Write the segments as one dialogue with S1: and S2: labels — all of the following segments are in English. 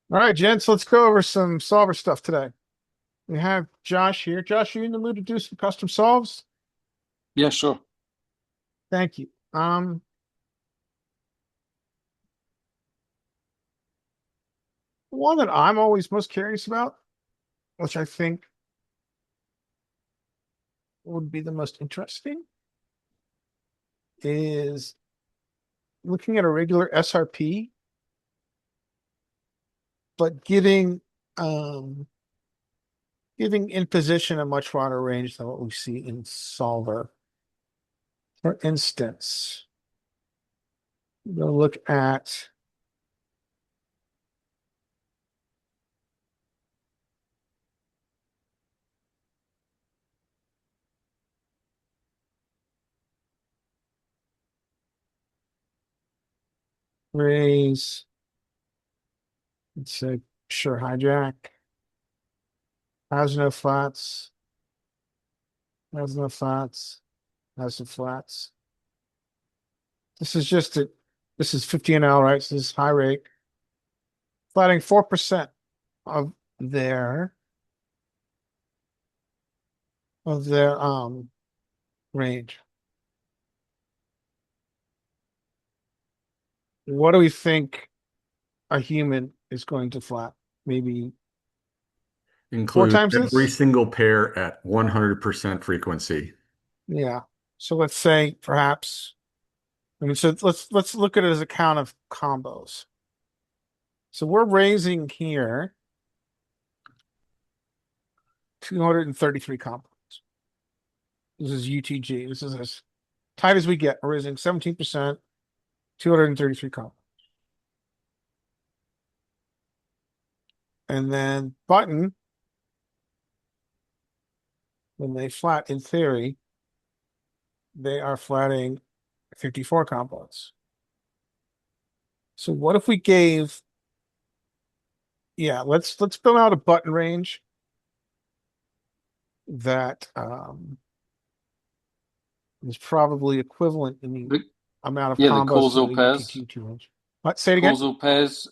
S1: All right, gents, let's go over some solver stuff today. We have Josh here. Josh, are you in the mood to do some custom solves?
S2: Yeah, sure.
S1: Thank you. One that I'm always most curious about, which I think would be the most interesting, is looking at a regular SRP, but giving in position a much wider range than what we see in solver. For instance, we'll look at raise, let's say, sure hijack, has no flats, has no flats, has no flats. This is just a this is 50 NL, right? So this is high rate. Flatting 4% of their of their range. What do we think a human is going to flat? Maybe four
S3: Include
S1: times
S3: every
S1: this?
S3: single pair at 100% frequency.
S1: Yeah. So let's say perhaps so let's look at it as a count of combos. So we're raising here 233 combos. This is UTG. This is as tight as we get. We're raising 17%, 233 combos. And then button, when they flat, in theory, they are flatting 54 combos. So what if we gave, yeah, let's build out a button range that is probably equivalent in the
S2: The,
S1: amount of
S2: the
S1: combos to
S2: causal
S1: the
S2: pairs,
S1: UTT2 range. What? Say it again?
S2: causal pairs,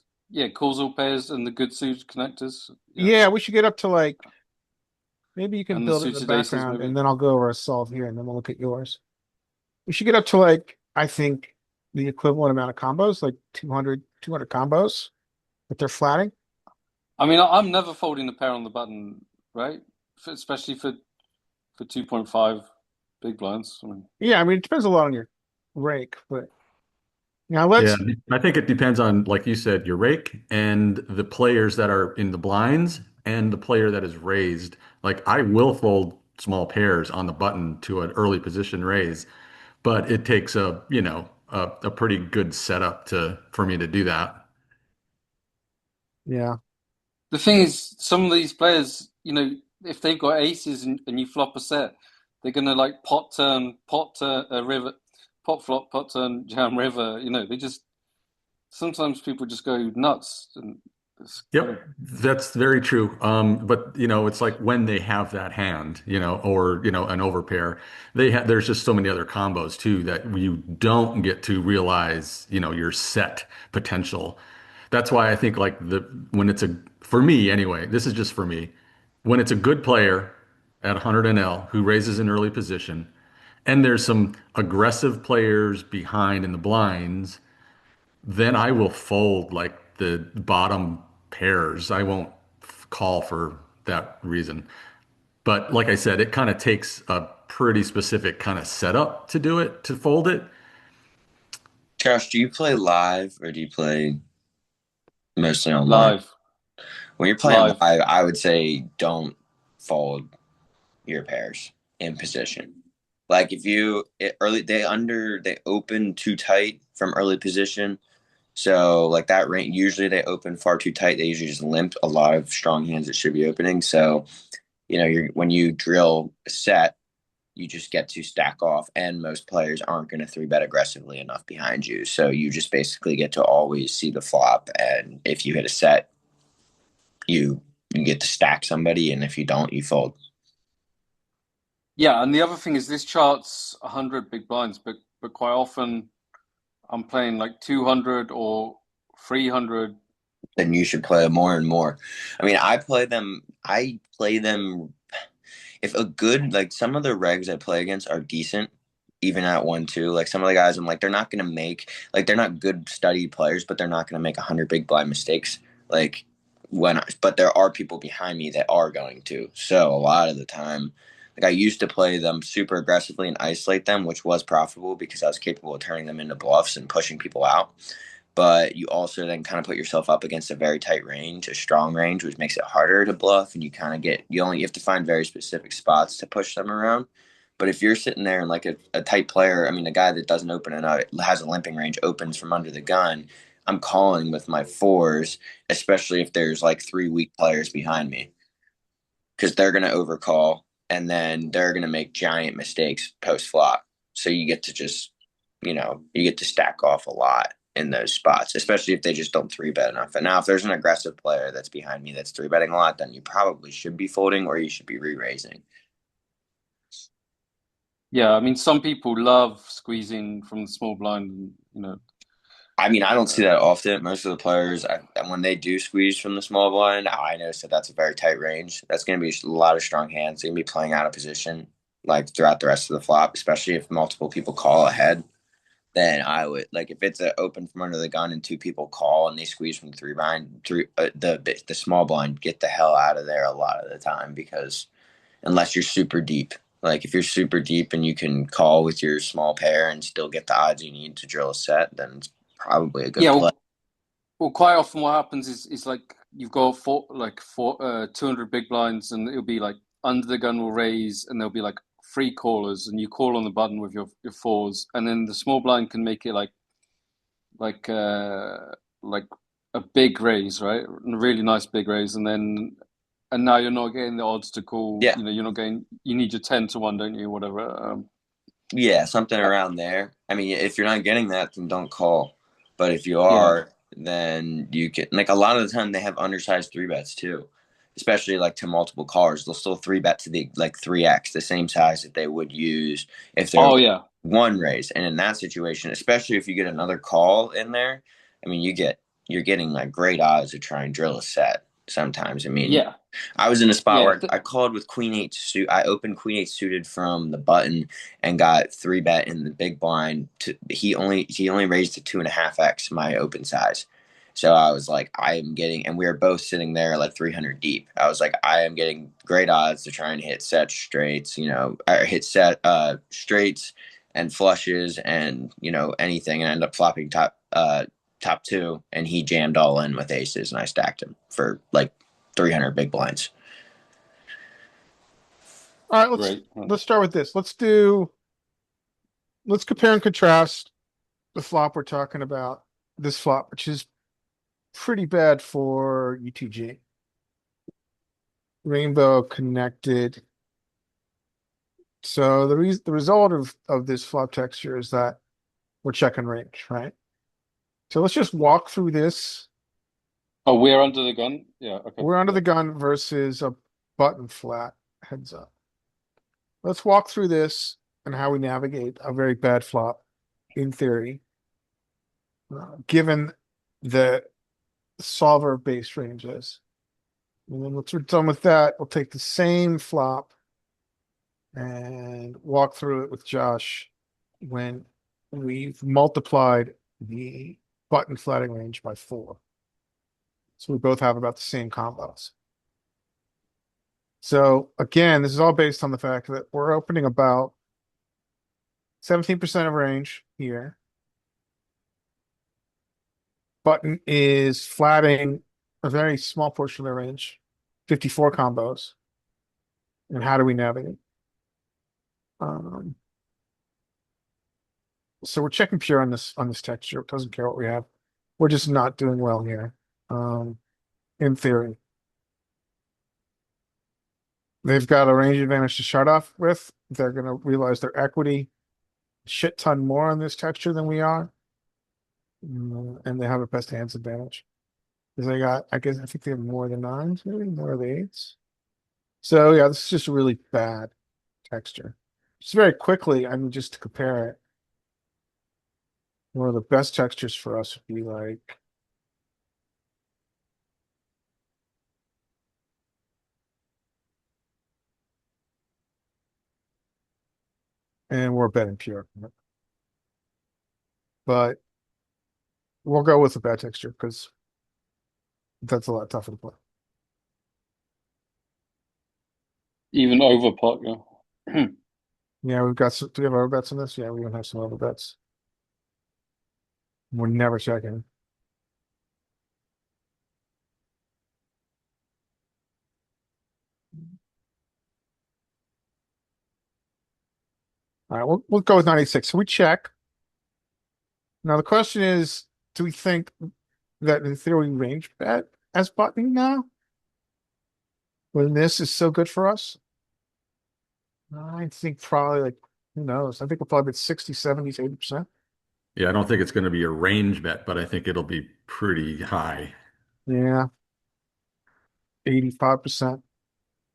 S2: causal pairs and the good suited connectors, yeah,
S1: Yeah, we should get up to like maybe you can
S2: and the
S1: build it in the
S2: suited aces
S1: background and
S2: maybe.
S1: then I'll go over a solve here and then we'll look at yours. We should get up to like I think the equivalent amount of combos, like 200 combos that they're flatting.
S2: I mean, I'm never folding a pair on the button, right? Especially for 2.5 big blinds. I mean,
S1: Yeah, I mean it depends a lot on your rake, but now
S3: Yeah,
S1: let's
S3: I think it depends on, like you said, your rake and the players that are in the blinds and the player that is raised. Like I will fold small pairs on the button to an early position raise, but it takes a pretty good setup to for me to do that.
S1: yeah.
S2: the thing is, some of these players, if they've got aces and you flop a set, they're gonna like pot turn, river, pot flop, pot turn, jam river. They just sometimes people just go nuts, and it's kind of
S3: Yep, that's very true. But it's like when they have that hand, or an overpair, there's just so many other combos too that you don't get to realize, your set potential. That's why I think like when it's for me anyway, this is just for me. When it's a good player at 100 NL who raises an early position, and there's some aggressive players behind in the blinds, then I will fold like the bottom pairs. I won't call for that reason. But like I said, it kind of takes a pretty specific kind of setup to do it, to fold it.
S4: Josh, do you play live or do you play mostly online?
S2: live,
S4: When you're playing
S2: live.
S4: live, I would say don't fold your pairs in position. Like if you early they open too tight from early position. So like that range usually they open far too tight. They usually just limp a lot of strong hands that should be opening. So, you're when you drill a set, you just get to stack off, and most players aren't going to three bet aggressively enough behind you. So you just basically get to always see the flop, and if you hit a set, you get to stack somebody, and if you don't, you fold.
S2: Yeah, and the other thing is this chart's 100 big blinds, but quite often I'm playing like 200 or 300
S4: then you should play them more and more. I mean, I play them if a good like some of the regs I play against are decent, even at 1-2. Like some of the guys, I'm like, they're not gonna make like they're not good study players, but they're not gonna make 100 big blind mistakes. Like but there are people behind me that are going to. So a lot of the time, like I used to play them super aggressively and isolate them, which was profitable because I was capable of turning them into bluffs and pushing people out. But you also then kind of put yourself up against a very tight range, a strong range, which makes it harder to bluff. And you kind of you have to find very specific spots to push them around. But if you're sitting there and like a tight player, I mean, a guy that doesn't open enough, has a limping range, opens from under the gun, I'm calling with my fours, especially if there's like three weak players behind me, because they're going to overcall and then they're going to make giant mistakes post flop. So you get to just, you get to stack off a lot in those spots, especially if they just don't three bet enough. And now, if there's an aggressive player that's behind me that's three betting a lot, then you probably should be folding or you should be re raising.
S2: Yeah, I mean, some people love squeezing from the small blind,
S4: I mean, I don't see
S2: uh,
S4: that often. Most of the players, when they do squeeze from the small blind, I notice that that's a very tight range. That's going to be a lot of strong hands. They're going to be playing out of position like throughout the rest of the flop, especially if multiple people call ahead. Then I would like if it's an open from under the gun and two people call and they squeeze from the three blind, the small blind, get the hell out of there a lot of the time because unless you're super deep. Like if you're super deep and you can call with your small pair and still get the odds you need to drill a set, then it's probably a good
S2: yeah.
S4: play.
S2: Well, quite often what happens is like you've got 200 big blinds, and it'll be like under the gun will raise, and there'll be like three callers, and you call on the button with your fours, and then the small blind can make it like uh like a big raise, right? A really nice big raise, and now you're not getting the odds to call.
S4: Yeah.
S2: You're not getting. You need your 10 to 1, don't you? Whatever.
S4: Yeah, something
S2: Uh,
S4: around there. I mean, if you're not getting that, then don't call. But if you
S2: yeah,
S4: are, then you can like a lot of the time they have undersized three bets too. Especially like to multiple callers. They'll still three bet to the like 3x, the same size that they would use if they're
S2: oh yeah,
S4: one raise. And in that situation, especially if you get another call in there, I mean you're getting like great odds to try and drill a set sometimes. I mean,
S2: yeah,
S4: I was in a spot
S2: yeah.
S4: where I called with queen eight suit. I opened queen eight suited from the button and got three bet in the big blind. He only raised to 2.5x my open size. So I was like, I am getting, and we were both sitting there like 300 deep. I was like, I am getting great odds to try and hit set straights, or hit set straights and flushes and anything, and end up flopping top two, and he jammed all in with aces, and I stacked him for like 300 big blinds.
S1: All right,
S2: Great.
S1: let's start with this. Let's compare and contrast the flop we're talking about. This flop, which is pretty bad for UTG. Rainbow connected. So the result of this flop texture is that we're checking range, right? So let's just walk through this.
S2: Oh, we're under the gun? Yeah, okay.
S1: We're under
S2: Yeah.
S1: the gun versus a button flat heads up. Let's walk through this and how we navigate a very bad flop in theory, given the solver base ranges. And then once we're done with that, we'll take the same flop and walk through it with Josh when we've multiplied the button flatting range by 4. So we both have about the same combos. So again, this is all based on the fact that we're opening about 17% of range here. Button is flatting a very small portion of the range, 54 combos. And how do we navigate? Um, so we're checking pure on this texture. It doesn't care what we have. We're just not doing well here. In theory. They've got a range advantage to start off with. They're gonna realize their equity shit ton more on this texture than we are. And they have a best hands advantage. Because I think they have more than nines, maybe more of the eights. So yeah, this is just a really bad texture. Just very quickly, I mean, just to compare it, one of the best textures for us would be like and we're betting pure. But we'll go with the bet texture because that's a lot tougher to play.
S2: Even over pot, yeah.
S1: Yeah, we've got some, do we have our bets on this? Yeah, we even have some other bets. We're never checking. All right, we'll go with 96. So we check. Now the question is, do we think that in theory range bet as button now? When this is so good for us? I think probably like, who knows? I think we'll probably bet 60, 70, 80%.
S3: Yeah, I don't think it's going to be a range bet, but I think it'll be pretty high.
S1: Yeah, 85%.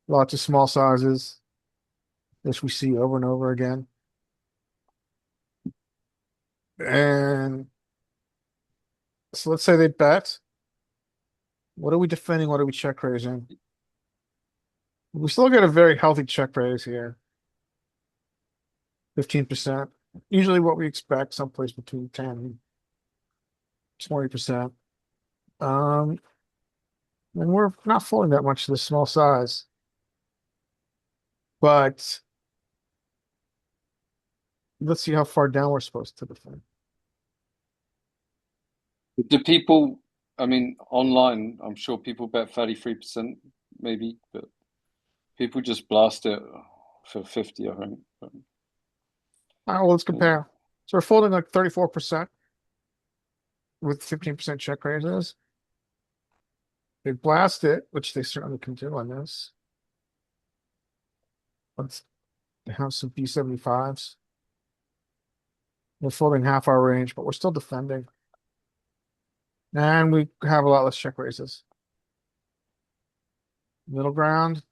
S1: Lots of small sizes, which we see over and over again. And so let's say they bet. What are we defending? What are we check raising? We still get a very healthy check raise here. 15%. Usually what we expect, someplace between 10 and 20%. And we're not folding that much to this small size. But let's see how far down we're supposed to defend.
S2: Do people, I mean, online, I'm sure people bet 33% maybe, but people just blast it for 50, I think.
S1: All right, well, let's
S2: Yeah.
S1: compare. So we're folding like 34% with 15% check raises. They blast it, which they certainly can do on this. Let's have some B75s. We're folding half our range, but we're still defending. And we have a lot less check raises. Middle ground.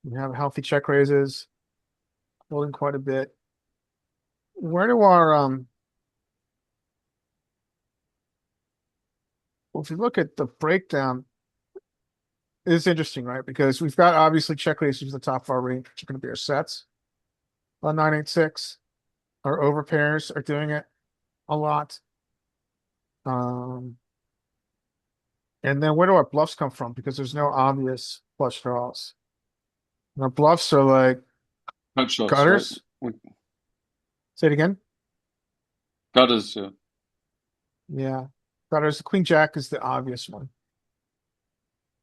S1: We have healthy check raises. Folding quite a bit. Where do our well, if you look at the breakdown, it's interesting, right? Because we've got obviously check raises at the top of our range, which are going to be our sets. On 986. Our over pairs are doing it a lot. And then where do our bluffs come from? Because there's no obvious flush draws. And our bluffs are like
S2: Hook shots, right?
S1: gutters. Say it again.
S2: Gutters, yeah.
S1: Yeah. Gutters. The queen jack is the obvious one.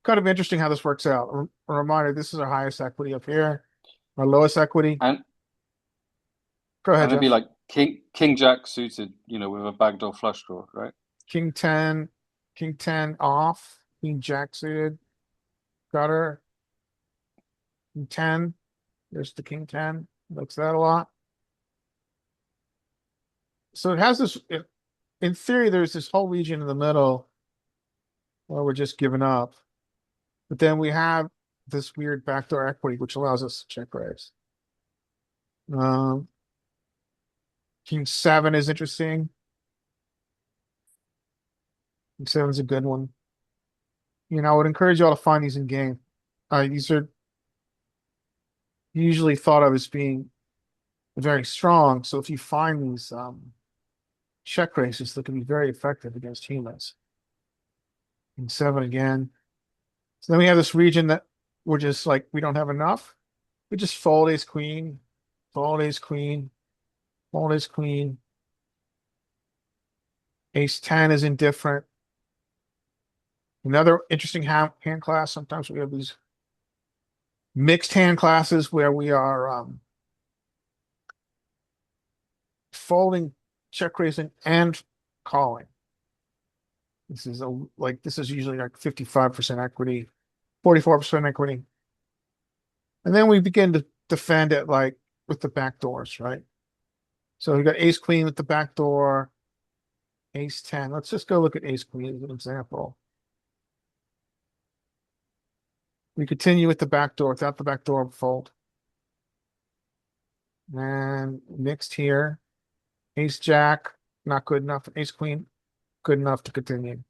S1: Kind of interesting how this works out. A reminder, this is our highest equity up here. Our lowest equity.
S2: And
S1: Go ahead,
S2: it'd be
S1: Jeff.
S2: like King Jack suited, with a backdoor flush draw, right?
S1: King 10, King 10 off, Queen Jack suited, gutter, King 10. There's the King 10. Likes that a lot. So it has this, in theory, there's this whole region in the middle where we're just giving up. But then we have this weird backdoor equity, which allows us to check raise. King 7 is interesting. King 7 is a good one. I would encourage you all to find these in game. These are usually thought of as being very strong. So if you find these check raises, that can be very effective against humans. King 7 again. So then we have this region that we're just like, we don't have enough. We just fold ace queen, fold ace queen, fold ace queen. Ace 10 is indifferent. Another interesting hand class. Sometimes we have these mixed hand classes where we are folding, check raising, and calling. This is usually like 55% equity, 44% equity. And then we begin to defend it like with the back doors, right? So we got ace queen with the back door, ace 10. Let's just go look at ace queen as an example. We continue with the back door without the back door fold. And mixed here. Ace jack, not good enough. Ace queen, good enough to continue.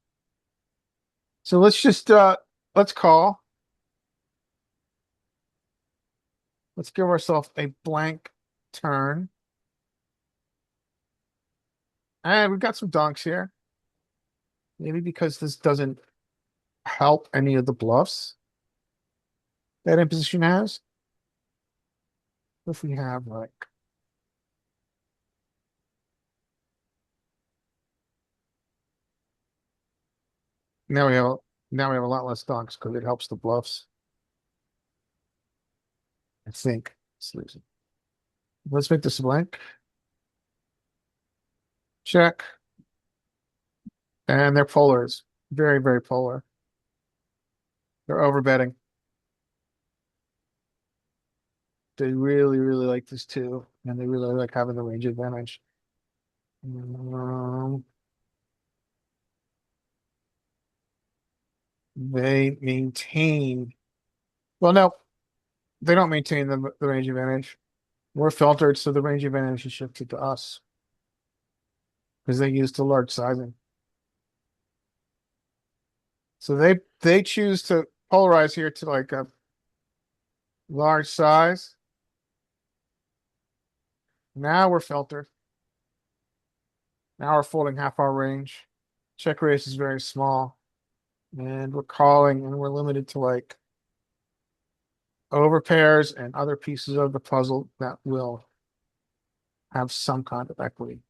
S1: So let's just let's call. Let's give ourselves a blank turn. And we've got some donks here. Maybe because this doesn't help any of the bluffs that imposition has. If we have like now we have now we have a lot less donks because it helps the bluffs. I think. Let's make this a blank. Check. And they're polars. Very, very polar. They're overbetting. They really, really like this too. And they really like having the range advantage. Um, they maintain. Well, no, they don't maintain the range advantage. We're filtered, so the range advantage is shifted to us because they use the large sizing. So they choose to polarize here to like a large size. Now we're filtered. Now we're folding half our range. Check raise is very small. And we're calling and we're limited to like overpairs and other pieces of the puzzle that will have some kind of equity.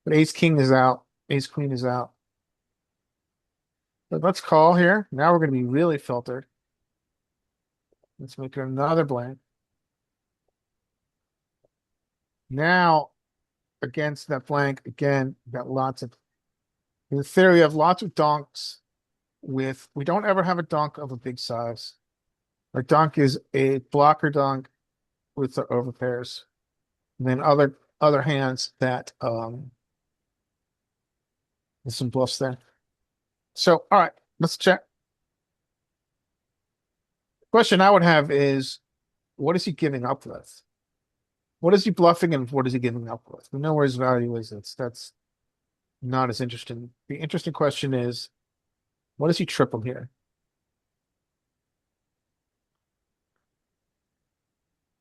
S1: But ace king is out. Ace queen is out. But let's call here. Now we're going to be really filtered. Let's make it another blank. Now, against that blank, again, got lots of, in theory, we have lots of donks with, we don't ever have a donk of a big size. Our donk is a blocker donk with the overpairs. And then other hands that there's some bluffs there. So, all right, let's check. Question I would have is, what is he giving up with? What is he bluffing and what is he giving up with? We know where his value is. That's not as interesting. The interesting question is, what does he triple here?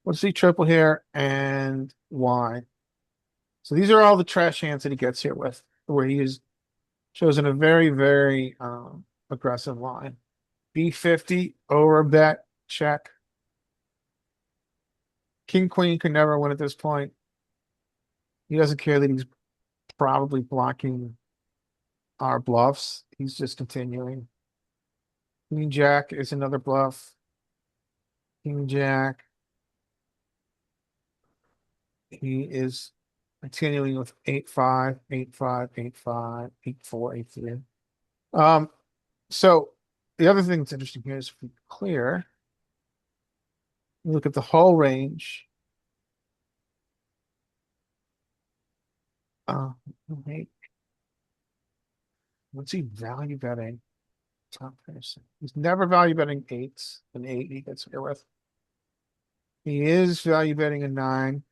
S1: What does he triple here and why? So these are all the trash hands that he gets here with, where he has chosen a very, very aggressive line. B50, over bet, check. King, queen can never win at this point. He doesn't care that he's probably blocking our bluffs. He's just continuing. Queen jack is another bluff. King jack. He is continuing with 8-5, 8-5, 8-5, 8-4, 8-3. So the other thing that's interesting here is if we clear, you look at the whole range. Wait, what's he value betting? Top person. He's never value betting eights. An eight he gets here with. He is value betting a nine.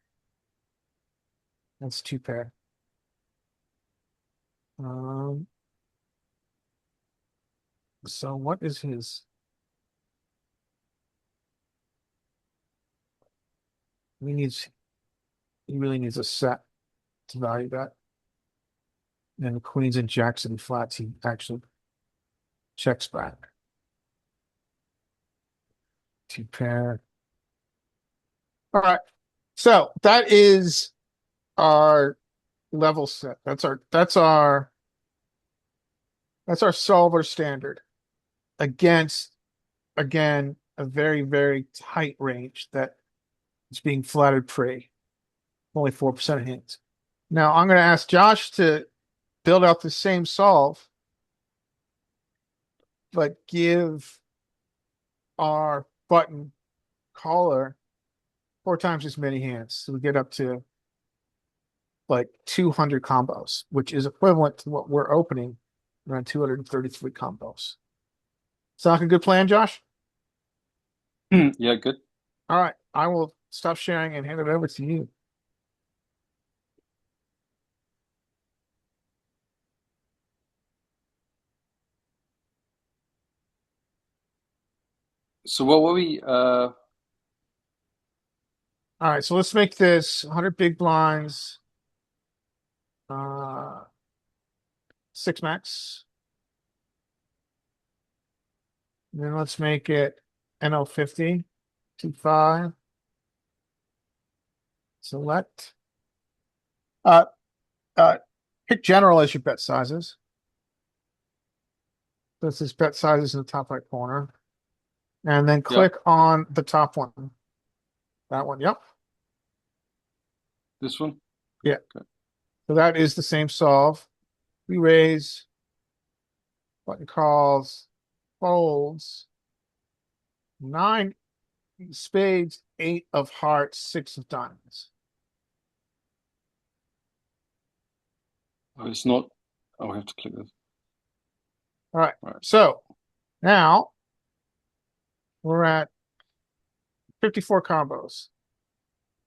S1: That's two pair. Um, so what is his? He needs. He really needs a set to value bet. And queens and jacks and flats, he actually checks back. Two pair. All right. So that is our level set. That's our solver standard against again a very, very tight range that is being flattered free. Only 4% of hands. Now I'm gonna ask Josh to build out the same solve, but give our button caller 4 times as many hands. So we get up to like 200 combos, which is equivalent to what we're opening around 233 combos. Sound like a good plan, Josh?
S2: Yeah, good.
S1: All right. I will stop sharing and hand it over to you.
S2: So what were we?
S1: All right, so let's make this 100 big blinds. 6 max. And then let's make it NL50, 2-5. Select. Uh, Pick general as your bet sizes. This is bet sizes in the top right corner. And then
S2: Yeah.
S1: click on the top one. That one, yep.
S2: This one?
S1: Yeah.
S2: Okay.
S1: So that is the same solve. We raise, button calls, folds, 9 spades, 8 of hearts, 6 of diamonds.
S2: Oh, it's not. Oh, I have to click this.
S1: All right.
S2: Right.
S1: So now we're at 54 combos.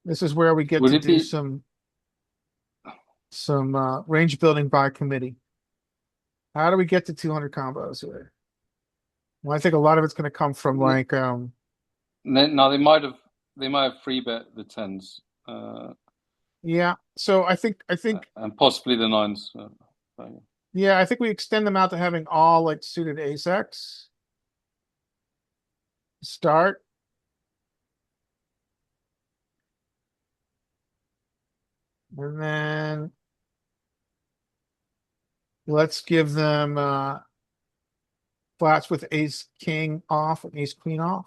S1: This is where we get
S2: Would
S1: to
S2: it
S1: do
S2: be?
S1: some range building by committee. How do we get to 200 combos here? Well, I think a lot of it's going to come from like
S2: No, they might have free bet the tens,
S1: yeah. So I think
S2: and possibly the nines.
S1: yeah, I think we extend them out to having all like suited ace X. Start. And then let's give them flats with ace king off and ace queen off.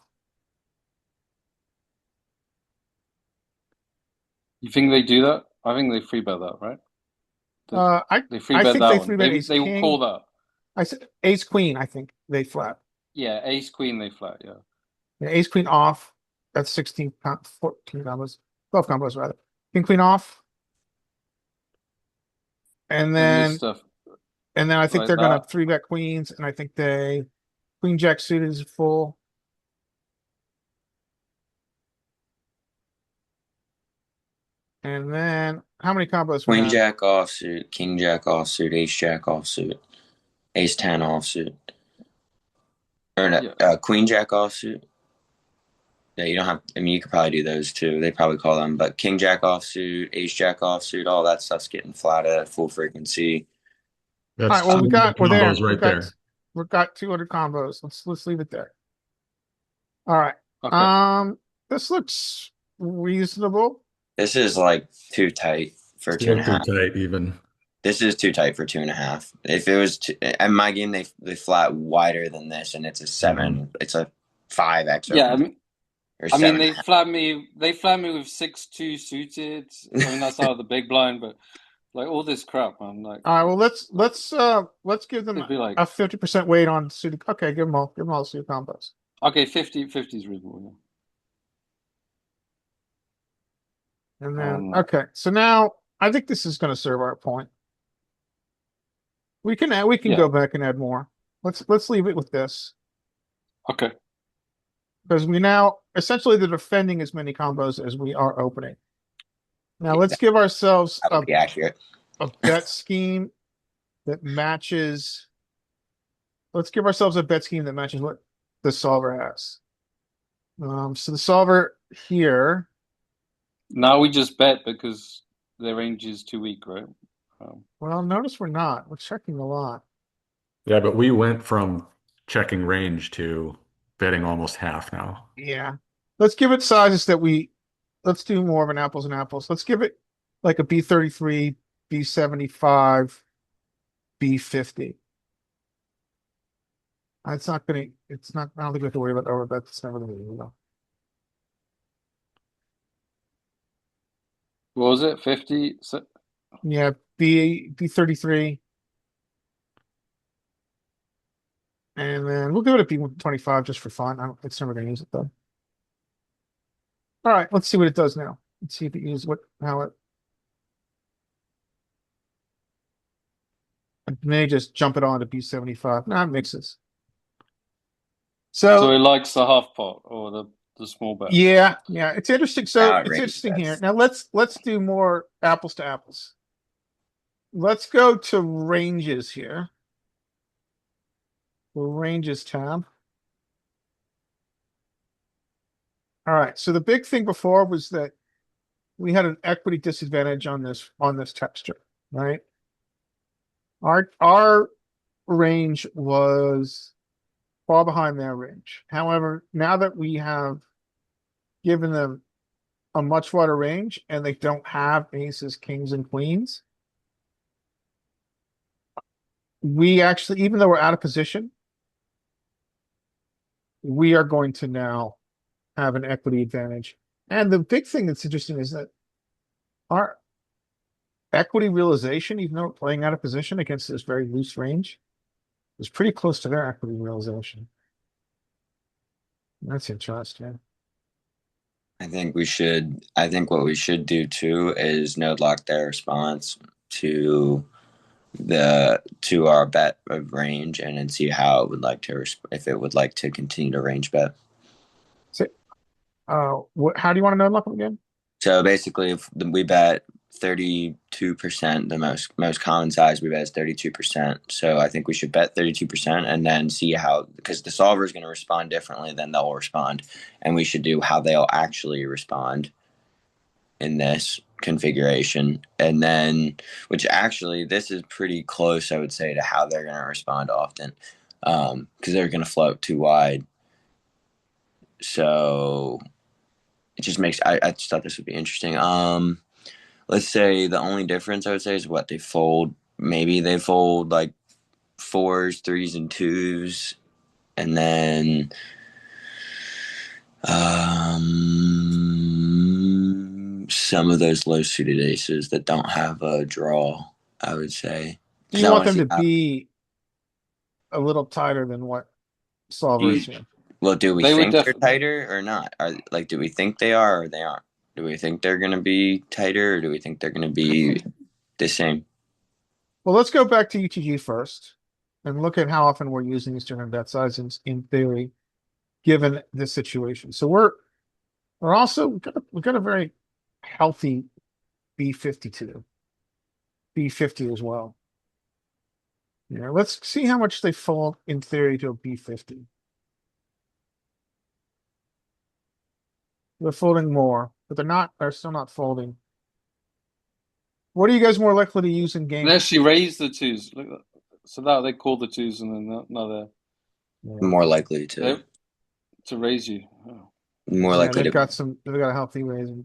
S2: You think they do that? I think they free bet that, right?
S1: I
S2: They free
S1: I
S2: bet
S1: think
S2: that
S1: they
S2: one.
S1: three bet ace
S2: They will call
S1: king.
S2: that.
S1: I said ace queen. I think they flat.
S2: Yeah, ace queen they flat. Yeah.
S1: Yeah, ace queen off. That's 16, 14 combos, 12 combos rather. King queen off, and
S2: And this
S1: then
S2: stuff
S1: I think
S2: like
S1: they're gonna
S2: that.
S1: three bet queens, and I think they queen jack suited is full. And then how many combos we
S4: Queen
S1: have?
S4: Jack offsuit, King Jack offsuit, Ace Jack offsuit, Ace 10 offsuit, or no,
S2: Yeah.
S4: Queen Jack offsuit. Yeah, you don't have. I mean, you could probably do those too. They probably call them, but King Jack offsuit, Ace Jack offsuit, all that stuff's getting flat at full frequency.
S1: All
S3: That's
S1: right, well
S3: two
S1: we're there.
S3: combos right there.
S1: We've got 200 combos. Let's leave it there. All right.
S2: Okay.
S1: Um, this looks reasonable.
S4: This is like too tight for
S3: It's a
S4: two and a
S3: little too
S4: half.
S3: tight even.
S4: This is too tight for 2.5. If it was in my game, they flat wider than this, and it's a 7. It's a 5x
S2: Yeah.
S4: open or
S2: I mean,
S4: 7.
S2: they flat me. They flat me with 6-2 suited. I mean, that's out of the big blind, but like all this crap, man. Like
S1: All right, well let's give them
S2: it'd be like
S1: a 50% weight on suited. Okay, give them all suited combos.
S2: okay, 50 is reasonable.
S1: And
S2: Yeah.
S1: then okay, so now I think this is going to serve our point. We can
S2: Yeah.
S1: go back and add more. Let's leave it with this
S2: Okay.
S1: because we now essentially they're defending as many combos as we are opening. Now let's give ourselves
S4: That would be accurate.
S1: a bet scheme that matches. Let's give ourselves a bet scheme that matches what the solver has. So the solver here.
S2: Now we just bet because their range is too weak, right?
S1: Well, notice we're not. We're checking a lot.
S3: Yeah, but we went from checking range to betting almost half now.
S1: Yeah. Let's give it sizes that let's do more of an apples and apples. Let's give it like a B33, B75, B50. It's not, I don't think we have to worry about overbet. It's never gonna be,
S2: What was it? 50?
S1: Yeah, B33. And then we'll give it a B25 just for fun. It's never gonna use it though. All right, let's see what it does now. Let's see if it uses how it may just jump it on to B75. Nah, it mixes.
S2: So
S1: So
S2: it likes the half pot or the small bet.
S1: yeah, it's interesting. So
S4: Now it
S1: it's
S4: range
S1: interesting here.
S4: bets.
S1: Now let's do more apples to apples. Let's go to ranges here. The ranges tab. All right. So the big thing before was that we had an equity disadvantage on this texture, right? Our range was far behind their range. However, now that we have given them a much wider range and they don't have aces, kings, and queens, we actually, even though we're out of position, we are going to now have an equity advantage. And the big thing that's interesting is that our equity realization, even though we're playing out of position against this very loose range, is pretty close to their equity realization. That's interesting.
S4: I think what we should do too is node lock their response to our bet of range and then see how it would like to if it would like to continue to range bet.
S1: So, how do you want to know lock them again?
S4: So basically, if we bet 32%, the most common size we bet is 32%. So I think we should bet 32% and then see how, because the solver is going to respond differently than they'll respond, and we should do how they'll actually respond in this configuration. And then, which actually, this is pretty close, I would say, to how they're going to respond often, because they're going to float too wide. So it just makes, I just thought this would be interesting. Let's say the only difference I would say is what they fold. Maybe they fold like fours, threes, and twos, and then some of those low suited aces that don't have a draw, I would say.
S1: Do you want them to be a little tighter than what solver is here?
S4: Well, do we think they're tighter or not? Do we think they are or they aren't? Do we think they're going to be tighter or do we think they're going to be the same?
S1: Well, let's go back to UTG first and look at how often we're using these different bet sizes in theory, given this situation. So we're also we've got a very healthy B52, B50 as well. Yeah, let's see how much they fold in theory to a B50. They're folding more, but they're still not folding. What are you guys more likely to use in game?
S2: Unless you raise the twos. So that they call the twos and then now they're
S4: more likely to
S2: raise you.
S4: Oh. More likely
S1: they've got a healthy raising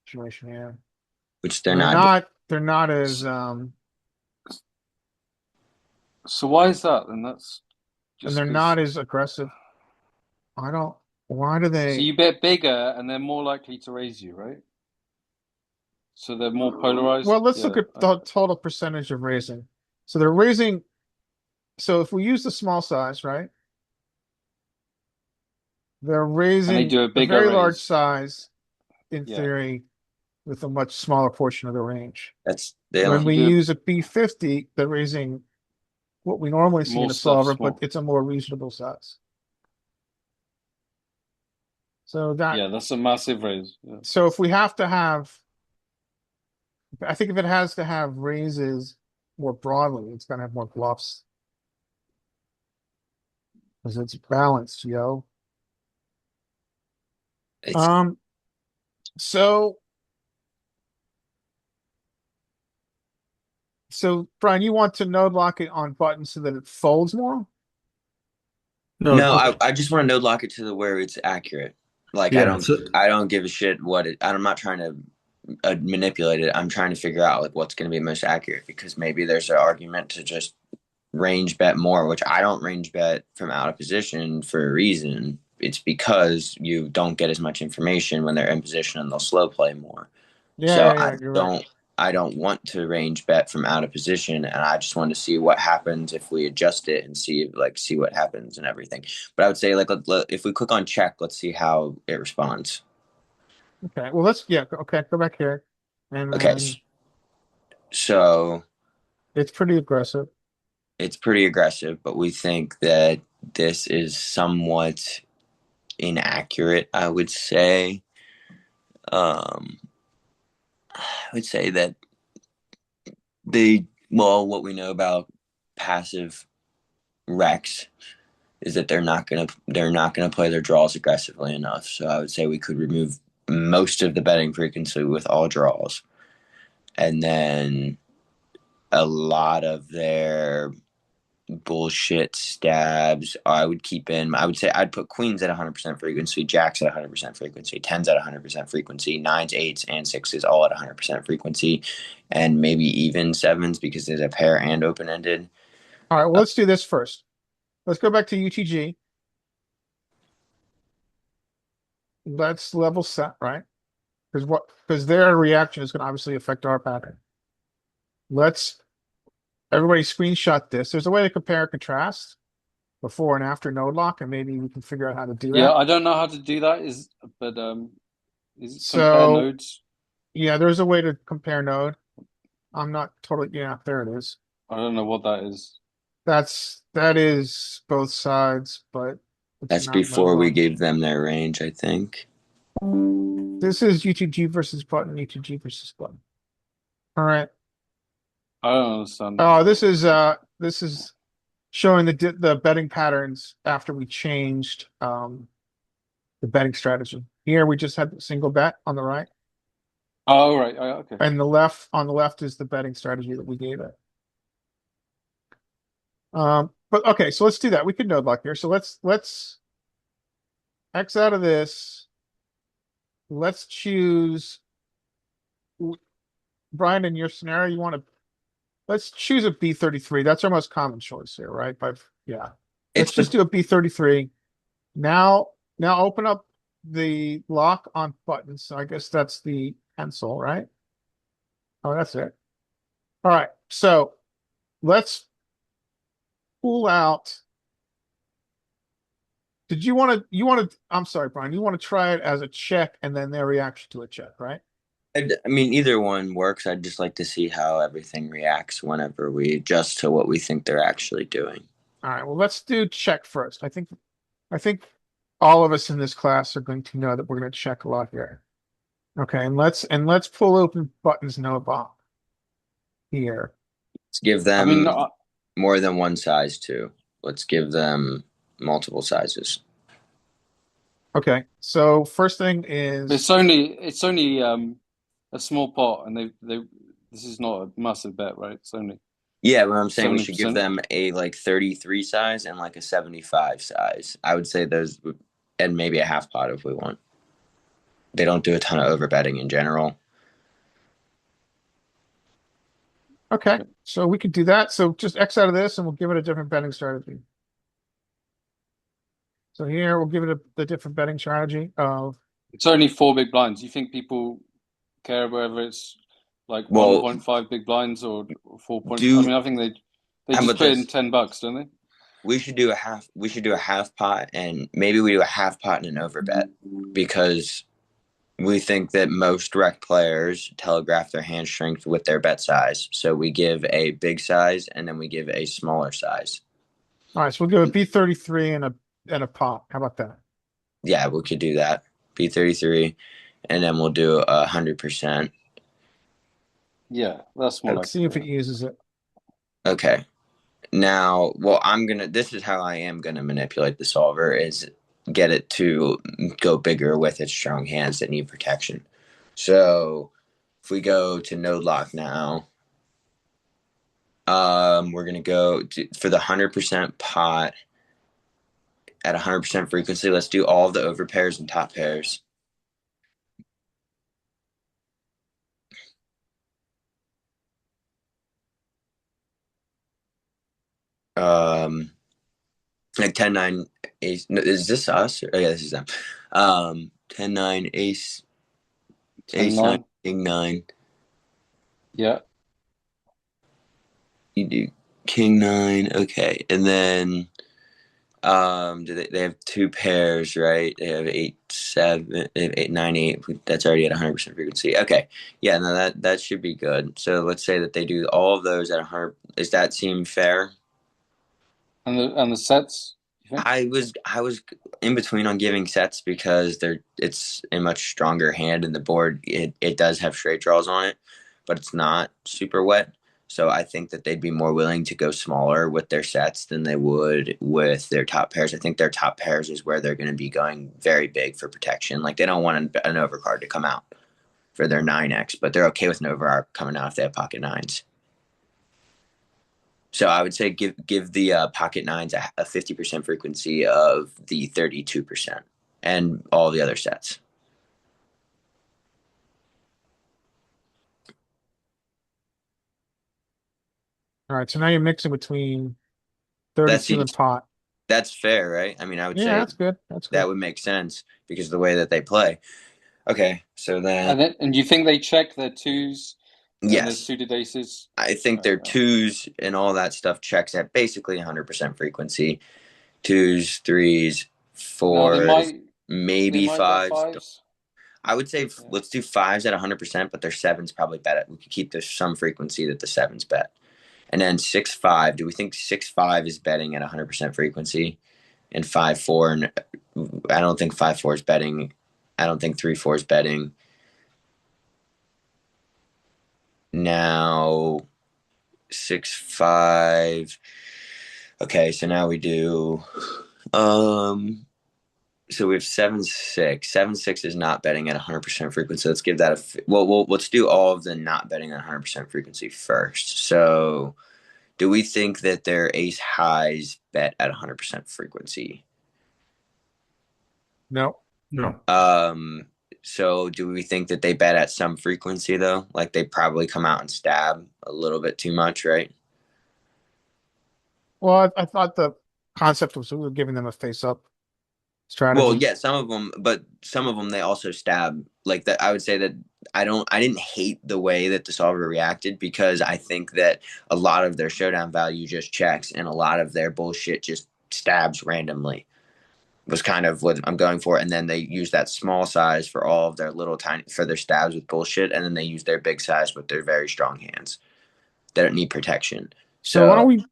S1: situation here.
S4: Which they're not.
S1: They're not as
S2: So why is that? And that's
S1: just and they're not as aggressive. Why do they?
S2: So you bet bigger and they're more likely to raise you, right? So they're more polarized.
S1: Well, let's look at the total percentage of raising. So they're raising. So if we use the small size, right? They're raising
S2: and they do a
S1: very large size in theory with a much smaller portion of the range. When we use a B50, they're raising what we normally see in a solver, but it's a more reasonable size. So
S2: that's a massive raise. Yeah.
S1: So if we have to have, I think if it has to have raises more broadly, it's going to have more bluffs. Because it's balanced, yo. So Brian, you want to node lock it on button so that it folds more?
S4: No, I just want to node lock it to where it's accurate. Like I don't give a shit I'm not trying to manipulate it. I'm trying to figure out like what's going to be most accurate, because maybe there's an argument to just range bet more, which I don't range bet from out of position for a reason. It's because you don't get as much information when they're in position and they'll slow play more. I don't want to range bet from out of position, and I just want to see what happens if we adjust it and see what happens and everything. But I would say if we click on check, let's see how it responds.
S1: Okay. Well, okay. Go back here. And
S4: okay. So
S1: it's pretty aggressive.
S4: It's pretty aggressive, but we think that this is somewhat inaccurate, I would say. I would say that what we know about passive Rex is that they're not gonna play their draws aggressively enough. So I would say we could remove most of the betting frequency with all draws. And then a lot of their bullshit stabs I would keep in. I would say I'd put queens at 100% frequency, jacks at 100% frequency, tens at 100% frequency, nines, eights, and sixes all at 100% frequency, and maybe even sevens because there's a pair and open ended.
S1: All right, well, let's do this first. Let's go back to UTG. Let's level set, right? Because their reaction is going to obviously affect our pattern. Let's everybody screenshot this. There's a way to compare and contrast before and after node lock, and maybe we can figure out how to do
S2: Yeah,
S1: that.
S2: I don't know how to do that. Is compare
S1: So
S2: nodes?
S1: yeah, there's a way to compare node. I'm not totally, yeah, there it is.
S2: I don't know what that is.
S1: That is both sides, but it's
S4: That's
S1: not node
S4: before we
S1: lock.
S4: gave them their range, I think.
S1: This is UTG versus button, UTG versus button. All right.
S2: I don't understand.
S1: Oh, this is showing the betting patterns after we changed the betting strategy. Here we just had the single bet on the right,
S2: Oh, right. Okay.
S1: and on the left is the betting strategy that we gave it. But okay, so let's do that. We could node lock here. So let's X out of this. Let's choose Brian, in your scenario, you want to let's choose a B33. That's our most common choice here, right? Yeah. Let's
S4: It's
S1: just
S4: the
S1: do a B33. Now, now open up the lock on buttons. So I guess that's the pencil, right? Oh, that's it. All right. So let's pull out. Did you want to, I'm sorry, Brian, you want to try it as a check and then their reaction to a check, right?
S4: I mean, either one works. I'd just like to see how everything reacts whenever we adjust to what we think they're actually doing.
S1: All right. Well, let's do check first. I think all of us in this class are going to know that we're going to check a lot here. Okay, and let's pull open buttons no box here.
S4: Let's give
S2: I mean,
S4: them more than one size too. Let's give them multiple sizes.
S1: Okay, so first thing is
S2: it's only a small pot, and they this is not a massive bet, right? It's only
S4: Yeah, but I'm saying we should give
S2: 70%.
S4: them a like 33 size and like a 75 size. I would say those, and maybe a half pot if we want. They don't do a ton of over betting in general.
S1: okay. So we could do that. So just X out of this, and we'll give it a different betting strategy. So here we'll give it the different betting strategy of
S2: It's only four big blinds. You think people care whether it's like
S4: Well,
S2: 1.5 big blinds or 4 point? I
S4: do
S2: mean, I think they
S4: how
S2: just
S4: about
S2: put in
S4: this?
S2: $10, don't they?
S4: We should do a half. We should do a half pot, and maybe we do a half pot and an over bet because we think that most rec players telegraph their hand strength with their bet size. So we give a big size and then we give a smaller size.
S1: all right. So we'll give a B33 and a pot. How about that?
S4: Yeah, we could do that. B33, and then we'll do 100%.
S2: Yeah, that's more
S1: Let's
S2: like
S1: see if it uses it.
S4: Okay. Now, well, this is how I am gonna manipulate the solver is get it to go bigger with its strong hands that need protection. So if we go to node lock now, we're gonna go for the 100% pot at 100% frequency. Let's do all of the over pairs and top pairs. Um, like 10-9 ace. No, is this us? Oh yeah, this is them. 10-9 ace,
S2: ten
S4: ace 9,
S2: nine.
S4: king 9.
S2: Yeah.
S4: You do king 9. Okay, and then do they have two pairs, right? They have 8-7. They have 8-9-8. That's already at 100% frequency. Okay, yeah, no, that should be good. So let's say that they do all of those at 100. Does that seem fair?
S2: And the sets, you think?
S4: I was in between on giving sets because it's a much stronger hand in the board. It does have straight draws on it, but it's not super wet. So I think that they'd be more willing to go smaller with their sets than they would with their top pairs. I think their top pairs is where they're going to be going very big for protection. Like they don't want an overcard to come out for their 9x, but they're okay with an overcard coming out if they have pocket nines. So I would say give the pocket nines a 50% frequency of the 32% and all the other sets.
S1: All right, so now you're mixing between
S4: That
S1: 32 and
S4: seems
S1: pot.
S4: that's fair, right? I mean, I would
S1: Yeah,
S4: say
S1: that's good. That's
S4: that
S1: good.
S4: would make sense because of the way that they play. Okay, so then
S2: And you think they check their twos and their
S4: yes,
S2: suited aces?
S4: I think their twos and all that stuff checks at basically 100% frequency. Twos, threes,
S2: No,
S4: fours,
S2: they
S4: maybe
S2: might bet
S4: fives.
S2: fives.
S4: I would say
S2: Yeah.
S4: let's do fives at 100%, but their sevens probably bet it. We could keep there's some frequency that the sevens bet. And then 6-5. Do we think 6-5 is betting at 100% frequency? And 5-4, and I don't think 5-4 is betting. I don't think 3-4 is betting. Now 6-5. Okay, so now we do so we have 7-6. 7-6 is not betting at 100% frequency. Let's give that let's do all of the not betting at 100% frequency first. So do we think that their ace highs bet at 100% frequency?
S1: No.
S3: No.
S4: So do we think that they bet at some frequency though? Like they probably come out and stab a little bit too much, right?
S1: Well, I thought the concept was we were giving them a face-up
S4: Well,
S1: strategy.
S4: yeah, some of them, but some of them they also stab. Like that, I would say that I didn't hate the way that the solver reacted because I think that a lot of their showdown value just checks and a lot of their bullshit just stabs randomly. Was kind of what I'm going for, and then they use that small size for all of their little tiny for their stabs with bullshit, and then they use their big size with their very strong hands that don't need protection.
S1: So
S4: So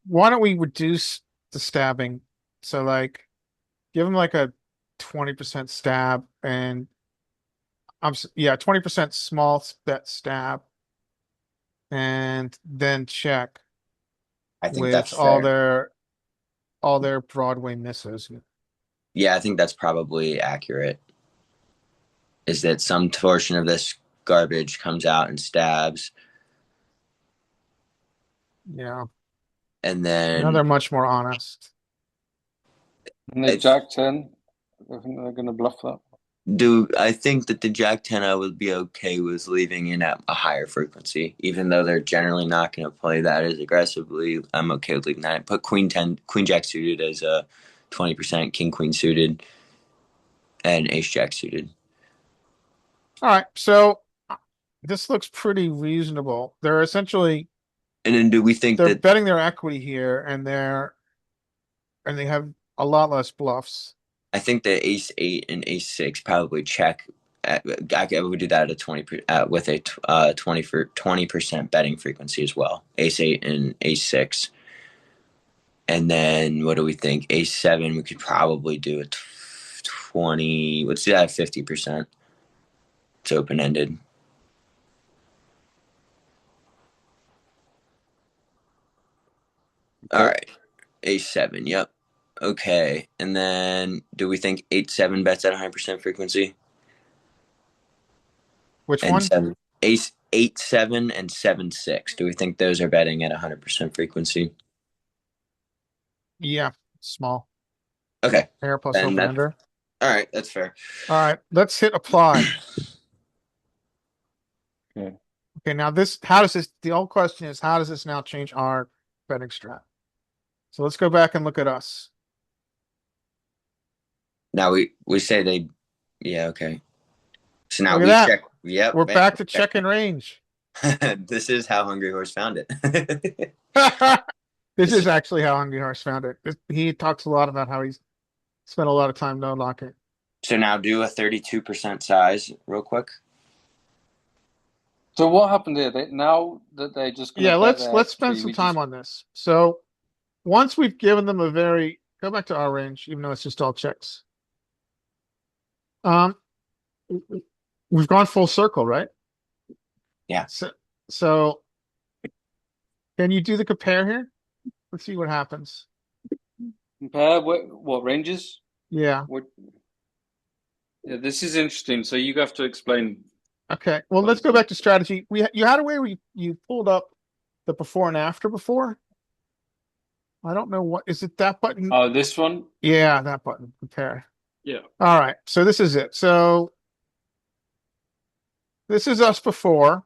S1: why don't we reduce the stabbing? So like give them like a 20% stab and yeah, 20% small bet stab and then check
S4: I think
S1: with
S4: that's fair.
S1: all their Broadway misses.
S4: Yeah, I think that's probably accurate. Is that some portion of this garbage comes out and stabs,
S1: Yeah.
S4: and
S1: Now
S4: then
S1: they're much more honest.
S2: And they
S4: I
S2: jack 10. I think they're going to bluff that.
S4: I think that the Jack 10 I would be okay with leaving in at a higher frequency, even though they're generally not going to play that as aggressively. I'm okay with leaving that. Put Queen 10, Queen Jack suited as a 20%, King Queen suited, and Ace Jack suited.
S1: All right. So this looks pretty reasonable.
S4: And then do we think
S1: They're
S4: that
S1: betting their equity here and they have a lot less bluffs.
S4: I think the Ace 8 and Ace 6 probably check. I would do that at a 20 with a 20% betting frequency as well. Ace 8 and Ace 6. And then what do we think? Ace 7, we could probably do a 20. Let's do that at 50%. It's open ended. All
S2: Okay.
S4: right. Ace 7. Yep. Okay. And then do we think 8-7 bets at 100% frequency?
S1: Which
S4: And
S1: one?
S4: 7. Ace 8-7 and 7-6. Do we think those are betting at 100% frequency?
S1: Yeah, small.
S4: Okay.
S1: Pair plus
S4: Then
S1: open
S4: that's
S1: ender.
S4: all right. That's fair.
S1: All right, let's hit apply.
S2: Okay.
S1: Okay, now the old question is, how does this now change our betting strat? So let's go back and look at us.
S4: Now we say they, yeah, okay. So now
S1: Look at
S4: we
S1: that.
S4: check. Yep,
S1: We're
S4: man,
S1: back to check in range.
S4: this is how Hungry Horse found it.
S1: This
S4: This
S1: is
S4: is
S1: actually how Hungry Horse found it. He talks a lot about how he's spent a lot of time no locking.
S4: so now do a 32% size real quick.
S2: So what happened here? Now that they're just going
S1: Yeah,
S2: to bet
S1: let's
S2: their
S1: let's spend
S2: equity,
S1: some
S2: we
S1: time
S2: just
S1: on this. So once we've given them go back to our range, even though it's just all checks. Um, we've gone full circle, right?
S4: Yeah.
S1: So Can you do the compare here? Let's see what happens.
S2: Compare what ranges?
S1: Yeah.
S2: What? Yeah, this is interesting. So you have to explain
S1: Okay. Well,
S2: what
S1: let's
S2: it's
S1: go
S2: doing.
S1: back to strategy. You had a way where you pulled up the before and after before. I don't know what is it that button?
S2: Oh, this one?
S1: Yeah, that button. Compare.
S2: Yeah.
S1: All right. So this is it. So this is us before,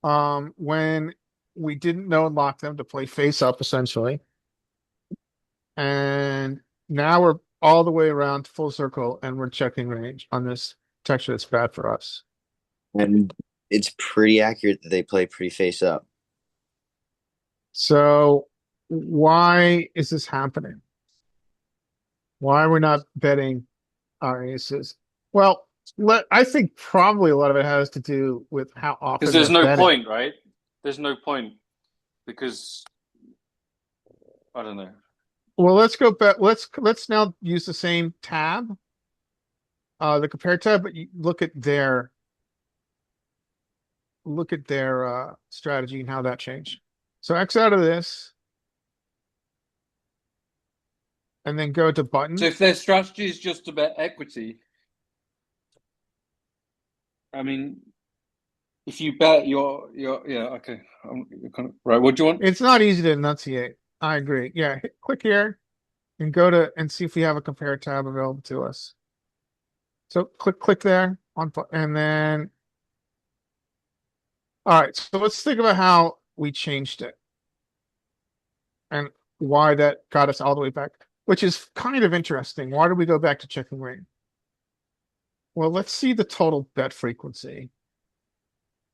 S1: when we didn't know and lock them to play face up essentially. And now we're all the way around full circle and we're checking range on this texture that's bad for us.
S4: And it's pretty accurate that they play pretty face up.
S1: So why is this happening? Why are we not betting our aces? Well, I think probably a lot of it has to do with how
S2: Because
S1: often they're
S2: there's no
S1: betting.
S2: point, right? There's no point because I don't know.
S1: Well, let's go back. Let's now use the same tab, the compare tab, but you look at their strategy and how that changed. So X out of this and then go to
S2: So
S1: button.
S2: if their strategy is just about equity, I mean, if you bet your yeah, okay, you're kind of, right. What do you want?
S1: It's not easy to enunciate. I agree. Yeah, click here and go to and see if we have a compare tab available to us. So click there and then all right. So let's think about how we changed it and why that got us all the way back, which is kind of interesting. Why did we go back to checking range? Well, let's see the total bet frequency.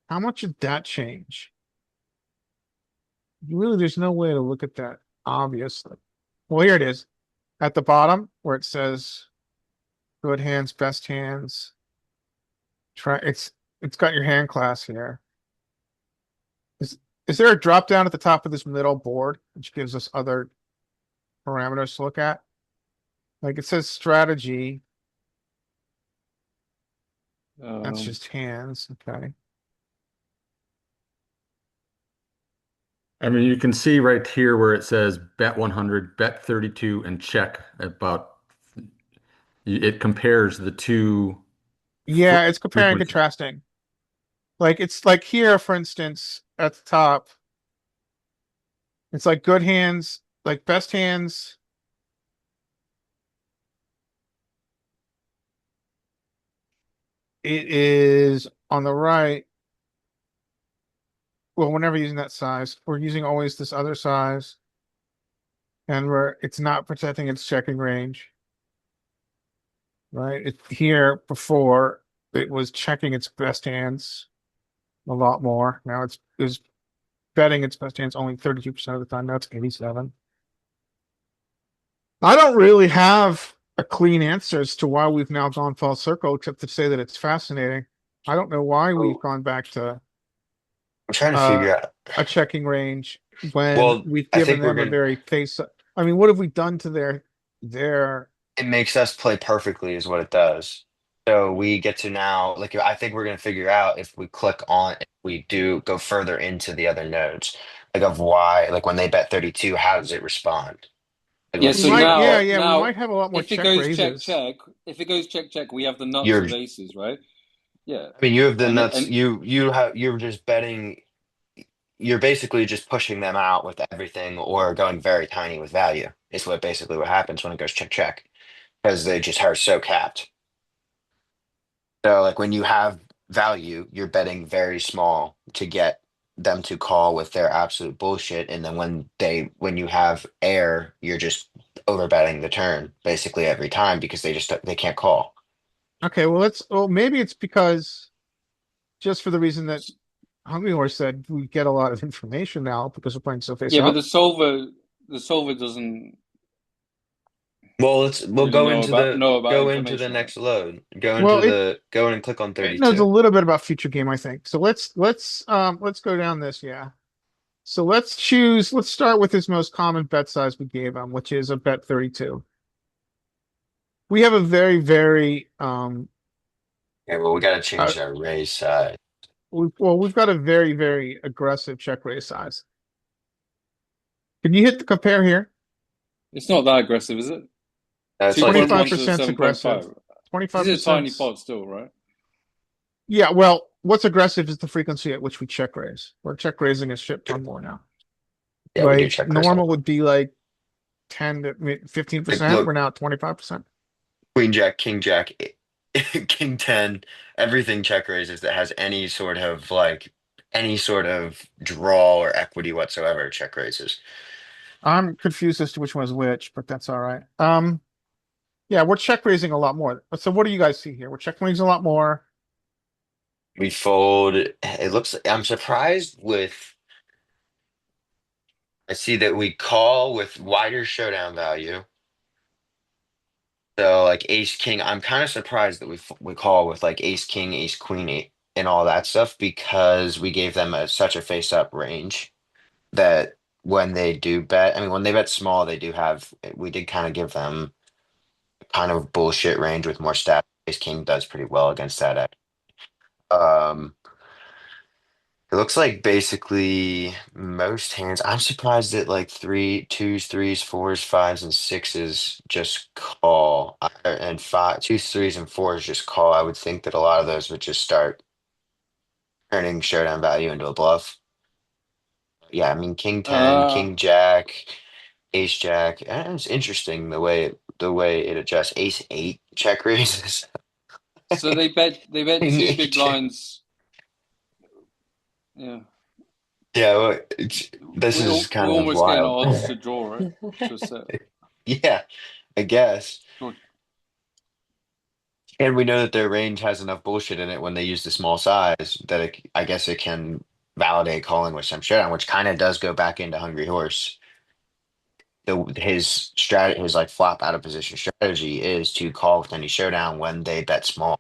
S1: How much did that change? Really, there's no way to look at that, obviously. Well, here it is at the bottom where it says good hands, best hands. Try it's got your hand class here. Is is there a drop down at the top of this middle board which gives us other parameters to look at? Like it says strategy. That's
S2: Um,
S1: just hands. Okay.
S3: I mean, you can see right here where it says bet 100, bet 32, and check about it compares the two
S1: Yeah, it's comparing and
S3: frequencies.
S1: contrasting. Like it's like here, for instance, at the top, it's like good hands, like best hands. It is on the right. Well, we're never using that size. We're using always this other size, and it's not protecting its checking range, right? It here before it was checking its best hands a lot more. Now it's betting its best hands only 32% of the time. Now it's 87. I don't really have a clean answer as to why we've now gone full circle, except to say that it's fascinating. I don't know why we've
S4: Oh,
S1: gone back to
S4: I'm trying to
S1: uh,
S4: figure out.
S1: a checking range when
S4: Well,
S1: we've
S4: I
S1: given
S4: think we're
S1: them a
S4: gonna.
S1: very face. I mean, what have we done to their?
S4: It makes us play perfectly, is what it does. So we get to now, like, I think we're gonna figure out if we click on, if we do go further into the other nodes, like of why, like when they bet 32, how does it respond? Like,
S2: yeah.
S4: let's
S1: We
S2: So
S4: see
S1: might,
S4: real
S1: yeah,
S2: now
S4: quick.
S1: yeah, we might
S2: now
S1: have a lot more
S2: if it
S1: check
S2: goes check
S1: raises.
S2: check, if it goes check check, we have the nuts
S4: You're,
S2: of aces, right? Yeah,
S4: I mean, you have the
S2: and
S4: nuts.
S2: and
S4: You're just betting. You're basically just pushing them out with everything, or going very tiny with value. Is what basically what happens when it goes check check, because they just are so capped. So like when you have value, you're betting very small to get them to call with their absolute bullshit. And then when you have air, you're just over betting the turn basically every time because they can't call.
S1: Okay, well, maybe it's because just for the reason that Hungry Horse said, we get a lot of information now because we're playing so face
S2: yeah, but
S1: up.
S2: the solver doesn't
S4: Well, we'll
S2: really know about
S4: go into the
S2: information, right?
S4: next load.
S1: Well,
S4: Go in and click on
S1: it knows a
S4: 32.
S1: little bit about future game, I think. So let's go down this, yeah. So let's start with his most common bet size we gave him, which is a bet 32. We have a very, very
S4: Yeah, well, we got to
S1: uh,
S4: change our raise size.
S1: we've got a very, very aggressive check raise size. Can you hit the compare here?
S2: It's not that aggressive, is it?
S4: It's like
S1: 25%
S2: 2.1 to
S1: is aggressive.
S2: 7.5. This is a tiny
S1: 25%.
S2: pot still, right?
S1: Yeah, well, what's aggressive is the frequency at which we check raise. We're check raising a shit ton more now.
S4: yeah, we do
S1: Like
S4: check raise a
S1: normal
S4: lot.
S1: would be like 10 to
S4: Like
S1: 15%. We're
S4: look,
S1: now at 25%.
S4: Queen Jack, King Jack, King 10, everything check raises that has any sort of draw or equity whatsoever check raises.
S1: I'm confused as to which one is which, but that's all right. Yeah, we're check raising a lot more. So what do you guys see here? We're check raising a lot more.
S4: We fold. It looks. I'm surprised with. I see that we call with wider showdown value. So like Ace King. I'm kind of surprised that we call with like Ace King, Ace Queen, and all that stuff because we gave them such a face up range that when they do bet, I mean when they bet small, they do have. We did kind of give them kind of bullshit range with more stats. Ace King does pretty well against that. Um, It looks like basically most hands. I'm surprised that like three, twos, threes, fours, fives, and sixes just call, and five, twos, threes, and fours just call. I would think that a lot of those would just start turning showdown value into a bluff. Yeah, I mean King 10,
S2: Uh,
S4: King Jack, Ace Jack. It's interesting the way it adjusts. Ace 8 check raises.
S2: so they bet
S4: King
S2: two
S4: 8
S2: big
S4: check.
S2: blinds. Yeah,
S4: Yeah, well, this is
S2: we're
S4: kind of
S2: almost getting
S4: wild.
S2: odds to draw, right? To a set.
S4: Yeah, I guess.
S2: Sure.
S4: And we know that their range has enough bullshit in it when they use the small size that I guess it can validate calling with some showdown, which kind of does go back into Hungry Horse. His like flop out of position strategy is to call with any showdown when they bet small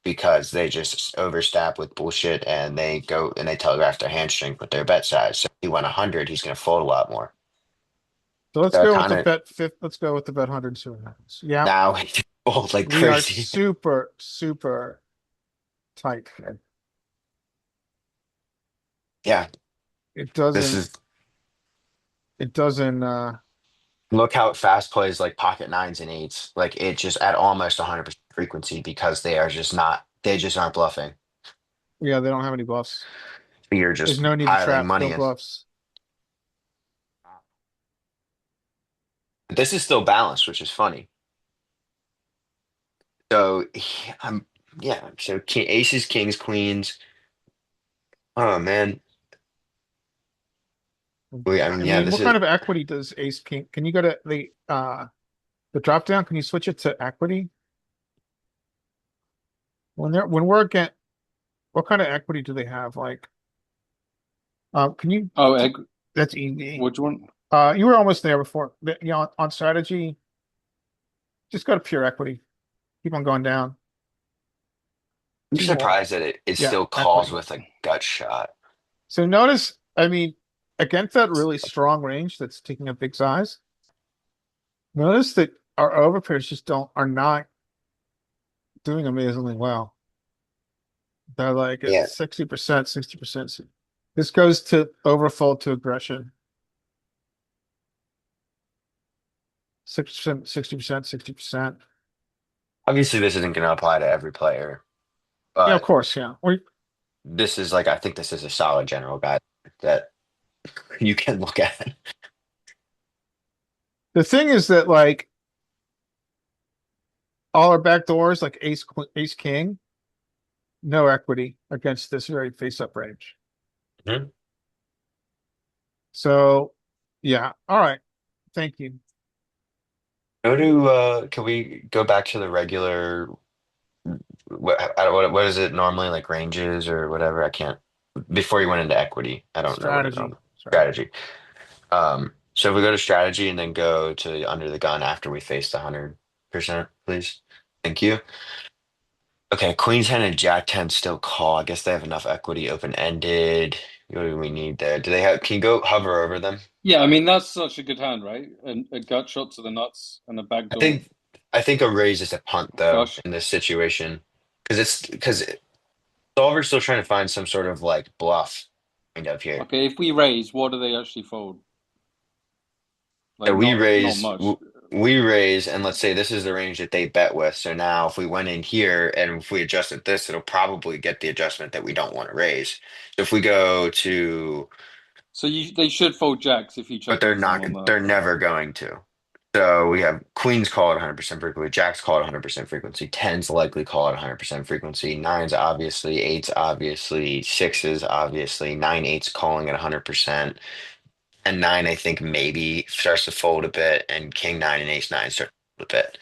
S4: because they just overstep with bullshit and they go and they telegraph their hand strength with their bet size. So if he went 100, he's going to fold a lot more.
S1: So let's
S4: So
S1: go with
S4: kind
S1: the
S4: of
S1: bet fifth. Let's go with the bet 100 and see what happens. Yeah,
S4: now we fold like
S1: we are
S4: crazy.
S1: super, super tight.
S4: Yeah,
S1: It
S4: this
S1: doesn't,
S4: is
S1: it doesn't,
S4: look how it fast plays like pocket nines and eights. Like it just at almost 100% frequency because they just aren't bluffing.
S1: yeah, they don't have any bluffs.
S4: You're
S1: There's
S4: just
S1: no need to
S4: piling
S1: trap, no
S4: money in.
S1: bluffs.
S4: This is still balanced, which is funny. So I'm, yeah, so aces, kings, queens. Oh man. I mean,
S1: I
S4: yeah,
S1: mean,
S4: this
S1: what
S4: is
S1: kind of equity does ace king? Can you go to the drop down? Can you switch it to equity? When we're again, what kind of equity do they have? Like, can you?
S2: Oh, egg.
S1: That's easy.
S2: What do you want?
S1: You were almost there before. You know, on strategy, just go to pure equity. Keep on going down.
S4: I'm
S1: Two more.
S4: surprised that it
S1: Yeah,
S4: still calls
S1: equity.
S4: with a gut shot.
S1: So notice, I mean, against that really strong range that's taking a big size, notice that our overpairs just are not doing amazingly well. They're like at
S4: Yeah.
S1: 60%, 60%. This goes to overfold to aggression. 6%, 60%, 60%.
S4: Obviously, this isn't going to apply to every player,
S1: Yeah, of
S4: but
S1: course, yeah.
S4: this is like I think this is a solid general guide that you can look at.
S1: The thing is that like all our back doors, like ace king, no equity against this very face up range.
S4: Mhm.
S1: So yeah, all right. Thank you.
S4: Go to can we go back to the regular what is it normally like ranges or whatever? I can't before you went into equity. I don't know what it
S1: Strategy. Strategy.
S4: strategy. So if we go to strategy and then go to under the gun after we face the 100%, please. Thank you. Okay, Queen 10 and Jack 10 still call. I guess they have enough equity open-ended. What do we need there? Do they have, can you go hover over them?
S2: Yeah, I mean that's such a good hand, right? A gut shot to the nuts and a
S4: I
S2: backdoor
S4: think I think a raise is a punt though
S2: flush.
S4: in this situation because Solver's still trying to find some sort of like bluff kind of here.
S2: Okay, if we raise, what do they actually fold?
S4: So
S2: Like not much.
S4: we raise, and let's say this is the range that they bet with. So now if we went in here and if we adjusted this, it'll probably get the adjustment that we don't want to raise. So if we go to,
S2: So they should fold jacks if you
S4: but
S2: check raise them on
S4: they're
S2: the.
S4: never going to. So we have queens call at 100% frequency, jacks call at 100% frequency, tens likely call at 100% frequency, nines obviously, eights obviously, sixes obviously, nine eights calling at 100%. And nine, I think maybe starts to fold a bit, and king nine and ace nine start to fold a bit.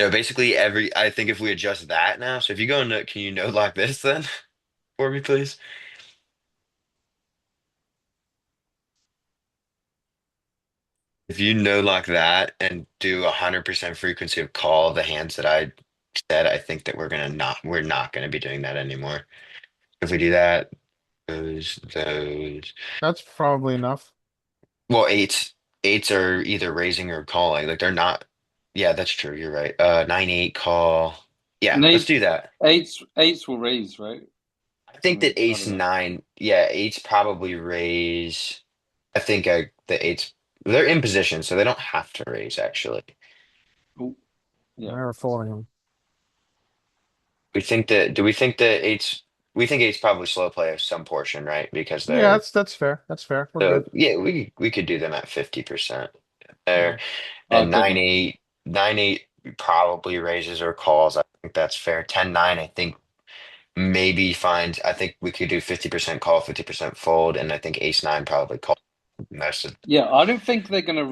S4: So basically, I think if we adjust that now, so if you go into, can you no lock this then for me, please? If you no lock that and do 100% frequency of call the hands that I said, I think that we're not gonna be doing that anymore. If we do that, those,
S1: That's probably enough.
S4: well, eights are either raising or calling. Like they're not. Yeah, that's true. You're right. Nine eight call. Yeah,
S2: And
S4: let's do that.
S2: eights will raise, right?
S4: I
S2: I
S4: think
S2: mean,
S4: that
S2: I
S4: ace
S2: don't know.
S4: nine, yeah, eights probably raise. I think the eights, they're in position, so they don't have to raise actually.
S2: Oh, yeah.
S1: Never folding them.
S4: Do we think that eights, we think eights probably slow play some portion, right? Because
S1: Yeah,
S4: they're,
S1: that's fair. That's fair. We're
S4: so
S1: good.
S4: yeah, we could do them at 50%
S1: Yeah.
S4: there. And
S2: Okay then.
S4: nine eight probably raises or calls. I think that's fair. 10 9, I think maybe finds, I think we could do 50% call, 50% fold, and I think ace nine probably call most of.
S2: Yeah, I don't think they're gonna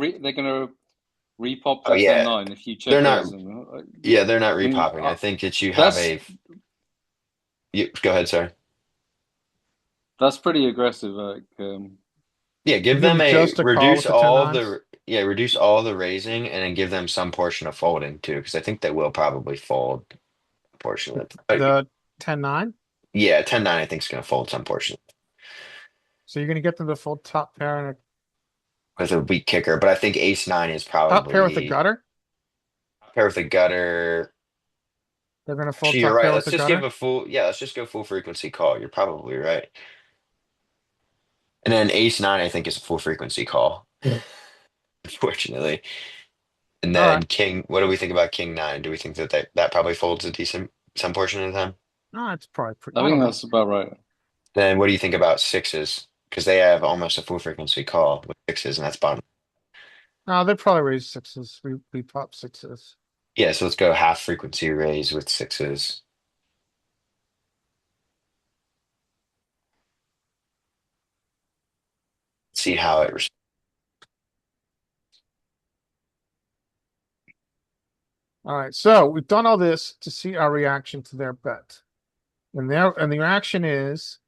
S2: repop
S4: Oh
S2: the ten
S4: yeah,
S2: nine if you
S4: they're
S2: check
S4: not.
S2: raise them.
S4: Yeah, they're not
S2: I mean,
S4: repopping. I think that you have
S2: that's
S4: a. Go ahead, sir.
S2: that's pretty aggressive. Like,
S4: Yeah,
S1: You
S4: give
S1: give
S4: them
S1: them
S4: a
S1: just a call with the 10 nines.
S4: reduce all the raising and then give them some portion of folding too, because I think they will probably fold a portion of it. But
S1: The 10 9.
S4: yeah, 10 9 I think is going to fold some portion
S1: So you're gonna get them to fold top pair and a
S4: with a weak kicker. But I think ace nine is
S1: top pair with a
S4: probably
S1: gutter.
S4: pair with a gutter.
S1: They're gonna fold
S4: Actually, you're
S1: top
S4: right.
S1: pair with
S4: Let's
S1: the
S4: just give
S1: gutter.
S4: a full, yeah, let's just go full frequency call. You're probably right. And then ace nine, I think, is a full frequency call, unfortunately. And
S1: All right.
S4: then king, what do we think about king nine? Do we think that that probably folds a decent some portion of the time?
S1: No, it's probably pretty.
S2: I
S1: I don't
S2: think
S1: know.
S2: that's about right.
S4: Then what do you think about sixes? Because they have almost a full frequency call with sixes, and that's bottom.
S1: No, they probably raise sixes. We pop sixes.
S4: Yeah, so let's go half frequency raise with sixes. See how it responds.
S1: All right. So we've done all this to see our reaction to their bet. And the reaction is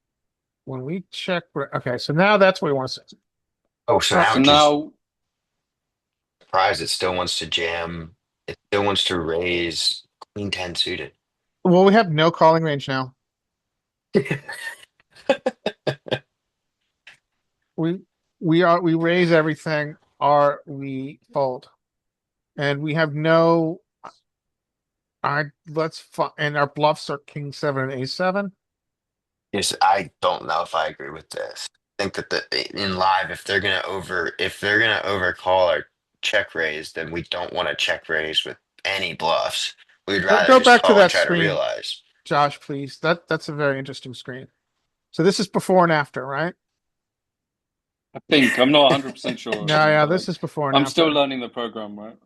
S1: when we check. Okay, so now that's what we want to see.
S4: Oh, so
S1: Uh,
S4: now
S2: So
S4: it just
S2: now,
S4: surprised it still wants to jam. It still wants to raise queen 10 suited.
S1: well, we have no calling range now. We we raise everything, or we fold, and we have no. I and our bluffs are king seven and ace seven.
S4: Yes, I don't know if I agree with this. I think that in live, if they're gonna overcall or check raise, then we don't want to check raise with any bluffs. We'd rather
S1: Go
S4: just
S1: back to
S4: call and
S1: that
S4: try to
S1: screen,
S4: realize.
S1: Josh, please. That's a very interesting screen. So this is before and after, right?
S2: I think I'm not 100% sure.
S1: Yeah, yeah. This is before and
S2: I'm still
S1: after.
S2: learning the program, right?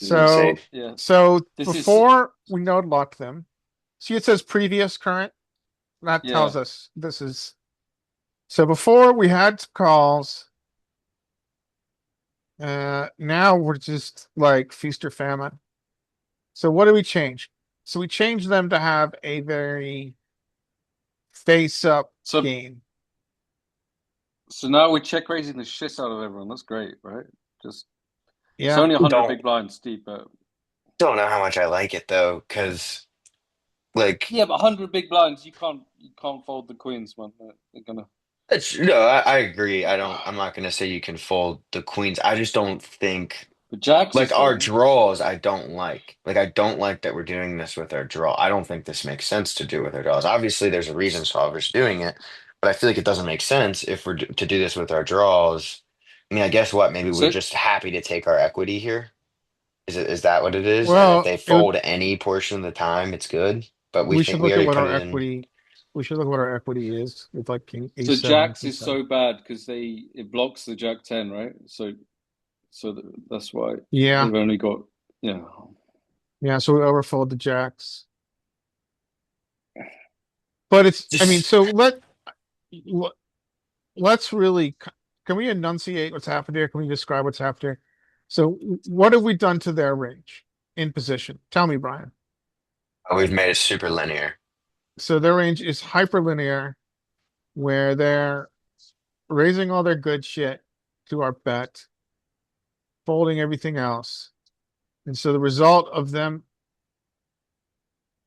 S4: Yeah, say,
S1: So
S2: Yeah,
S1: so
S2: this is
S1: before we node lock them, see it says previous current. That
S2: yeah.
S1: tells us this is so before we had calls. Now we're just like feast or famine. So what do we change? So we change them to have a very face up
S2: So
S1: game.
S2: so now we're check raising the shit out of everyone. That's great, right? Just it's
S1: Yeah.
S2: only 100
S4: don't
S2: big blinds deep, but
S4: don't know how much I like it though, because like
S2: yeah, but 100 big blinds, you can't fold the queens, man. They're gonna.
S4: no, I agree. I'm not gonna say you can fold the queens. I just don't think.
S2: But Jacks
S4: Like
S2: is
S4: our
S2: fine.
S4: draws, I don't like. Like I don't like that we're doing this with our draw. I don't think this makes sense to do with our draws. Obviously, there's a reason solver's doing it, but I feel like it doesn't make sense if to do this with our draws. I mean, I guess what? Maybe we're
S2: So
S4: just happy to take our equity here. Is that what it is? And if
S1: Well,
S4: they
S1: it would.
S4: fold any portion of the time, it's good. But we
S1: We should
S4: think we
S1: look at
S4: already
S1: what
S4: put
S1: our
S4: it in.
S1: equity. We should look at what our equity is with like King
S2: so
S1: A7 and
S2: Jacks
S1: King
S2: is
S1: 7.
S2: so bad because they it blocks the Jack 10, right? That's why
S1: Yeah,
S2: they've only got yeah.
S1: yeah. So we overfold the jacks, but it's. I mean,
S4: Just
S1: so let let's really. Can we enunciate what's happened here? Can we describe what's happened here? So what have we done to their range in position? Tell me, Brian.
S4: we've made it super linear.
S1: So their range is hyperlinear, where they're raising all their good shit to our bet, folding everything else. And so the result of them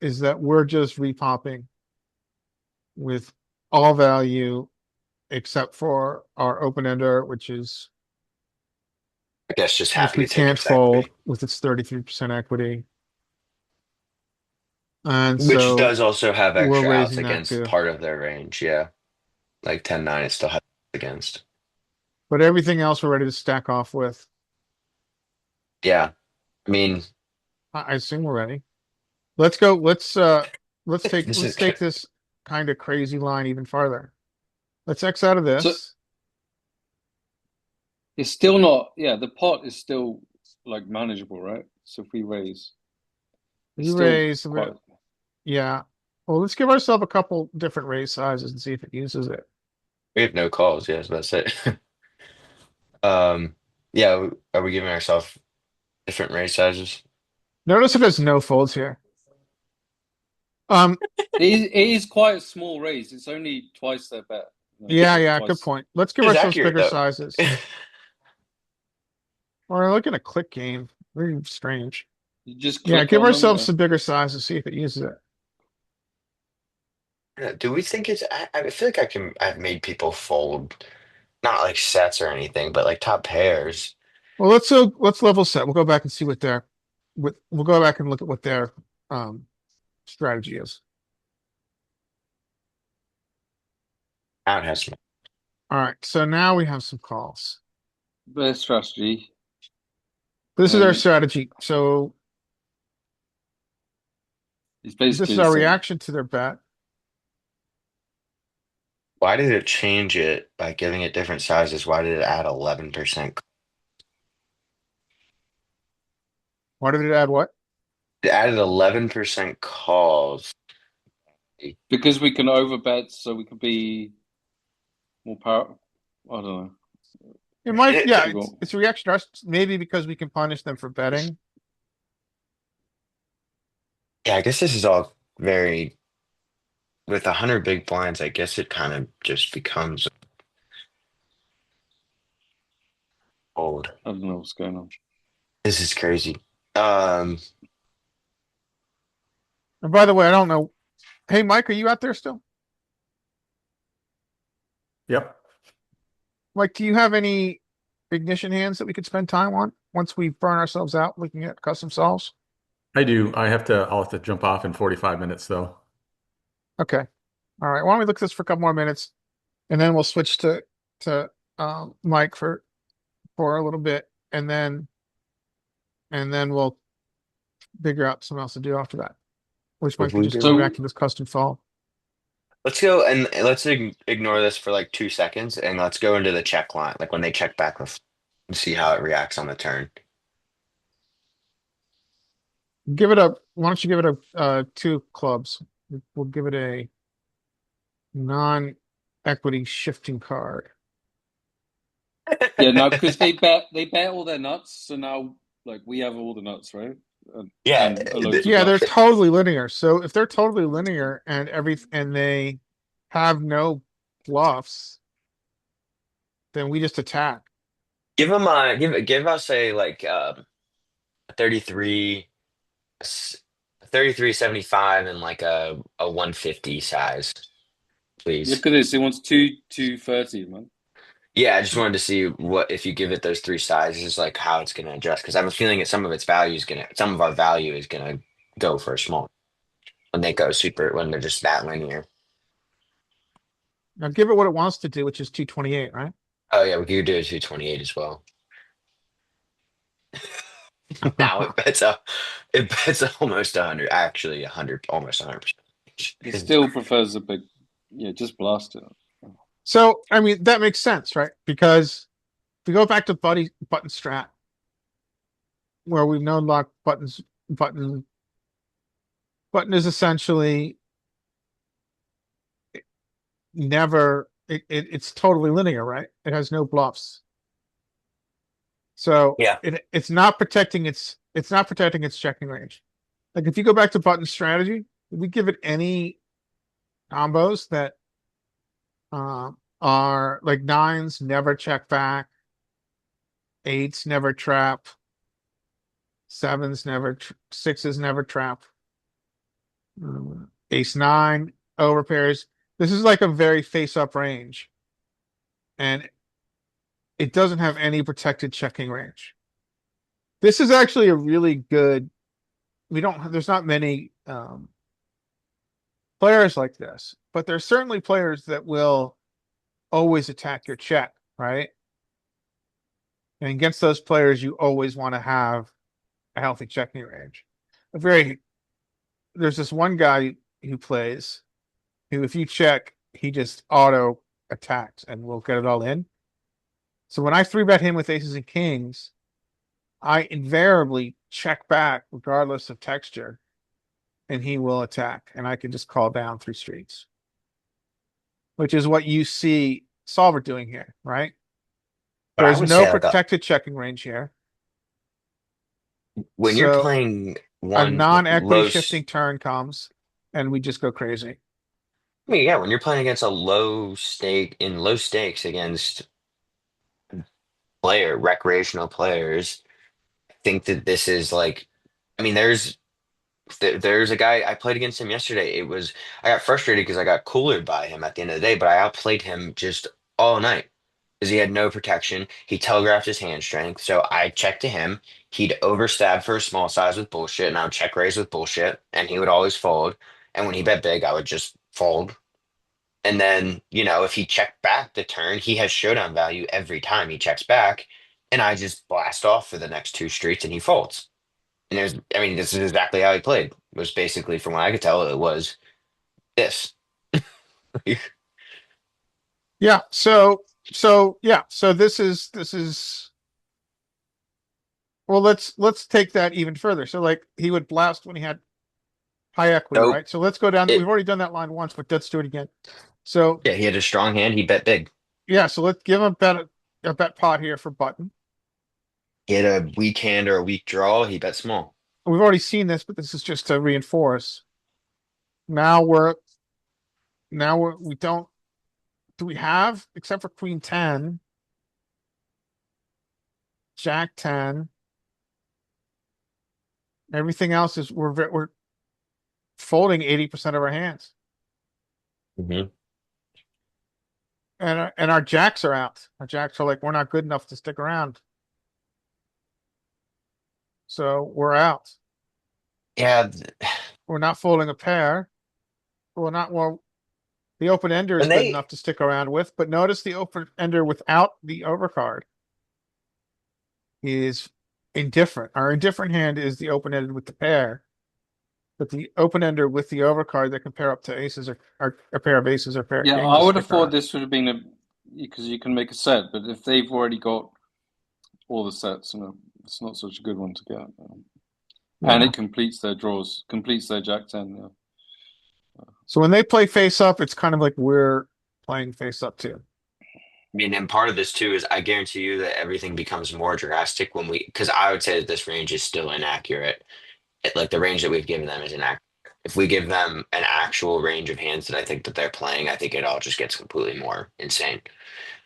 S1: is that we're just repopping with all value except for our open ender,
S4: I guess just
S1: which
S4: happy
S1: we
S4: to take
S1: can't
S4: its equity,
S1: fold with its 33% equity. And
S4: which
S1: so
S4: does also have
S1: we're
S4: extra outs
S1: raising that
S4: against
S1: too.
S4: part of their range. Yeah, like 10-9, it still has against.
S1: But everything else we're ready to stack off with.
S4: Yeah, I mean,
S1: I assume we're ready. Let's go.
S4: this
S1: Let's
S4: is
S1: take this kind of crazy line even farther. Let's X out of
S2: So
S1: this.
S2: it's still not yeah, the pot is still like manageable, right? So if we raise, it's
S1: We
S2: still
S1: raise.
S2: quite
S1: Yeah. Well, let's give ourselves a couple different raise sizes and see if it uses it.
S4: we have no calls. Yes, that's it. Yeah, are we giving ourselves different race sizes?
S1: Notice it has no folds here. Um,
S2: it is quite a small raise. It's only twice their bet.
S1: yeah,
S2: Or
S1: yeah, good
S2: twice.
S1: point. Let's give
S4: It's
S1: ourselves
S4: accurate
S1: bigger
S4: though.
S1: sizes. We're looking at a click game. Very strange.
S2: You just
S1: Yeah,
S2: click
S1: give
S2: on them,
S1: ourselves
S2: yeah.
S1: some bigger sizes, see if it uses it.
S4: Do we think it's? I feel like I've made people fold, not like sets or anything, but like top pairs.
S1: Well, let's level set. We'll go back and see we'll go back and look at what their um strategy is.
S4: Out has some.
S1: All right, so now we have some calls.
S2: Their strategy.
S1: This is our
S2: Um,
S1: strategy. So
S2: it's
S1: this
S2: basically
S1: is
S2: the
S1: our
S2: same.
S1: reaction to their bet.
S4: Why did it change it by giving it different sizes? Why did it add 11%?
S1: Why did it add what?
S4: It added 11% calls.
S2: Because we can overbet, so we could be more power. I don't know.
S1: It might, yeah,
S2: We got
S1: it's a reaction to us, maybe because we can punish them for betting.
S4: Yeah, I guess this is all very with 100 big blinds. I guess it kind of just becomes old.
S2: I don't know what's going on.
S4: This is crazy. Um,
S1: And by the way, I don't know. Hey, Mike, are you out there still?
S3: Yep,
S1: Mike, do you have any ignition hands that we could spend time on once we burn ourselves out looking at custom solves?
S3: I do. I'll have to jump off in 45 minutes though.
S1: Okay. All right. Why don't we look at this for a couple more minutes and then we'll switch to Mike for a little bit and then we'll figure out something else to do after that, which
S4: if
S1: might be
S4: we
S1: just coming
S4: do,
S1: back
S2: So
S1: to this custom solve.
S4: let's go and let's ignore this for like 2 seconds and let's go into the check line, like when they check back and see how it reacts on the turn.
S1: Why don't you give it a two clubs? We'll give it a non-equity shifting card.
S2: yeah, no, because they bet all their nuts, so now like we have all the nuts, right?
S4: Yeah,
S2: And loads of
S1: Yeah, they're
S2: bluffs.
S1: totally linear. So if they're totally linear and they have no bluffs, then we just attack.
S4: give them give us a like 33 33.75 and like a 150 size, please.
S2: Look at this. He wants 230, man.
S5: Yeah, I just wanted to see what if you give it those three sizes, like how it's going to adjust. Because I have a feeling that some of our value is gonna go for a small when they go super when they're just that linear.
S1: Now give it what it wants to do, which is 228, right?
S5: Oh yeah, we could do a 228 as well. Now it bets almost 100, actually 100, almost 100%.
S2: He still prefers the big. Yeah, just blast it.
S1: So, I mean, that makes sense, right? Because if we go back to button strat, where we've known lock buttons, button button is essentially never it's totally linear, right? It has no bluffs. So
S5: Yeah.
S1: it's not protecting its checking range. Like if you go back to button strategy, we give it any combos that are like nines never check back, eights never trap, sevens never, sixes never trap, ace nine overpairs. This is like a very face up range, and it doesn't have any protected checking range. This is actually a really good. We don't. There's not many players like this, but there's certainly players that will always attack your check, right? And against those players, you always want to have a healthy checking range. A very There's this one guy who plays who, if you check, he just auto attacks and will get it all in. So when I three bet him with aces and kings, I invariably check back regardless of texture, and he will attack, and I can just call down three streets, which is what you see Solver doing here, right?
S5: But I
S1: There's
S5: would
S1: no
S5: say like
S1: protected checking range here.
S5: when you're
S1: So
S5: playing
S1: a
S5: one like
S1: non-equity shifting turn comes and we just go crazy.
S5: I mean, yeah, when you're playing against a low stakes against recreational players, I think that this is like, I mean, there's a guy I played against him yesterday. I got frustrated because I got coolered by him at the end of the day, but I outplayed him just all night because he had no protection. He telegraphed his hand strength, so I checked to him. He'd overstab for a small size with bullshit, and I would check raise with bullshit, and he would always fold. And when he bet big, I would just fold. And then, if he checked back the turn, he has showdown value every time he checks back. And I just blast off for the next two streets and he folds. And I mean, this is exactly how he played. It was basically, from what I could tell, it was this.
S1: Yeah. So this is well, let's take that even further. So like he would blast when he had high equity,
S5: So
S1: right? So let's go down. We've
S5: it,
S1: already done that line once, but let's do it again. So
S5: yeah, he had a strong hand. He bet big.
S1: yeah, so let's give him a bet pot here for button.
S5: He had a weak hand or a weak draw. He bet small.
S1: We've already seen this, but this is just to reinforce. Now we're we don't do we have, except for Queen 10, Jack 10, everything else is we're folding 80% of our hands.
S5: Hmm.
S1: And our jacks are out. Our jacks are like, we're not good enough to stick around. So we're out.
S5: Yeah,
S1: We're not folding a pair. We're not well, the open ender is
S5: when
S1: good
S5: they
S1: enough to stick around with, but notice the open ender without the overcard is indifferent. Our indifferent hand is the open ended with the pair, but the open ender with the overcard that can pair up to aces or a pair of aces or pair of
S2: Yeah,
S1: kings
S2: I
S1: is
S2: would have
S1: stick
S2: thought
S1: around.
S2: this would have been a because you can make a set, but if they've already got all the sets, it's not such a good one to get. And
S1: Yeah.
S2: it completes their draws, completes their Jack 10. Yeah.
S1: So when they play face up, it's kind of like we're playing face up too.
S5: I mean, and part of this too is I guarantee you that everything becomes more drastic because I would say that this range is still inaccurate. Like the range that we've given them is inaccurate. If we give them an actual range of hands that I think that they're playing, I think it all just gets completely more insane.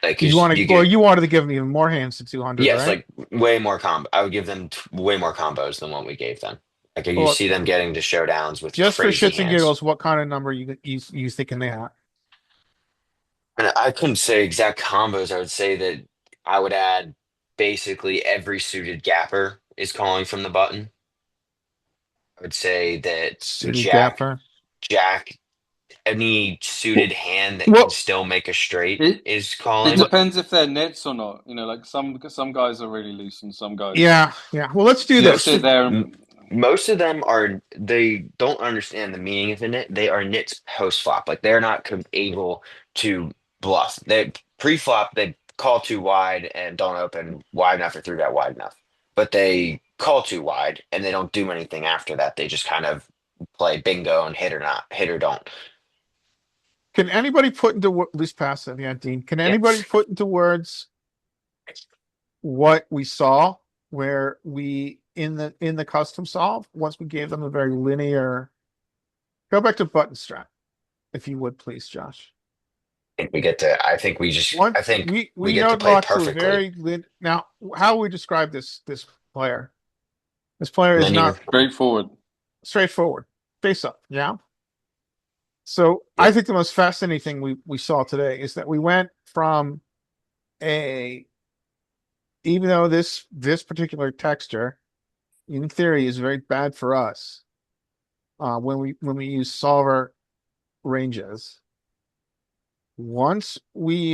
S5: Like, because you get,
S1: You wanted to give them even more hands to 200,
S5: yes,
S1: right?
S5: like way more I would give them way more combos than what we gave them. Like, you
S1: Well,
S5: see them getting to showdowns with
S1: just for
S5: crazy
S1: shits and
S5: hands.
S1: giggles, what kind of number you thinking they have?
S5: And I couldn't say exact combos. I would say that I would add basically every suited gapper is calling from the button. I would say that
S1: Suited gaffer.
S5: Jack, any suited
S1: Well,
S5: hand that can
S1: well,
S5: still make a straight
S2: It
S5: is
S2: it
S5: calling.
S2: depends if they're nits or not. You know, like some guys are really loose and some guys
S1: yeah, yeah. Well, let's do
S2: just
S5: Most
S1: this.
S2: sit
S5: of
S2: there
S5: m-
S2: and
S5: most of them are they don't understand the meaning of a knit. They are knits post flop. Like they're not able to bluff. They pre-flop they call too wide and don't open wide enough or three bet wide enough. But they call too wide and they don't do anything after that. They just kind of play bingo and hit or not, hit or don't.
S1: Can anybody put into loose pass it, yeah, Dean? Can
S5: Yeah.
S1: anybody put into words what we saw where we in the custom solve once we gave them a very linear go back to button strat, if you would please, Josh.
S5: I think we get to I
S1: Once
S5: think we
S1: we
S5: get to
S1: node
S5: play
S1: lock to a
S5: perfectly.
S1: very now how we describe this player. This player is
S5: Linear.
S1: not
S2: straightforward.
S1: straightforward. Face up, yeah. So I
S5: Yep.
S1: think the most fascinating thing we saw today is that we went from a even though this particular texture in theory is very bad for us when we use solver ranges. Once we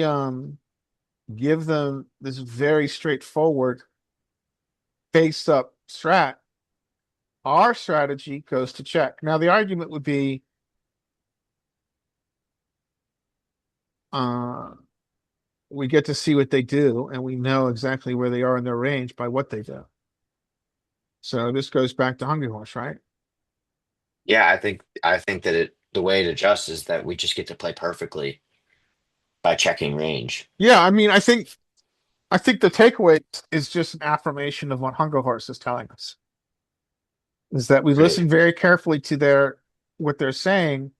S1: give them this very straightforward face up strat, our strategy goes to check. Now the argument would be uh we get to see what they do and we know exactly where they are in their range by what they do. So this goes back to Hungry Horse, right?
S5: Yeah, I think that the way it adjusts is that we just get to play perfectly by checking range.
S1: Yeah, I mean, I think the takeaway is just an affirmation of what Hunger Horse is telling us. Is that we
S5: Right.
S1: listen very carefully to their what they're saying.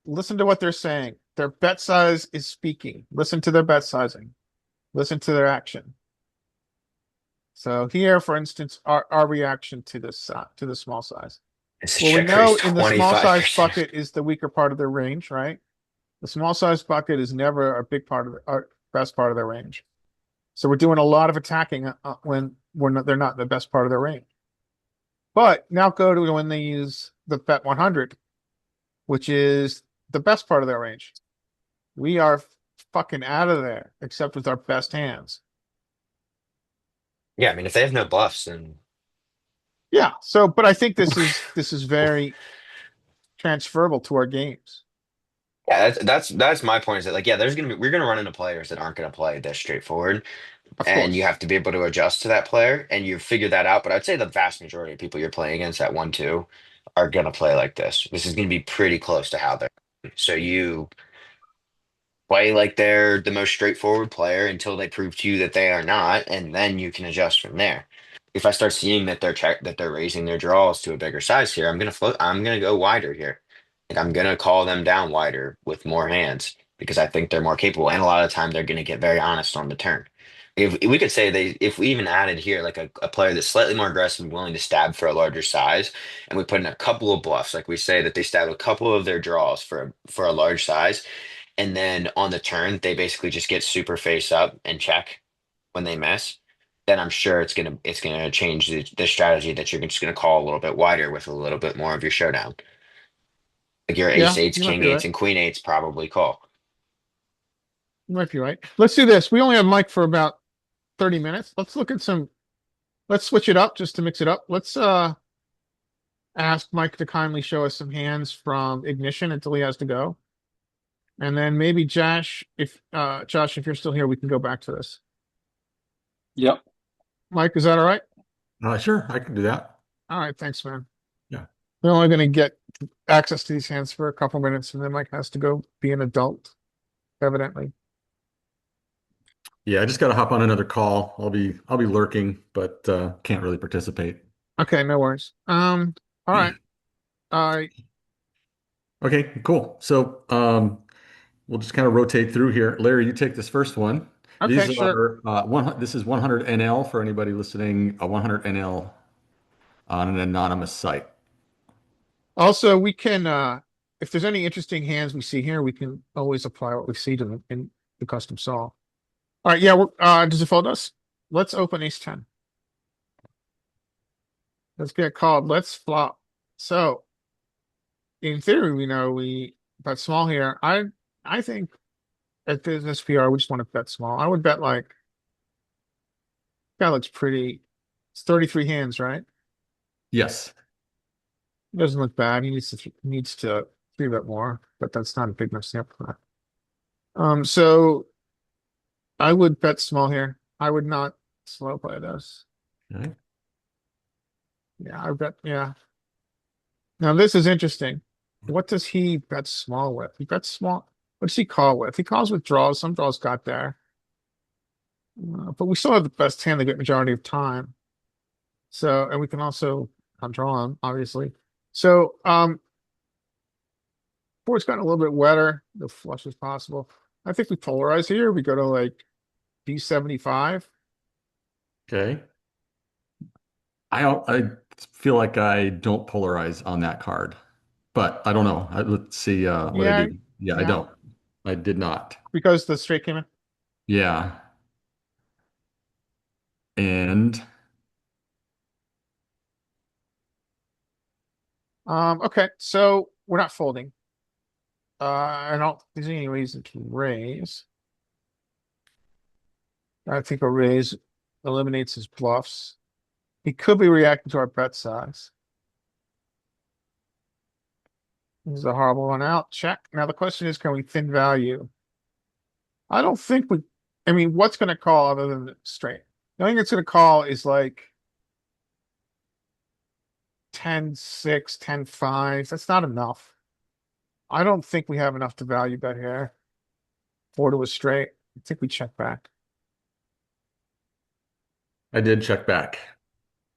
S1: Listen to what they're saying. Their bet size is speaking. Listen to their bet sizing. Listen to their action. So here, for instance, our reaction to the small size.
S5: It's a
S1: Well, we
S5: check raise
S1: know in the small size
S5: 25%.
S1: bucket is the weaker part of their range, right? The small size bucket is never a big part of our best part of their range. So we're doing a lot of attacking when they're not the best part of their range. But now go to when they use the bet 100, which is the best part of their range. We are fucking out of there, except with our best hands.
S5: Yeah, I mean, if they have no bluffs, then
S1: Yeah. So, but I think this is very transferable to our games.
S5: yeah, that's my point is that like yeah, we're gonna run into players that aren't gonna play this straightforward,
S1: Of
S5: and you
S1: course.
S5: have to be able to adjust to that player, and you figure that out. But I'd say the vast majority of people you're playing against at 1-2 are gonna play like this. This is gonna be pretty close to how they're. So you play like they're the most straightforward player until they prove to you that they are not, and then you can adjust from there. If I start seeing that they're raising their draws to a bigger size here, I'm gonna go wider here. Like I'm gonna call them down wider with more hands because I think they're more capable. And a lot of the time they're gonna get very honest on the turn. If we could say if we even added here like a player that's slightly more aggressive and willing to stab for a larger size, and we put in a couple of bluffs, like we say that they stab a couple of their draws for a large size, and then on the turn, they basically just get super face up and check when they miss. Then I'm sure it's gonna change the strategy that you're just gonna call a little bit wider with a little bit more of your showdown. Like your ace
S1: Yeah,
S5: eights,
S1: you might
S5: king
S1: be
S5: eights,
S1: right.
S5: and queen eights probably call.
S1: You might be right. Let's do this. We only have Mike for about 30 minutes. Let's look at some, let's switch it up just to mix it up. Let's ask Mike to kindly show us some hands from Ignition until he has to go. And then maybe Josh, if you're still here, we can go back to this.
S2: Yep.
S1: Mike, is that all right?
S3: Sure, I can do that.
S1: All right, thanks, man.
S3: Yeah.
S1: We're only going to get access to these hands for a couple minutes, and then Mike has to go be an adult, evidently.
S3: Yeah, I just got to hop on another call. I'll be lurking, but can't really participate.
S1: Okay, no worries. All right. Uh,
S3: Okay, cool. So we'll just kind of rotate through here. Larry, you take this first one.
S1: okay,
S3: These
S1: sure.
S3: are this is 100 NL for anybody listening, a 100 NL on an anonymous site.
S1: Also, if there's any interesting hands we see here, we can always apply what we see to them in the custom solve. All right, yeah, does it fold us? Let's open ace 10. Let's get called. Let's flop. So in theory, we know we bet small here. I think at this PR, we just want to bet small. I would bet like that looks pretty. It's 33 hands, right?
S3: Yes.
S1: It doesn't look bad. He needs to three bet more, but that's not a big enough sample for that. So I would bet small here. I would not slow play this.
S3: Okay.
S1: Yeah, I bet. Yeah. Now this is interesting. What does he bet small with? He bets small. What does he call with? He calls with draws. Some draws got there. But we still have the best hand the great majority of time. So, and we can also draw him, obviously. So, board's gotten a little bit wetter, the flush is possible. I think we polarize here. We go to like D75.
S3: Okay. I feel like I don't polarize on that card, but I don't know. Let's see what I
S1: Yeah,
S3: do. Yeah, I
S1: yeah,
S3: don't. I did not.
S1: because the straight came in.
S3: Yeah. And
S1: Okay, so we're not folding. I don't there's any reason to raise. I think a raise eliminates his bluffs. He could be reacting to our bet size. This is a horrible one out. Check. Now the question is, can we thin value? I don't think we. I mean, what's going to call other than the straight? The only thing it's going to call is like 10-6, 10-5. That's not enough. I don't think we have enough to value bet here. Four to a straight. I think we check back.
S3: I did check back.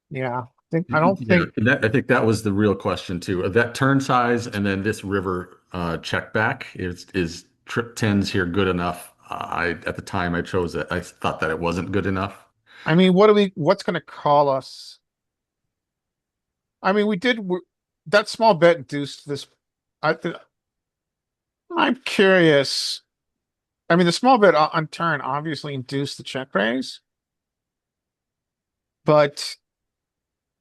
S1: Yeah. I don't
S3: Yeah,
S1: think.
S3: I think that was the real question too. That turn size and then this river check back is trip tens here good enough? I at the time I chose it. I thought that it wasn't good enough.
S1: I mean, what's going to call us? I mean, that small bet induced this. I, I'm curious. I mean, the small bet on turn obviously induced the check raise, but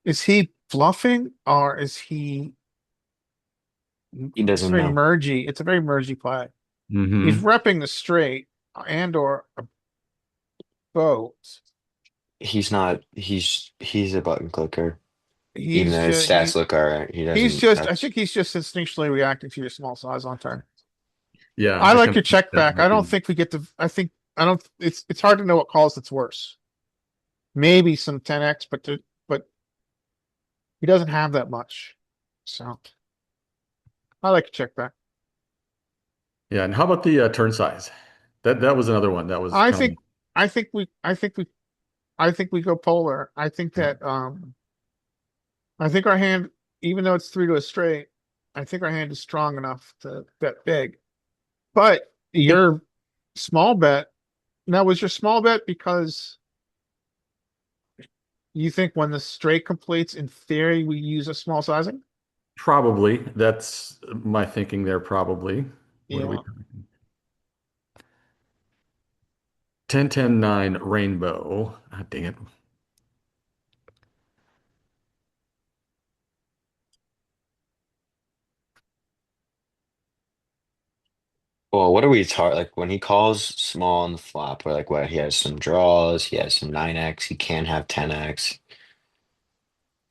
S1: is he bluffing or is he?
S5: He
S1: It's
S5: doesn't
S1: very
S5: know.
S1: mergy. It's a very mergy play. He's
S3: Hmm.
S1: repping the straight and or a boat.
S5: He's not. He's a button clicker. Even
S1: He's
S5: though his
S1: just
S5: stats look all right, he
S1: he's
S5: doesn't.
S1: just. I
S5: That's
S1: think he's just instinctually reacting to your small size on turn.
S3: Yeah,
S1: I
S3: I
S1: like
S3: kind
S1: your
S3: of think
S1: check
S3: that
S1: back. I
S3: might
S1: don't
S3: be.
S1: think we get to. I think I don't. It's hard to know what calls that's worse. Maybe some 10x, but he doesn't have that much. So I like your check back.
S3: Yeah, and how about the turn size? That was another one that was
S1: I
S3: kind
S1: think I think we I think we I think we go polar. I think
S3: of.
S1: that I think our hand, even though it's three to a straight, I think our hand is strong enough to bet big. But
S5: think
S1: your small bet, now was your small bet because you think when the straight completes, in theory, we use a small sizing?
S3: Probably. That's my thinking there, probably. What are we
S1: Yeah.
S3: 10-10-9 rainbow. Ah, dang it.
S5: Well, what are we talking like when he calls small on the flop? We're like, what? He has some draws. He has some 9x. He can have 10x.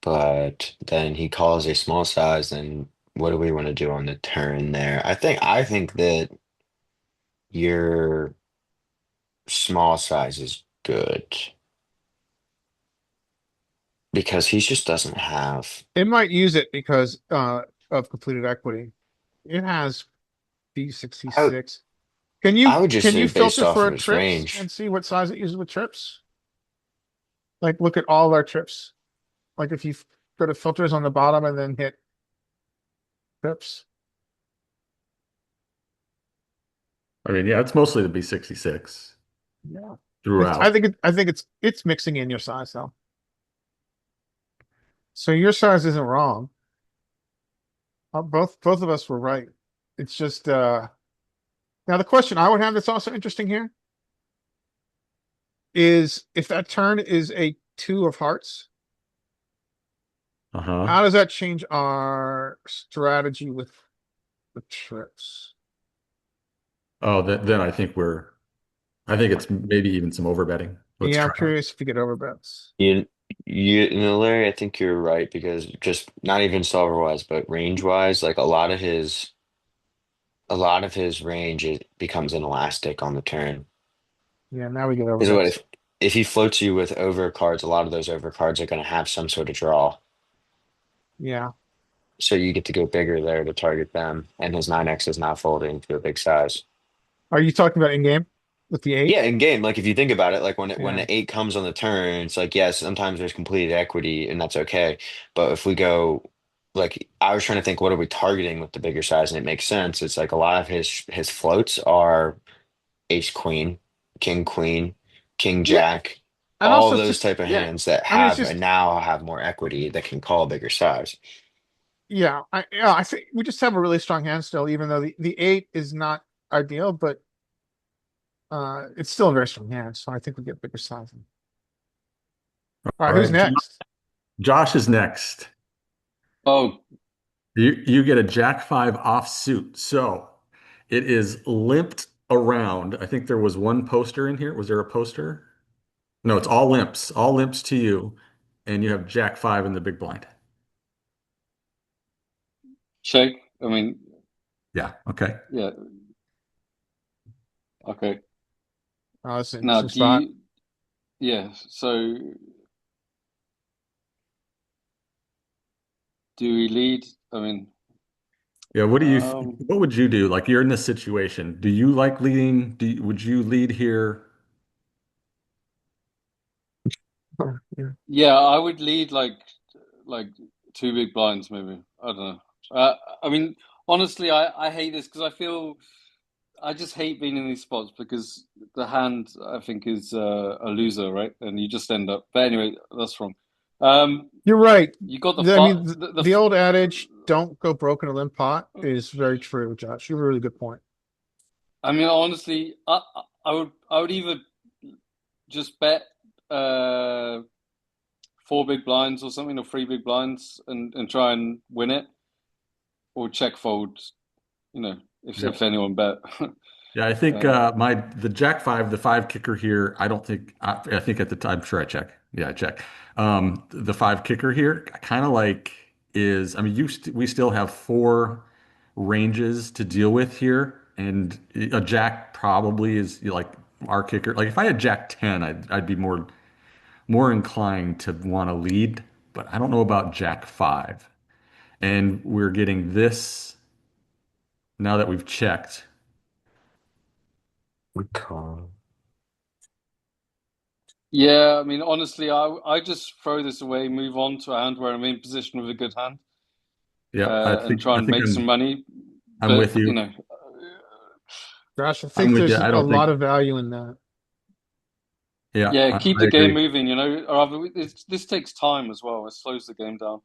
S5: But then he calls a small size. And what do we want to do on the turn there? I think that your small size is good because he just doesn't have.
S1: It might use it because of completed equity. It has
S5: I,
S1: B66. Can
S5: I
S1: you
S5: would just
S1: can
S5: say
S1: you
S5: based
S1: filter
S5: off
S1: for
S5: of
S1: a
S5: his
S1: trips
S5: range.
S1: and see what size it uses with trips? Like look at all of our trips. Like if you go to filters on the bottom and then hit trips.
S3: I mean, yeah, it's mostly the B66
S1: Yeah.
S3: throughout.
S1: I think it's mixing in your size though. So your size isn't wrong. Both of us were right. It's just now the question I would have that's also interesting here is if that turn is a two of hearts,
S3: Uh-huh.
S1: how does that change our strategy with the trips?
S3: Oh, then I think it's maybe even some overbetting. Let's
S1: Yeah, I'm
S3: try it.
S1: curious if you get overbets.
S5: Larry, I think you're right because just not even solver wise, but range wise, like a lot of his range becomes inelastic on the turn.
S1: Yeah, now we get
S5: Because what
S1: overbets.
S5: if he floats you with overcards, a lot of those overcards are going to have some sort of draw.
S1: Yeah.
S5: So you get to go bigger there to target them, and his 9x is not folding to a big size.
S1: Are you talking about in game with the eight?
S5: Yeah, in game, like if you think about it, like when
S1: Yeah.
S5: the eight comes on the turn, it's like yes, sometimes there's completed equity, and that's okay. But if we go, like I was trying to think, what are we targeting with the bigger size, and it makes sense. It's like a lot of his floats are ace queen, king queen, king
S1: Yeah.
S5: jack,
S1: And
S5: all
S1: also
S5: of
S1: it's
S5: those
S1: just
S5: type of
S1: yeah.
S5: hands that
S1: I mean it's
S5: have and
S1: just
S5: now have more equity that can call a bigger size.
S1: I think we just have a really strong hand still, even though the eight is not ideal, but it's still a very strong hand, so I think we get bigger size. All right,
S3: All
S1: who's
S3: right.
S1: next?
S3: Josh is next.
S2: Oh,
S3: You get a Jack five offsuit. So it is limped around. I think there was one poster in here. Was there a poster? No, it's all limps to you, and you have Jack five in the big blind.
S2: check. I mean,
S3: Yeah. Okay.
S2: yeah. Okay.
S1: Oh, that's an
S2: Now,
S1: interesting spot.
S2: yeah. So, do we lead? I mean,
S3: Yeah.
S2: um,
S3: What would you do? Like you're in this situation. Do you like leading? Would you lead here?
S1: Yeah.
S2: yeah, I would lead like two big blinds, maybe. I don't know. I mean, honestly, I hate this because I feel I just hate being in these spots because the hand I think is a loser, right? And you just end up. But anyway, that's wrong. Um,
S1: You're right.
S2: you got
S1: I mean,
S2: the
S1: the old adage, don't go broke in a limp pot, is very true, Josh. You have a really good point.
S2: I mean, honestly, I would either just bet uh four big blinds or something, or three big blinds, and try and win it, or check fold. You know, if
S3: Yep.
S2: anyone bet.
S3: Yeah, I think
S2: uh,
S3: the Jack five, the five kicker here. I don't think I think at the time, I'm sure I check. Yeah, I check. The five kicker here, kind of like is. I mean, we still have four ranges to deal with here, and a Jack probably is like our kicker. Like if I had Jack 10, I'd be more inclined to want to lead, but I don't know about Jack five. And we're getting this now that we've checked.
S5: Good call.
S2: yeah, I mean, honestly, I just throw this away, move on to a hand where I'm in position with a good hand,
S3: Yeah,
S2: and try
S3: I
S2: and
S3: think
S2: make some money.
S3: I'm
S2: But
S3: with you.
S1: Josh, I
S3: I'm
S1: think
S3: with you.
S1: there's
S3: I
S1: a
S3: don't
S1: lot
S3: think.
S1: of value in that.
S3: Yeah,
S2: yeah, keep
S3: I
S2: the game
S3: agree.
S2: moving. Or rather, this takes time as well. It slows the game down.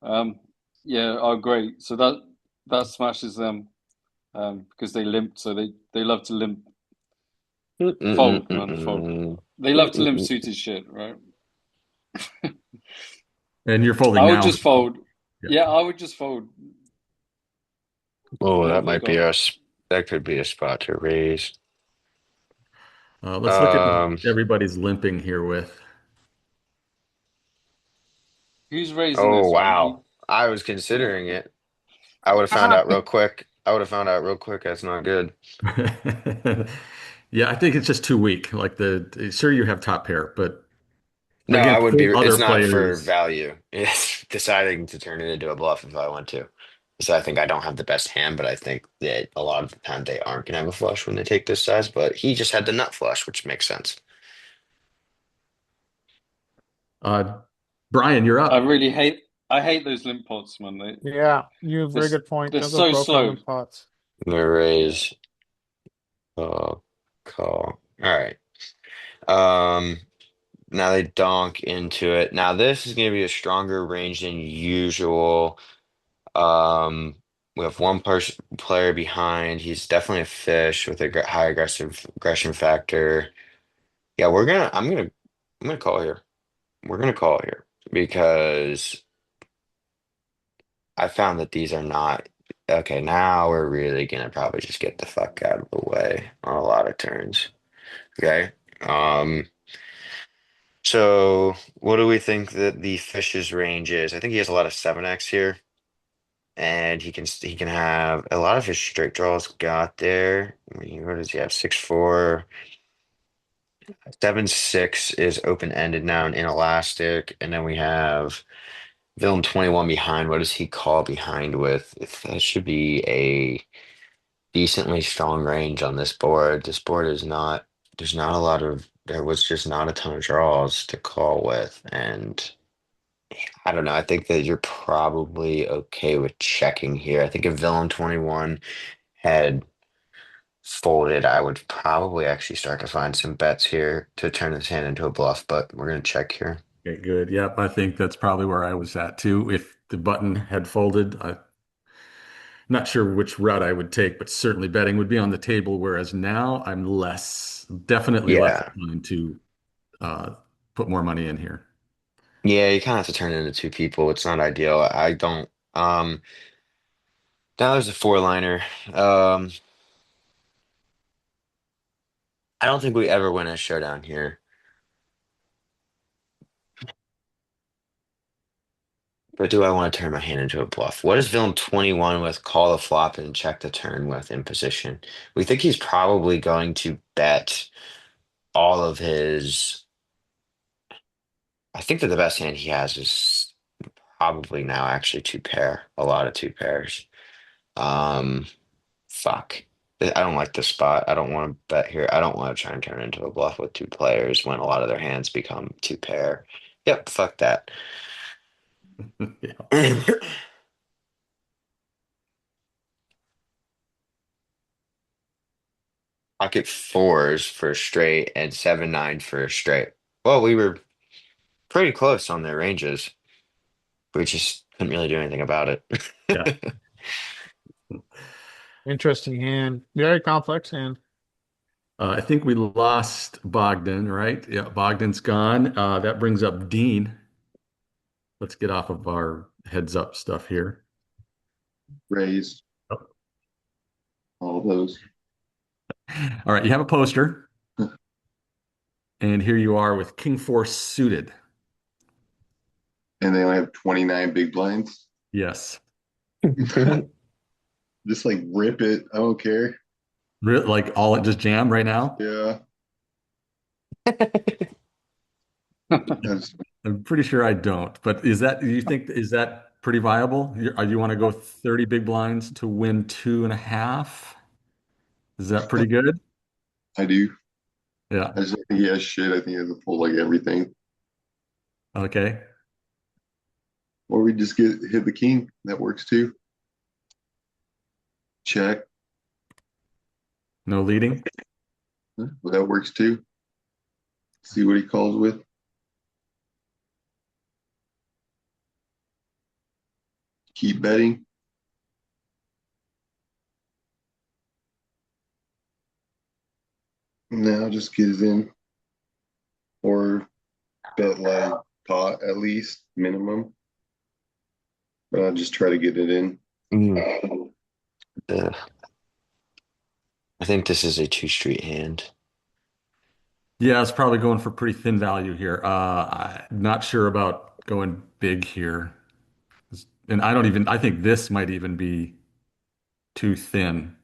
S2: Um, yeah, I agree. So that smashes them because they limped. So they love to limp, fold, man, fold.
S5: Mm-mm-mm-mm-mm.
S2: They love to limp
S5: Mm-mm-mm.
S2: suited shit, right?
S3: And you're folding
S2: I would
S3: now.
S2: just fold.
S3: Yeah.
S2: Yeah, I would just fold.
S5: Oh,
S2: What
S5: that
S2: have they
S5: might be
S2: got?
S5: us. That could be a spot to raise.
S3: Let's look at what
S5: Um,
S3: everybody's limping here with.
S2: Who's raising
S5: oh
S2: this, man? You,
S5: wow. I was considering it. I would have found out real quick. I would have found out real quick that's not good.
S3: Yeah, I think it's just too weak. Like sure you have top pair, but
S5: No, I
S3: against
S5: would be,
S3: four
S5: it's
S3: other
S5: not for
S3: players,
S5: value. It's deciding to turn it into a bluff if I want to. So I think I don't have the best hand, but I think that a lot of the time they aren't gonna have a flush when they take this size, but he just had the nut flush, which makes sense.
S3: uh, Brian, you're
S2: I
S3: up.
S2: really hate. I hate those limp pots, man.
S1: Yeah, you have a
S2: They're
S1: very good point.
S2: they're
S1: Don't go
S2: so
S1: broke in
S2: slow.
S1: limp pots.
S5: I'm gonna
S2: Yeah.
S5: raise call. All right. Um Now they donk into it. Now this is gonna be a stronger range than usual. Um We have one person player behind. He's definitely a fish with a high aggressive aggression factor. Yeah, I'm gonna call here. We're gonna call here because I found that these are not okay. Now we're really gonna probably just get the fuck out of the way on a lot of turns. Okay. So what do we think that the fish's range is? I think he has a lot of 7X here, and he can have a lot of his straight draws got there. What does he have? 6-4. 7-6 is open-ended now and inelastic, and then we have Villain 21 behind. What does he call behind with? If that should be a decently strong range on this board. This board is not, there's not a lot of, there was just not a ton of draws to call with. And I don't know. I think that you're probably okay with checking here. I think if Villain 21 had folded, I would probably actually start to find some bets here to turn this hand into a bluff, but we're going to check here.
S3: Okay, good. Yep, I think that's probably where I was at too. If the button had folded, I'm not sure which route I would take, but certainly betting would be on the table. Whereas now I'm definitely less
S5: Yeah.
S3: inclined to uh, put more money in here.
S5: Yeah, you kind of have to turn it into two people. It's not ideal. I don't. Now there's a four liner. I don't think we ever win a showdown here. But do I want to turn my hand into a bluff? What is villain 21 with call the flop and check the turn with in position? We think he's probably going to bet all of his. I think that the best hand he has is probably now actually two pair, a lot of two pairs. Um, fuck. I don't like this spot. I don't want to bet here. I don't want to try and turn into a bluff with two players when a lot of their hands become two pair. Yep, fuck that.
S3: Yeah.
S5: Pocket fours for a straight and 7-9 for a straight. Well, we were pretty close on their ranges. We just couldn't really do anything about
S3: Yeah.
S5: it.
S1: Interesting hand. Very complex hand.
S3: I think we lost Bogdan, right? Yeah, Bogdan's gone. That brings up Dean. Let's get off of our heads up stuff here.
S6: Raised
S3: Oh.
S6: all those.
S3: All right, you have a poster, and here you are with King Four suited.
S6: And they only have 29 big blinds.
S3: Yes.
S6: Just like rip it. I don't care.
S3: Like all just jam right now?
S6: Yeah. I just,
S3: I'm pretty sure I don't. But do you think, is that pretty viable? You want to go 30 big blinds to win 2.5? Is that pretty good?
S6: I do.
S3: Yeah.
S6: I just don't think he has shit. I think he has to pull like everything.
S3: Okay.
S6: Or we just get hit the king. That works too. Check.
S3: No leading?
S6: Well, that works too. See what he calls with. Keep betting. Now just get it in. Or bet like pot at least, minimum. But I'll just try to get it in.
S5: Mm, ugh. I think this is a two street hand.
S3: Yeah, it's probably going for pretty thin value here. I'm not sure about going big here. And I think this might even be too thin.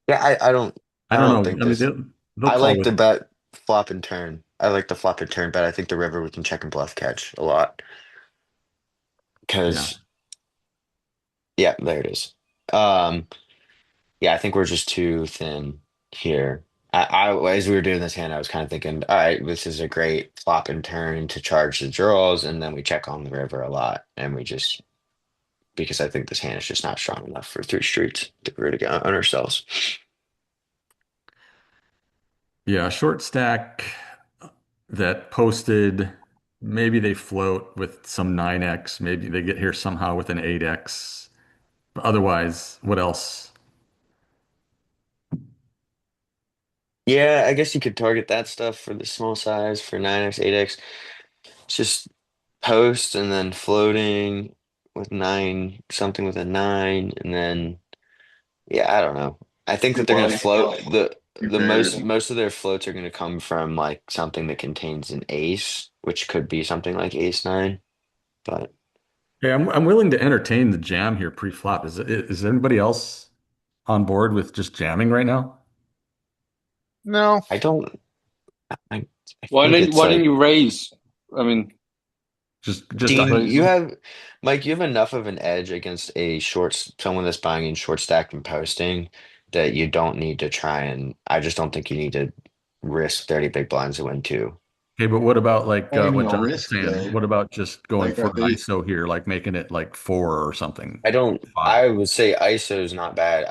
S5: Yeah,
S3: I
S5: I
S3: don't
S5: don't
S3: know.
S5: think
S3: I mean,
S5: this.
S3: they'll
S5: I
S3: call
S5: like
S3: with,
S5: the bet flop and turn. I like the flop and turn bet. I think the river we can check and bluff catch a lot
S3: yeah.
S5: because yeah, there it is. Um, yeah, I think we're just too thin here. As we were doing this hand, I was kind of thinking, all right, this is a great flop and turn to charge the draws, and then we check on the river a lot, and we just because I think this hand is just not strong enough for three streets to really get on ourselves.
S3: Yeah, short stack that posted, maybe they float with some 9x, maybe they get here somehow with an 8x. Otherwise, what else?
S5: Yeah, I guess you could target that stuff for the small size for 9x, 8x. It's just post and then floating with nine, something with a nine, and then yeah, I don't know. I think that they're gonna
S6: Well,
S5: float
S6: two
S5: the
S6: pairs.
S5: most of their floats are gonna come from like something that contains an ace, which could be something like ace nine. But
S3: Hey, I'm willing to entertain the jam here pre-flop. Is anybody else on board with just jamming right now?
S1: No,
S5: I don't I, I
S2: Why
S5: feel like
S2: don't
S5: it's like
S2: you raise? I mean,
S3: Just
S5: Dean,
S2: raise.
S5: you have Mike, you have enough of an edge against someone that's buying in short stack and posting that you don't need to try and I just don't think you need to risk 30 big blinds to win two.
S3: okay, but what about like
S6: Not even
S3: what
S6: a
S3: Josh was
S6: risk
S3: saying?
S6: though.
S3: What about just going
S6: Like
S3: for
S6: I
S3: an
S6: think
S3: ISO here, like making it like four or something,
S5: I don't
S3: five?
S5: I would say ISO is not bad.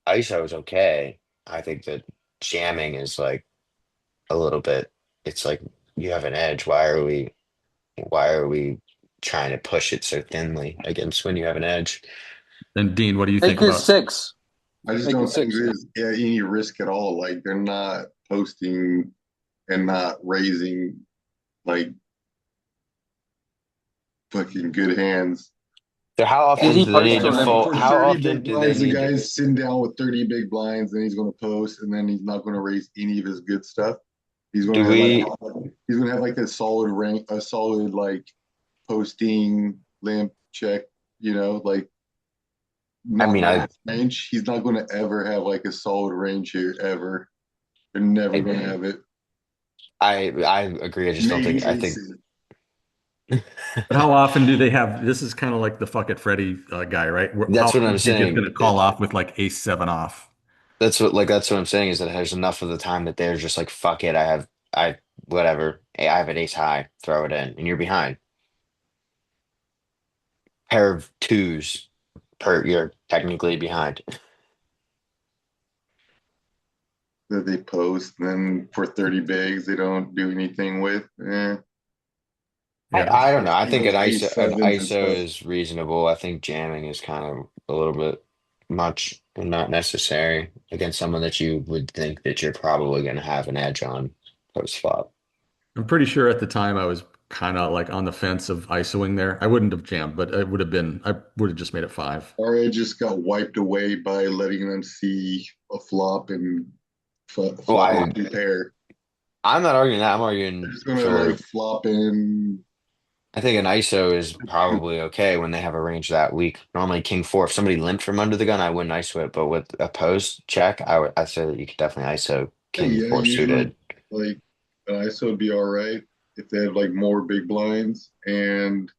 S5: ISO is okay. I think that jamming is like a little bit it's like you have an edge. Why are we trying to push it so thinly against when you have an edge?
S3: And Dean, what do you think
S2: Make it
S3: about?
S2: six.
S6: I just
S2: Make it
S6: don't think
S2: six.
S6: there's any risk at all. Like they're not posting and not raising like fucking good hands.
S5: So how
S2: Did
S5: often
S2: he
S5: do they
S6: Like
S2: post
S5: need
S2: or
S5: to
S2: never?
S5: fold?
S6: for
S5: How
S6: 30
S5: often
S6: big
S5: do they
S6: blinds, the
S5: need to?
S6: guy's sitting down with 30 big blinds, and he's gonna post, and then he's not gonna raise any of his good stuff. He's
S5: Do
S6: gonna have like
S5: we?
S6: a solid rank, a solid like posting limp check, like
S5: I
S6: not
S5: mean,
S6: like range. He's not gonna ever have like a solid range here ever. They're never
S5: I,
S6: gonna have it.
S5: I agree. I just don't think.
S6: Maybe
S5: I think
S6: aces.
S3: But how often do they have? This is kind of like the fuck it Freddy guy, right? How
S5: that's what
S3: often
S5: I'm
S3: is he just
S5: saying.
S3: going to call off with like ace seven off?
S5: That's what I'm saying is that there's enough of the time that they're just like, fuck it. I whatever. Hey, I have an ace high. Throw it in, and you're behind. Pair of twos per. You're technically behind.
S6: That they post, and then for 30 bigs, they don't do anything with.
S3: Yeah.
S5: I don't know. I think
S6: Like ace
S5: an
S6: sevens and
S5: ISO
S6: stuff.
S5: is reasonable. I think jamming is kind of a little bit much and not necessary against someone that you would think that you're probably going to have an edge on post flop.
S3: I'm pretty sure at the time I was kind of like on the fence of ISOing there. I wouldn't have jammed, but I would have just made it five.
S6: Or it just got wiped away by letting them see a flop and
S5: Well,
S6: flop a two pair.
S5: I'm not arguing that. I'm
S6: They're
S5: arguing
S6: just gonna like
S5: for
S6: flop in.
S5: I think an ISO is probably okay when they have a range that weak. Normally king four. If somebody limped from under the gun, I wouldn't ISO it. But with a post check, I say that you could definitely ISO king
S6: Yeah,
S5: four
S6: usually
S5: suited.
S6: like an ISO would be all right if they have like more big blinds and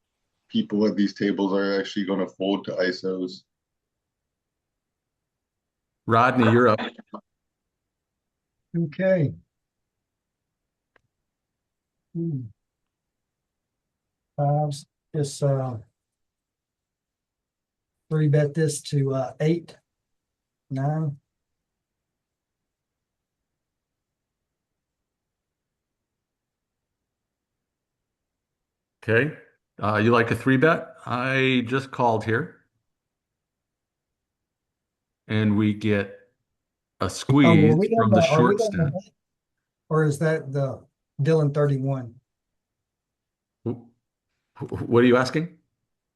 S6: people at these tables are actually gonna fold to ISOs.
S3: Rodney, you're up.
S7: Okay. Hmm. Just three bet this to 8, 9.
S3: Okay. You like a three bet? I just called here and we get a
S7: Oh,
S3: squeeze from the
S7: are we
S3: short
S7: on the
S3: stack.
S7: bet, or is that the Dylan 31?
S3: What are you asking?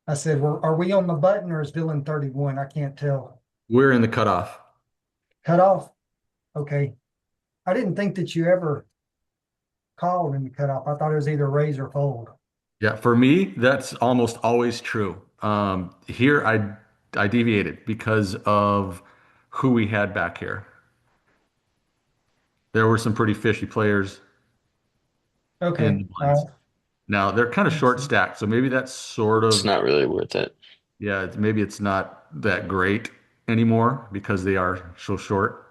S7: I said, are we on the button or is Dylan 31? I can't tell.
S3: We're in the cutoff.
S7: Cut off. Okay. I didn't think that you ever called in the cutoff. I thought it was either raise or fold.
S3: Yeah, for me, that's almost always true. Here I deviated because of who we had back here. There were some pretty fishy players in
S7: Okay.
S3: the blinds. Now they're kind of short stacked, so maybe that's sort
S5: It's
S3: of
S5: not really worth it.
S3: yeah, maybe it's not that great anymore because they are so short.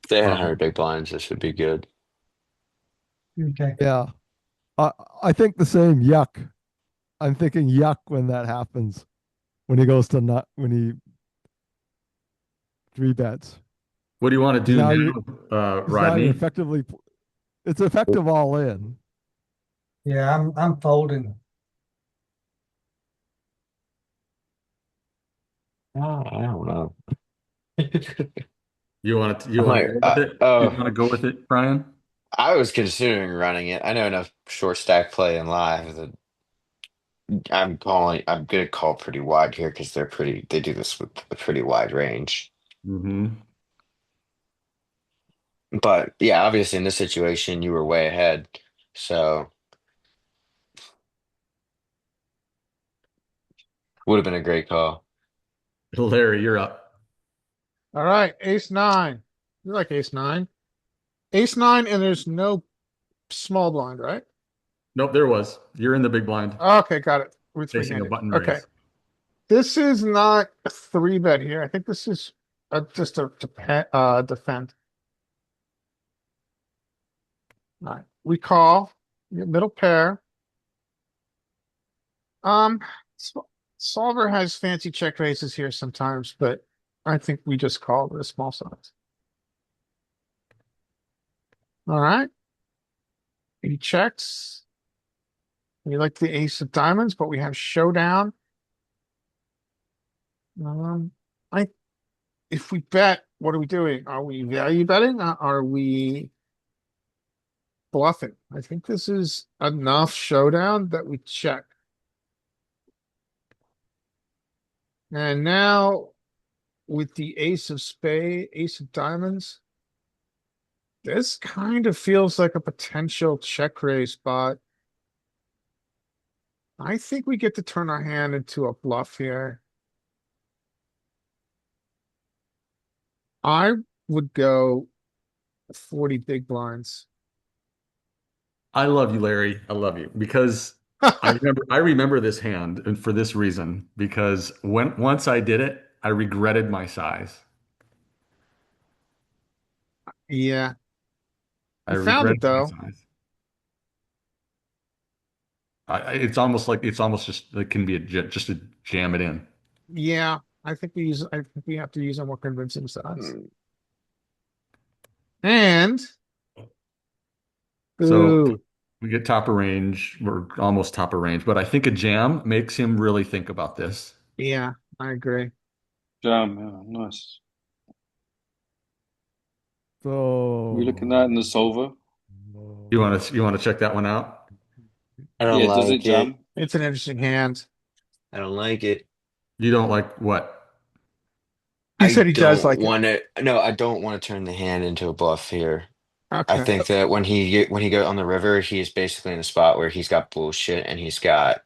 S5: If they had 100
S3: Um,
S5: big blinds, this would be good.
S7: Okay.
S8: Yeah. I I think the same. Yuck. I'm thinking yuck when that happens. When he goes to not when he three bets.
S3: what do you want to
S8: Because
S3: do
S8: now you're
S3: now,
S8: because now you're
S3: Rodney?
S8: effectively it's effective all in.
S7: Yeah, I'm folding.
S5: I don't know.
S3: You
S5: I
S3: want to
S5: might.
S3: go with it? You
S5: Oh,
S3: want to go with it, Brian?
S5: I was considering running it. I know enough short stack play in live that I'm calling. I'm gonna call pretty wide here because they're pretty. They do this with a pretty wide range.
S3: Hmm.
S5: But yeah, obviously in this situation, you were way ahead. So would have been a great call.
S3: Larry, you're up.
S1: All right, ace nine. You like ace nine? Ace nine, and there's no small blind, right?
S3: Nope, there was. You're in the big blind,
S1: Okay, got it. We're
S3: facing a
S1: three-handed.
S3: button
S1: Okay.
S3: raise.
S1: This is not a three bet here. I think this is just a defend. All right. We call middle pair. Um, S- Solver has fancy check raises here sometimes, but I think we just call with a small size. All right. He checks. We like the ace of diamonds, but we have showdown. Um, I if we bet, what are we doing? Are we value betting? Are we bluffing? I think this is enough showdown that we check. And now with the ace of diamonds, this kind of feels like a potential check raise spot. I think we get to turn our hand into a bluff here. I would go 40 big blinds.
S3: I love you, Larry. I love you because I remember this hand, and for this reason, because when once I did it, I regretted my size.
S1: Yeah,
S3: I
S1: you found it
S3: regretted my
S1: though.
S3: size. It's almost just it can be just to jam it in.
S1: Yeah, I think we have to use a more convincing size.
S5: Hmm.
S1: And
S3: So
S1: ooh,
S3: we get top of range. We're almost top of range, but I think a jam makes him really think about this.
S1: yeah, I agree.
S2: Jam, yeah, nice. You looking at
S8: So
S2: in the solver?
S3: You want to check that one out?
S5: I don't
S2: Yeah, does it
S5: like it.
S2: jam?
S1: It's an interesting hand.
S5: I don't like it.
S3: You don't like what?
S1: He
S5: I
S1: said he does
S5: don't
S1: like it.
S5: want to. No, I don't want to turn the hand into a bluff here. I
S1: Okay.
S5: think that when he go on the river, he is basically in a spot where he's got bullshit and he's got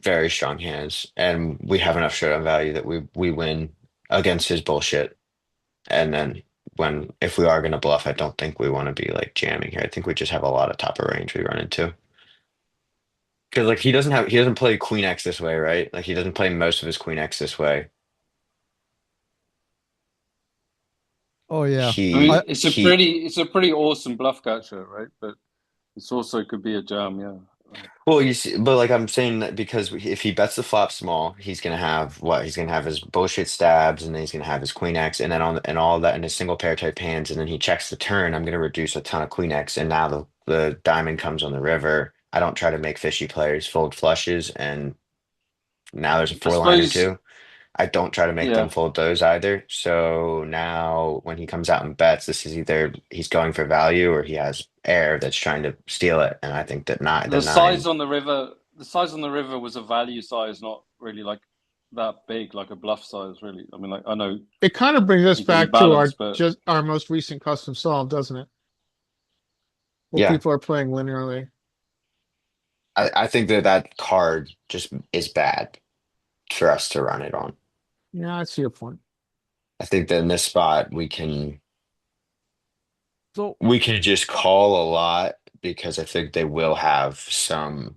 S5: very strong hands, and we have enough showdown value that we win against his bullshit. And then when if we are going to bluff, I don't think we want to be like jamming here. I think we just have a lot of top of range we run into. Because like he doesn't play Queen X this way, right? Like he doesn't play most of his Queen X this way.
S8: oh yeah.
S2: I mean,
S5: He
S2: it's a
S5: he
S2: pretty awesome bluff catcher, right? But it's also could be a jam, yeah.
S5: Well, you see, but like I'm saying that because if he bets the flop small, he's gonna have what? He's gonna have his bullshit stabs, and then he's gonna have his queen X, and then and all that in his single pair type hands, and then he checks the turn. I'm gonna reduce a ton of queen X, and now the diamond comes on the river. I don't try to make fishy players fold flushes, and now there's a
S2: I
S5: four liner
S2: suppose,
S5: too. I don't try to make them
S2: yeah.
S5: fold those either. So now when he comes out and bets, this is either he's going for value or he has air that's trying to steal it. And I think that not the nine.
S2: The size on the river was a value size, not really like that big, like a bluff size, really. I mean, like I know
S1: It kind of brings us
S2: he can
S1: back to
S2: balance, but
S1: our most recent custom solve, doesn't it? Where
S5: Yeah,
S1: people are playing linearly.
S5: I think that that card just is bad for us to run it on.
S1: Yeah, I see your point.
S5: I think that in this spot
S8: So
S5: we can just call a lot because I think they will have some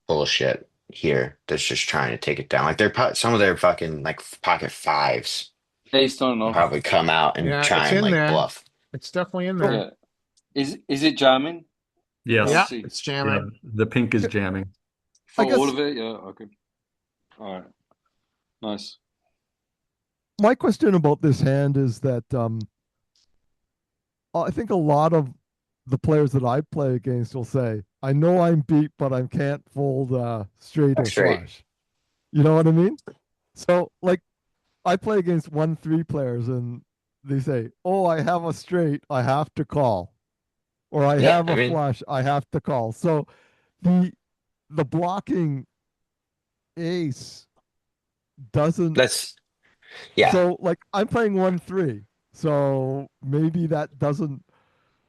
S5: bullshit here that's just trying to take it down. Like some of their fucking like pocket fives
S2: ace on and
S5: will
S2: off.
S5: probably come out and
S1: Yeah,
S5: try
S1: it's
S5: and
S1: in
S5: like
S1: there.
S5: bluff.
S1: It's definitely in
S8: so
S1: there.
S2: Yeah. Is it jamming? I can't
S1: Yeah,
S3: Yes.
S2: see.
S1: it's
S3: Yeah.
S1: jamming.
S3: The pink is jamming.
S2: For
S8: I
S2: all
S8: guess
S2: of it, yeah, okay. All right. Nice.
S8: my question about this hand is that I think a lot of the players that I play against will say, "I know I'm beat, but I can't fold straight
S5: Check
S8: or
S5: straight.
S8: flush." You know what I mean? So like I play against 1-3 players and they say, "Oh, I have a straight, I have to call," or "I
S5: Yeah,
S8: have
S5: I
S8: a
S5: mean,
S8: flush, I have to call." So the the blocking ace doesn't.
S5: that's yeah.
S8: So like I'm playing 1-3, so maybe that doesn't.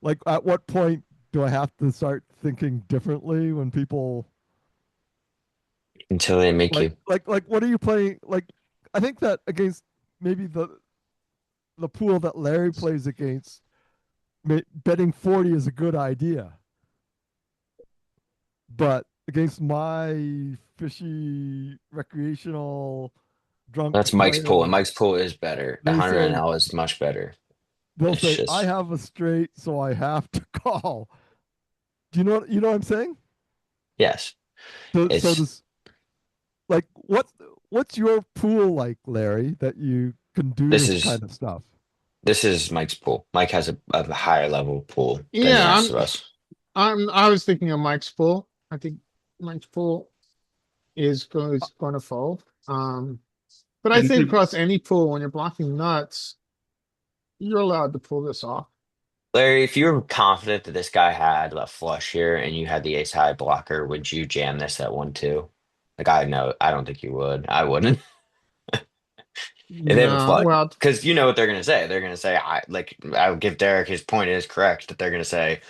S8: Like, at what point do I have to start thinking differently when people
S5: Until they make you.
S8: what are you playing? Like, I think that against maybe the pool that Larry plays against, betting 40 is a good idea, but against my fishy recreational drunk
S5: That's Mike's pool, and
S8: players,
S5: Mike's pool is better.
S8: they
S5: 100
S8: say
S5: NL is much better.
S8: they'll
S5: It's
S8: say I
S5: just
S8: have a straight, so I have to call. Do you know what I'm saying?
S5: yes.
S8: So
S5: It's
S8: does like what's your pool like, Larry, that you can do
S5: this
S8: this
S5: is
S8: kind of stuff?
S5: this is Mike's pool. Mike has a higher level pool than the
S1: Yeah,
S5: rest of us.
S1: I was thinking of Mike's pool. I think Mike's pool is going to fold. But I
S3: And
S1: think across any pool, when you're blocking nuts, you're allowed to pull this off.
S5: Larry, if you're confident that this guy had a flush here and you had the ace high blocker, would you jam this at 1-2? Like I know, I don't think you would. I wouldn't. If they have a
S1: No,
S5: flush,
S8: Like,
S1: well,
S5: because you know what they're gonna say. They're gonna say, I like I'll give Derek his point is correct that they're gonna say,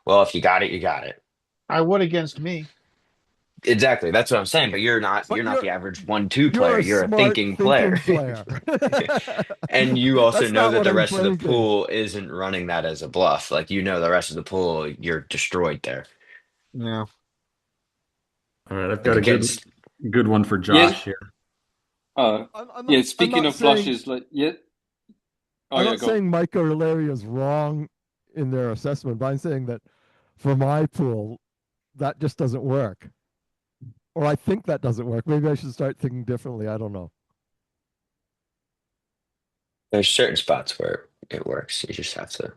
S5: well, if you got it, you got it.
S1: I would against me.
S5: Exactly. That's what I'm saying. But you're
S8: but
S5: not the average 1-2
S8: you're
S5: player.
S8: a
S5: You're a
S8: smart
S5: thinking player.
S8: thinking player.
S5: And you also
S8: That's
S5: know
S8: not
S5: that
S8: what
S5: the
S8: I'm
S5: rest of the
S8: thinking.
S5: pool isn't running that as a bluff. Like you know the rest of the pool, you're destroyed there.
S1: Yeah.
S3: all right, I've
S5: Like
S3: got a
S5: against
S3: good one for
S2: Yes.
S3: Josh here.
S8: I'm not.
S2: Yeah.
S8: I'm
S2: Speaking
S8: not
S2: of
S8: saying.
S2: flushes, like yeah. Oh
S8: I'm
S2: yeah,
S8: not
S2: go.
S8: saying Micah or Larry is wrong in their assessment, but I'm saying that for my pool, that just doesn't work, or I think that doesn't work. Maybe I should start thinking differently. I don't know.
S5: there's certain spots where it works. You just have to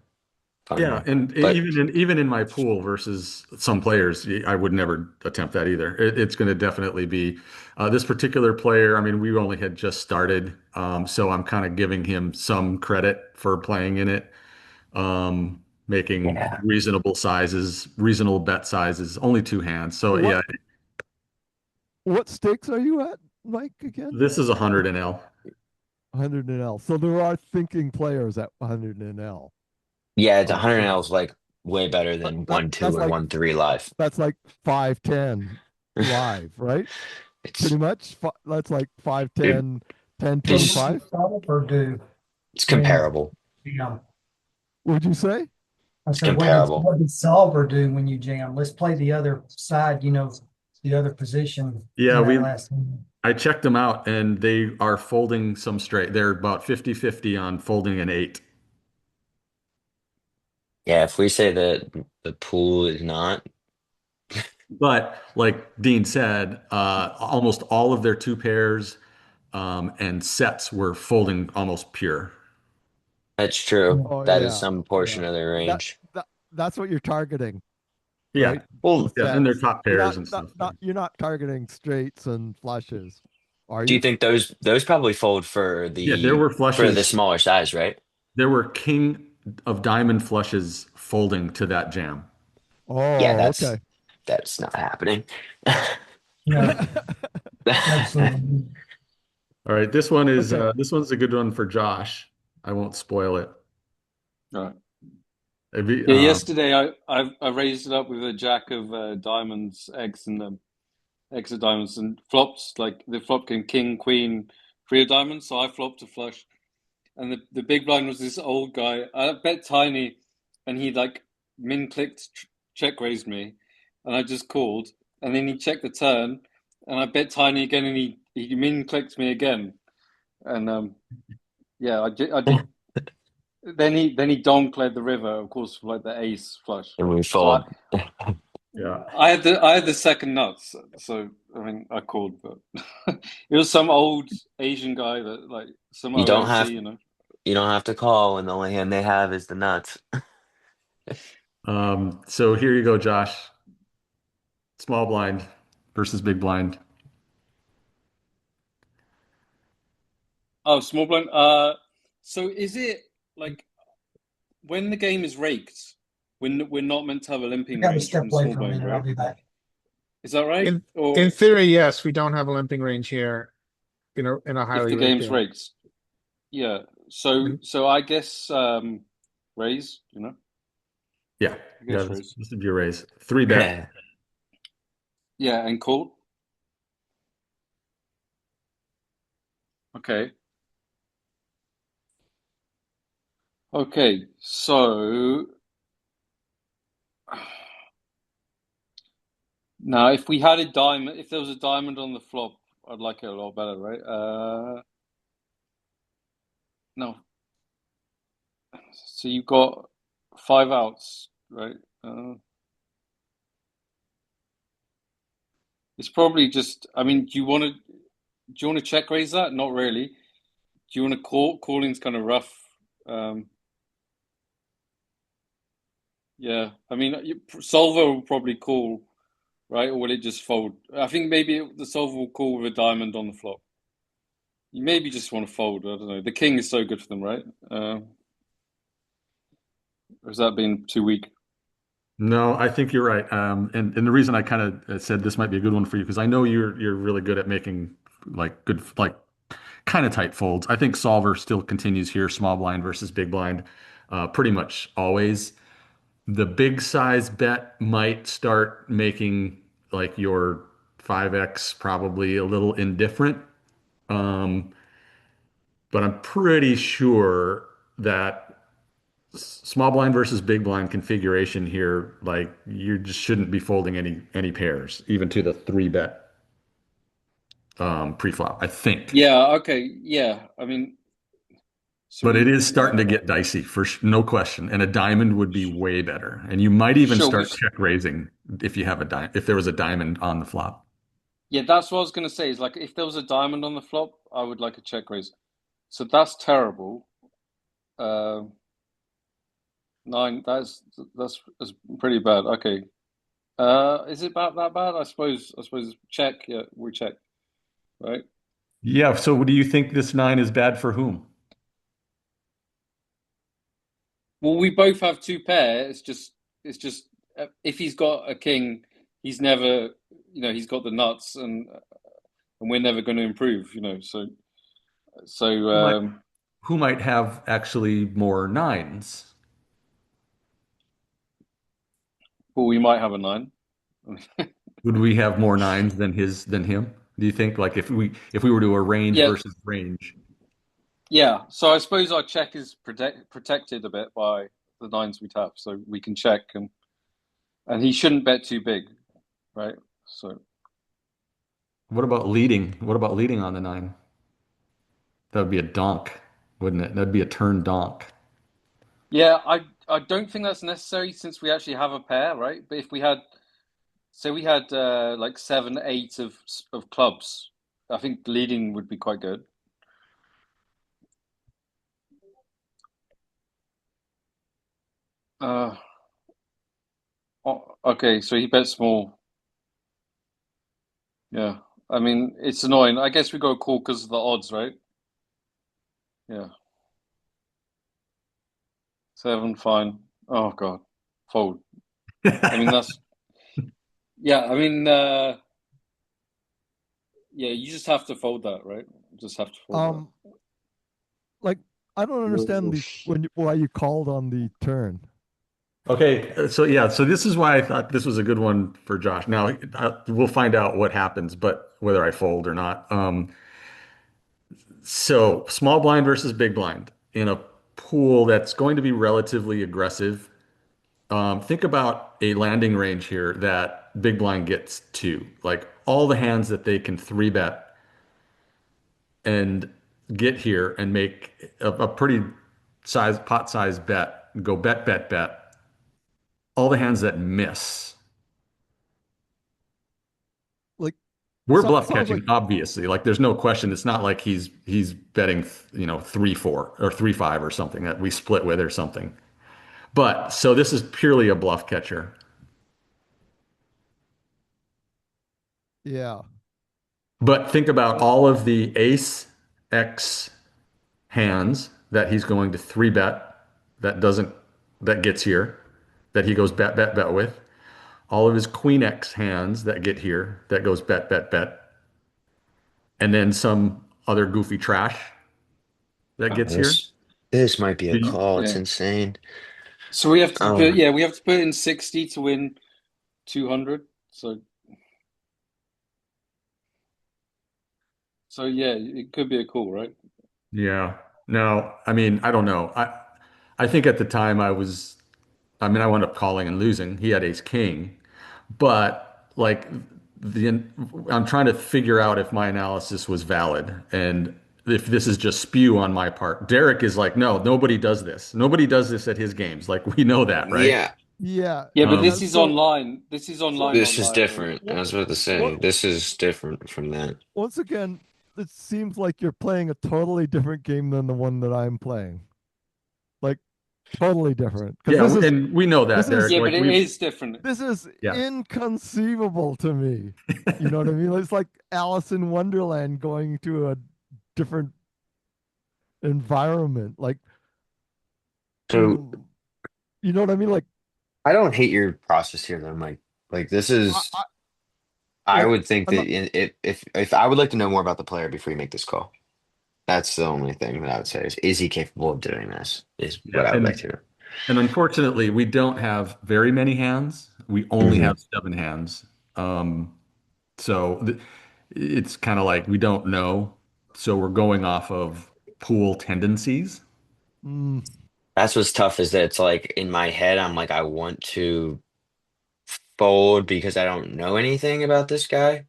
S5: find
S3: Yeah,
S5: them.
S3: and
S5: But
S3: even in my pool versus some players, I would never attempt that either. It's going to definitely be this particular player. I mean, we only had just started, so I'm kind of giving him some credit for playing in it, making
S5: yeah,
S3: reasonable bet sizes, only two hands. So
S8: What
S3: yeah,
S8: what stakes are you at, Mike? Again,
S3: this is 100 NL.
S8: 100 and L. So there are thinking players at 100 and L.
S5: yeah, it's
S8: Oh,
S5: 100
S8: okay.
S5: L is like way better
S8: That,
S5: than
S8: that
S5: 1-2
S8: that's
S5: and
S8: like
S5: 1-3 live.
S8: 5-10 live, right? Pretty
S5: It's
S8: much. That's like five,
S5: it,
S8: 10, 10,
S7: What
S5: it's
S7: would
S8: 25.
S7: solve or do
S5: it's
S7: when,
S5: comparable.
S7: jam?
S8: Would you say?
S7: I
S5: It's
S7: said,
S5: comparable.
S7: what did solver do when you jam? Let's play the other side, the other position
S3: Yeah,
S7: in that
S3: we
S7: last one.
S3: I checked them out and they are folding some straight. They're about 50-50 on folding an eight.
S5: Yeah, if we say that the pool is not,
S3: But like Dean said, almost all of their two pairs and sets were folding almost pure.
S5: that's true.
S8: Oh
S5: That is
S8: yeah,
S5: some
S8: yeah.
S5: portion of their
S8: That
S5: range.
S8: that's what you're targeting,
S3: Yeah.
S8: right? The
S5: Well,
S3: Yeah. And their
S8: sets.
S3: top
S8: You're
S3: pairs and stuff.
S8: you're not targeting straights and flushes, are
S5: do you
S8: you?
S5: think those probably fold
S3: Yeah, there were
S5: for the
S3: flushes.
S5: smaller size, right?
S3: There were king of diamond flushes folding to that jam.
S5: Yeah,
S8: Oh, okay.
S5: that's not happening.
S7: No, absolutely.
S3: All right,
S8: Okay.
S3: this one's a good one for Josh. I won't spoil it.
S2: Right.
S3: Maybe,
S2: Yeah. Yesterday, I raised it up with a jack of diamonds, eggs, and X of diamonds, and flops like the flop king, queen, three of diamonds. So I flopped a flush, and the big blind was this old guy. I bet tiny, and he like min clicked check raised me, and I just called, and then he checked the turn, and I bet tiny again, and he min clicked me again, and yeah, I did. Then he don cleared the river, of course, for like the ace flush.
S5: And we
S2: So
S5: fold.
S3: yeah.
S2: I had the second nuts, so I mean I called, but it was some old Asian guy that like some
S5: You don't
S2: OLC,
S5: have
S2: you know.
S5: you don't have to call when the only hand they have is the nuts.
S3: So here you go, Josh. Small blind versus big blind.
S2: Oh, small blind. So is it like when the game is raked, we're not meant to have a
S7: I
S2: limping
S7: gotta
S2: range
S7: step
S2: from
S7: away
S2: small
S7: for a
S2: blind,
S7: minute. I'll
S2: right?
S7: be back.
S2: Is that right?
S1: In
S2: Or
S1: theory, yes, we don't have a limping range here in a
S2: if
S1: highly
S2: the
S1: raked
S2: game's
S1: game.
S2: raked? Yeah. So I guess raise,
S3: Yeah,
S2: I
S3: yeah,
S2: guess raise.
S3: this would be a raise. Three bet.
S2: Yeah, and call. Okay. Okay. So now if we had a diamond, if there was a diamond on the flop, I'd like it a lot better, right? No. So you've got five outs, right? It's probably just. I mean, do you want to check raise that? Not really. Do you want to call? Calling's kind of rough. Um, yeah. I mean, solver will probably call, right? Or will it just fold? I think maybe the solver will call with a diamond on the flop. You maybe just want to fold. I don't know. The king is so good for them, right? Or has that been too weak?
S3: No, I think you're right. And the reason I kind of said this might be a good one for you because I know you're really good at making like good like kind of tight folds. I think solver still continues here, small blind versus big blind, pretty much always. The big size bet might start making like your 5x probably a little indifferent. Um, but I'm pretty sure that small blind versus big blind configuration here, like you just shouldn't be folding any pairs, even to the three bet pre-flop, I think.
S2: Yeah. Okay. Yeah. I mean, so
S3: But it
S2: we.
S3: is starting to get dicey no question. And a diamond would be way better. And you might even
S2: Sure.
S3: start check raising if you have a if there was a diamond on the flop.
S2: Yeah, that's what I was gonna say. Is like if there was a diamond on the flop, I would like a check raise. So that's terrible. Uh, nine. That's pretty bad. Okay. Is it about that bad? I suppose. I suppose check. Yeah, we check. Right.
S3: Yeah. So do you think this nine is bad for whom?
S2: Well, we both have two pair. It's just if he's got a king, he's never. He's got the nuts, and we're never going to improve. So
S3: Who might who might have actually more nines?
S2: well, we might have a nine.
S3: Would we have more nines than him? Do you think like if we were to arrange
S2: Yeah,
S3: versus range?
S2: yeah. So I suppose our check is protected a bit by the nines we have, so we can check and he shouldn't bet too big, right? So
S3: What about leading? What about leading on the nine? That would be a donk, wouldn't it? That'd be a turn donk.
S2: yeah, I don't think that's necessary since we actually have a pair, right? But if we had, say, we had like seven, eight of clubs, I think leading would be quite good. Uh, okay, so he bet small. Yeah, I mean it's annoying. I guess we go call because of the odds, right? Yeah, seven, fine. Oh God, fold. I mean that's yeah. I mean yeah. You just have to fold that, right? You just have to fold that.
S8: Um, like I don't understand the why you called on the turn.
S3: Okay, so yeah, so this is why I thought this was a good one for Josh. Now we'll find out what happens, but whether I fold or not. So small blind versus big blind in a pool that's going to be relatively aggressive. Think about a landing range here that big blind gets to, like all the hands that they can three bet and get here and make a pretty pot size bet, go bet, bet, bet. All the hands that miss.
S8: Like
S3: We're
S8: so,
S3: bluff
S8: sounds like
S3: catching, obviously. Like there's no question. It's not like he's betting, 3-4 or 3-5 or something that we split with or something. But so this is purely a bluff catcher.
S8: yeah.
S3: But think about all of the ace X. hands that he's going to three bet that doesn't that gets here that he goes bet bet bet with. All of his queen X hands that get here that goes bet bet bet, and then some other goofy trash that
S5: Oh,
S3: gets here.
S5: this might be a call. It's
S2: Yeah.
S5: insane.
S2: So we have to put,
S5: Um,
S2: yeah, we have to put in 60 to win 200. So yeah, it could be a call, right?
S3: Yeah. No, I mean, I don't know. I think at the time I mean, I wound up calling and losing. He had ace king, but like the I'm trying to figure out if my analysis was valid and if this is just spew on my part. Derek is like, no, nobody does this. Nobody does this at his games. Like we know that, right?
S5: yeah,
S8: Yeah.
S2: Yeah, but
S3: Um,
S2: this is
S8: So
S2: online. This is
S8: so
S2: online,
S5: this is
S2: online.
S5: different. I
S8: what
S5: was about to
S8: what
S5: say, this is different from that.
S8: once again, it seems like you're playing a totally different game than the one that I'm playing. Like totally different. Because
S3: yeah, and we know
S8: this
S3: that, Derek.
S8: is
S2: Yeah, but
S3: Like
S2: it
S3: we've
S2: is different.
S8: this is
S3: yeah.
S8: inconceivable to me. You know what I mean? It's like Alice in Wonderland going to a different environment. Like,
S5: So
S8: mm, you know what I mean? Like,
S5: I don't hate your process here though, Mike. Like this
S8: I,
S5: is,
S8: I
S5: I
S8: like,
S5: would think
S8: I'm
S5: that
S8: not
S5: if I would like to know more about the player before you make this call. That's the only thing that I would say is he capable of doing this? Is what
S3: Yeah,
S5: I would like to know.
S3: and unfortunately, we don't have very many hands. We only
S5: Hmm.
S3: have seven hands. Um, so it's kind of like we don't know. So we're going off of pool tendencies.
S8: mm,
S5: That's what's tough is that it's like in my head, I'm like, I want to fold because I don't know anything about this guy.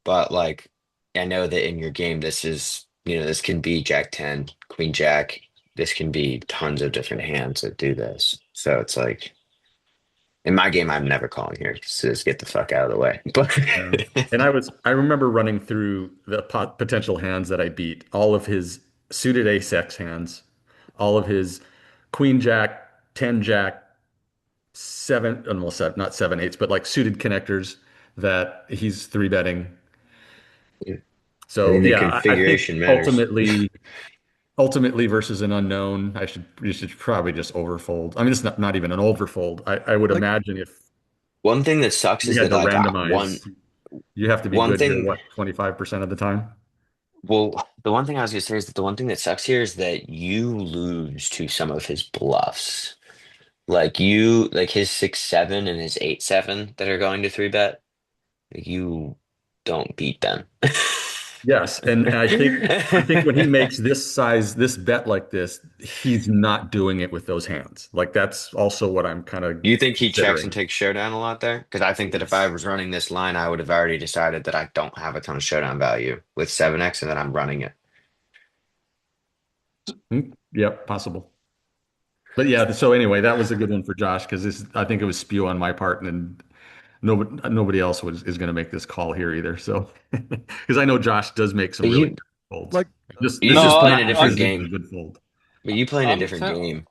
S5: But like, I know that in your game, this is, this can be Jack 10, Queen Jack. This can be tons of different hands that do this. So it's like, in my game, I'm never calling here. So just get the fuck out of the way. But
S3: Yeah. And I remember running through the potential hands that I beat, all of his suited ace X hands, all of his queen jack, 10 jack, seven, well, seven, not seven eights, but like suited connectors that he's three betting.
S5: I
S3: So
S5: mean, the
S3: yeah, I think
S5: configuration matters.
S3: ultimately versus an unknown, you should probably just overfold. I mean, it's not even an overfold. I would
S8: like
S3: imagine if
S5: One thing that sucks
S3: you
S5: is
S3: had
S5: that
S3: to
S5: like
S3: randomize, you have to be
S5: one
S3: good here,
S5: thing
S3: what, 25% of the time?
S5: well, the one thing I was gonna say is that the one thing that sucks here is that you lose to some of his bluffs. Like his 6-7 and his 8-7 that are going to three bet, like you don't beat them.
S3: Yes, and I think when he makes this bet like this, he's not doing it with those hands. Like that's also what I'm kind of
S5: You think he checks and
S3: considering.
S5: takes showdown a lot there? Because I think that if I
S3: Yes.
S5: was running this line, I would have already decided that I don't have a ton of showdown value with 7x and that I'm running it.
S3: Yep, possible. But yeah, so anyway, that was a good one for Josh because this I think it was spew on my part and nobody else is going to make this call here either. So because I know Josh does make some
S5: But
S3: really
S5: you
S3: good folds.
S8: like
S5: you
S3: This
S2: No,
S3: is
S5: just play in a
S3: not
S5: different
S3: consistently a
S5: game.
S3: good fold.
S5: But you play in a
S2: I'm
S5: different
S2: te
S5: game.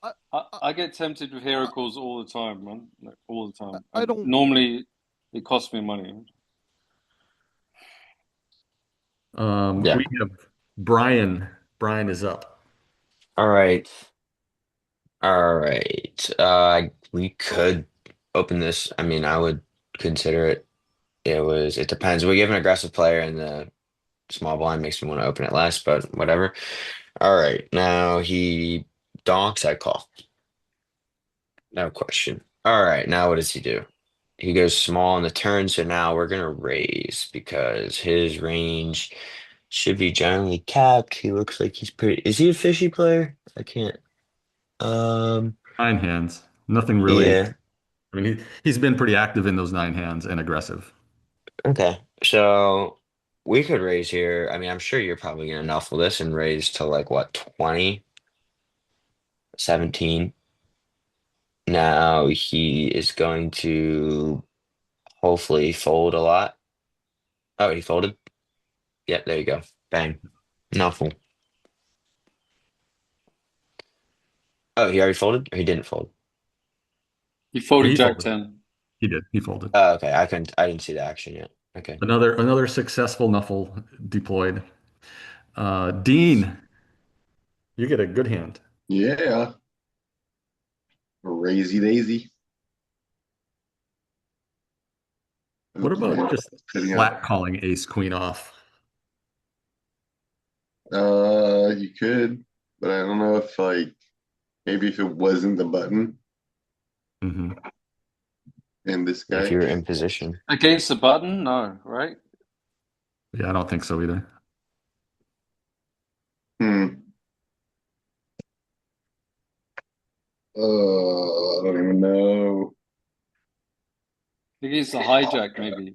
S8: I, I,
S2: I get tempted with hero calls all the time, man. Like, all the time.
S8: I
S2: And
S8: don't
S2: normally it costs me money.
S5: Yeah.
S3: We have Brian. Brian is up.
S5: All right. All right. We could open this. I mean, I would consider it. It depends. We have an aggressive player and the small blind makes me want to open it less, but whatever. All right. Now he donks, I call. No question. All right. Now what does he do? He goes small on the turn, so now we're gonna raise because his range should be generally capped. He looks like he's pretty. Is he a fishy player? I can't. Um,
S3: Nine hands. Nothing really.
S5: yeah.
S3: I mean, he's been pretty active in those nine hands and aggressive.
S5: Okay. So we could raise here. I mean, I'm sure you're probably gonna nuffle this and raise to like what, 20, 17. Now he is going to hopefully fold a lot. Oh, he folded. Yeah, there you go. Bang. Nuffle. Oh, he already folded or he didn't fold?
S2: He folded
S3: He
S2: Jack
S3: folded.
S2: 10.
S3: He did. He folded.
S5: Oh, okay. I didn't see the action yet. Okay.
S3: Another successful Nuffle deployed. Dean. You get a good hand.
S6: Yeah. Crazy daisy.
S3: What
S6: Okay.
S3: about just
S6: Setting up.
S3: flat calling ace queen off?
S6: You could, but I don't know if like maybe if it wasn't the button
S3: Hmm.
S6: and this
S5: If
S6: guy.
S5: you're in position.
S2: Against the button? No, right?
S3: Yeah, I don't think so either.
S6: Hmm. I don't even know.
S2: Against the hijack, maybe.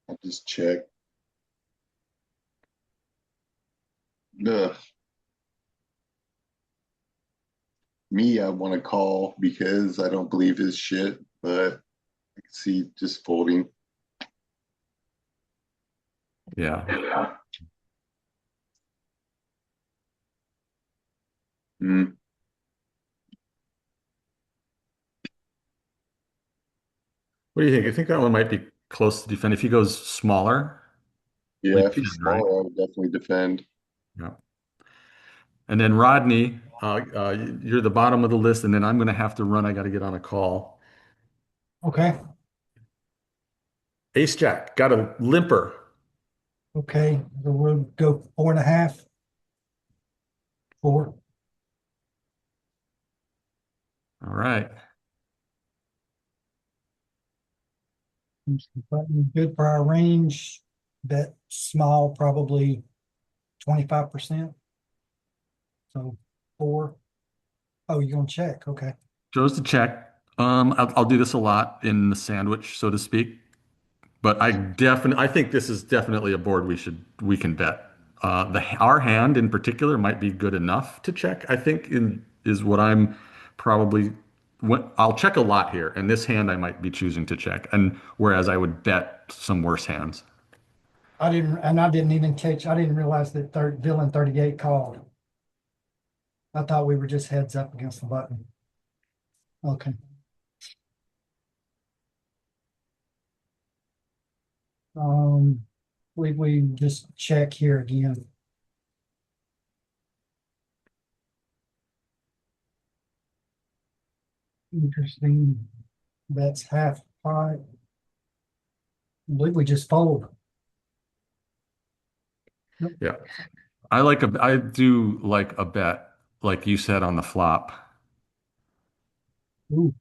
S6: I'll just check. Ugh. Me, I want to call because I don't believe his shit, but I can see just folding.
S3: Yeah.
S6: Hmm.
S3: What do you think? I think that one might be close to defend. If he goes smaller, we
S6: Yeah, if he's
S3: defend, right?
S6: smaller, I would definitely defend.
S3: Yeah. And then Rodney, you're the bottom of the list, and then I'm going to have to run. I got to get on a call.
S7: Okay,
S3: Ace Jack, got a limper.
S7: okay, so we'll go 4.5, 4.
S3: All right.
S7: Button good for our range. Bet small, probably 25%. So 4. Oh, you're gonna check. Okay.
S3: Chose to check. I'll do this a lot in the sandwich, so to speak. But I think this is definitely a board we can bet. Our hand in particular might be good enough to check. I think is what I'm probably. I'll check a lot here, and this hand I might be choosing to check. And whereas I would bet some worse hands.
S7: I didn't even catch, I didn't realize that villain 38 called. I thought we were just heads up against the button. Okay. Um, we just check here again. Interesting. That's half pot. I believe we just fold. Nope.
S3: Yeah, I do like a bet, like you said on the flop.
S7: Ooh,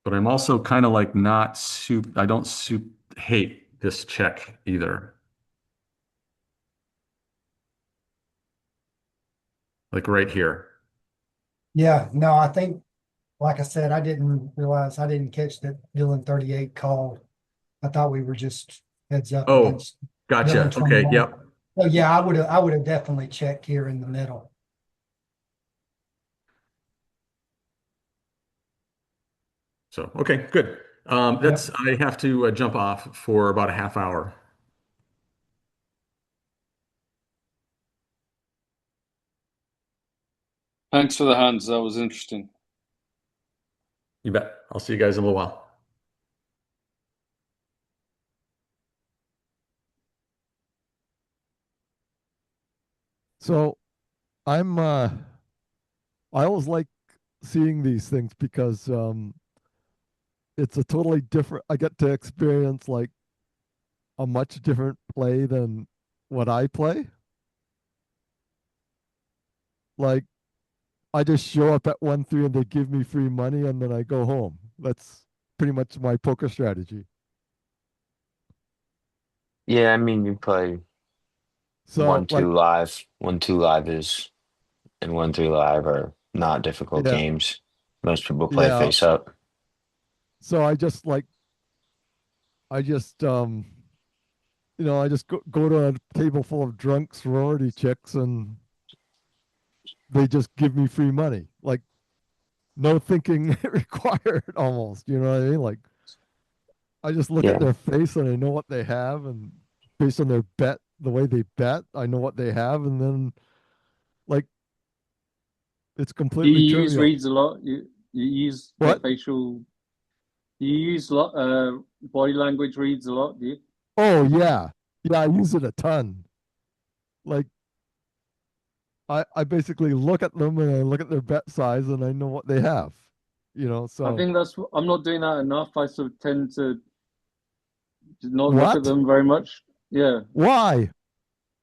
S3: But I'm also kind of like not soup. I don't soup hate this check either. Like right here.
S7: yeah, no, I think, like I said, I didn't realize, I didn't catch that villain 38 called. I thought we were just heads up
S3: Oh,
S7: against villain
S3: gotcha. Okay.
S7: 21.
S3: Yep.
S7: So yeah, I would have definitely checked here in the middle.
S3: So, okay, good.
S7: Yep.
S3: I have to jump off for about a half hour.
S2: Thanks for the hands. That was interesting.
S3: You bet. I'll see you guys in a little while.
S8: So I'm I always like seeing these things because it's a totally different, I get to experience like a much different play than what I play. Like I just show up at 1-3 and they give me free money and then I go home. That's pretty much my poker strategy.
S5: Yeah, I mean you play
S8: So
S5: one
S8: like
S5: two live. 1-2 live is and 1-3 live are not difficult
S8: yeah,
S5: games. Most people play
S8: yeah.
S5: face up.
S8: So I just I just go to a table full of drunk sorority chicks and they just give me free money. Like no thinking required almost, you know what I mean? Like I just look at
S5: Yeah.
S8: their face and I know what they have and based on their bet, the way they bet, I know what they have and then like It's
S2: Do
S8: completely
S2: you use
S8: trivial.
S2: reads a lot? You use
S8: What?
S2: facial. Do you use body language reads a lot? Do you?
S8: Oh yeah. Yeah, I use it a ton. Like I basically look at them and I look at their bet size and I know what they have.
S2: I
S8: So
S2: think I'm not doing that enough. I sort of tend to not look at
S8: what?
S2: them very much. Yeah.
S8: Why?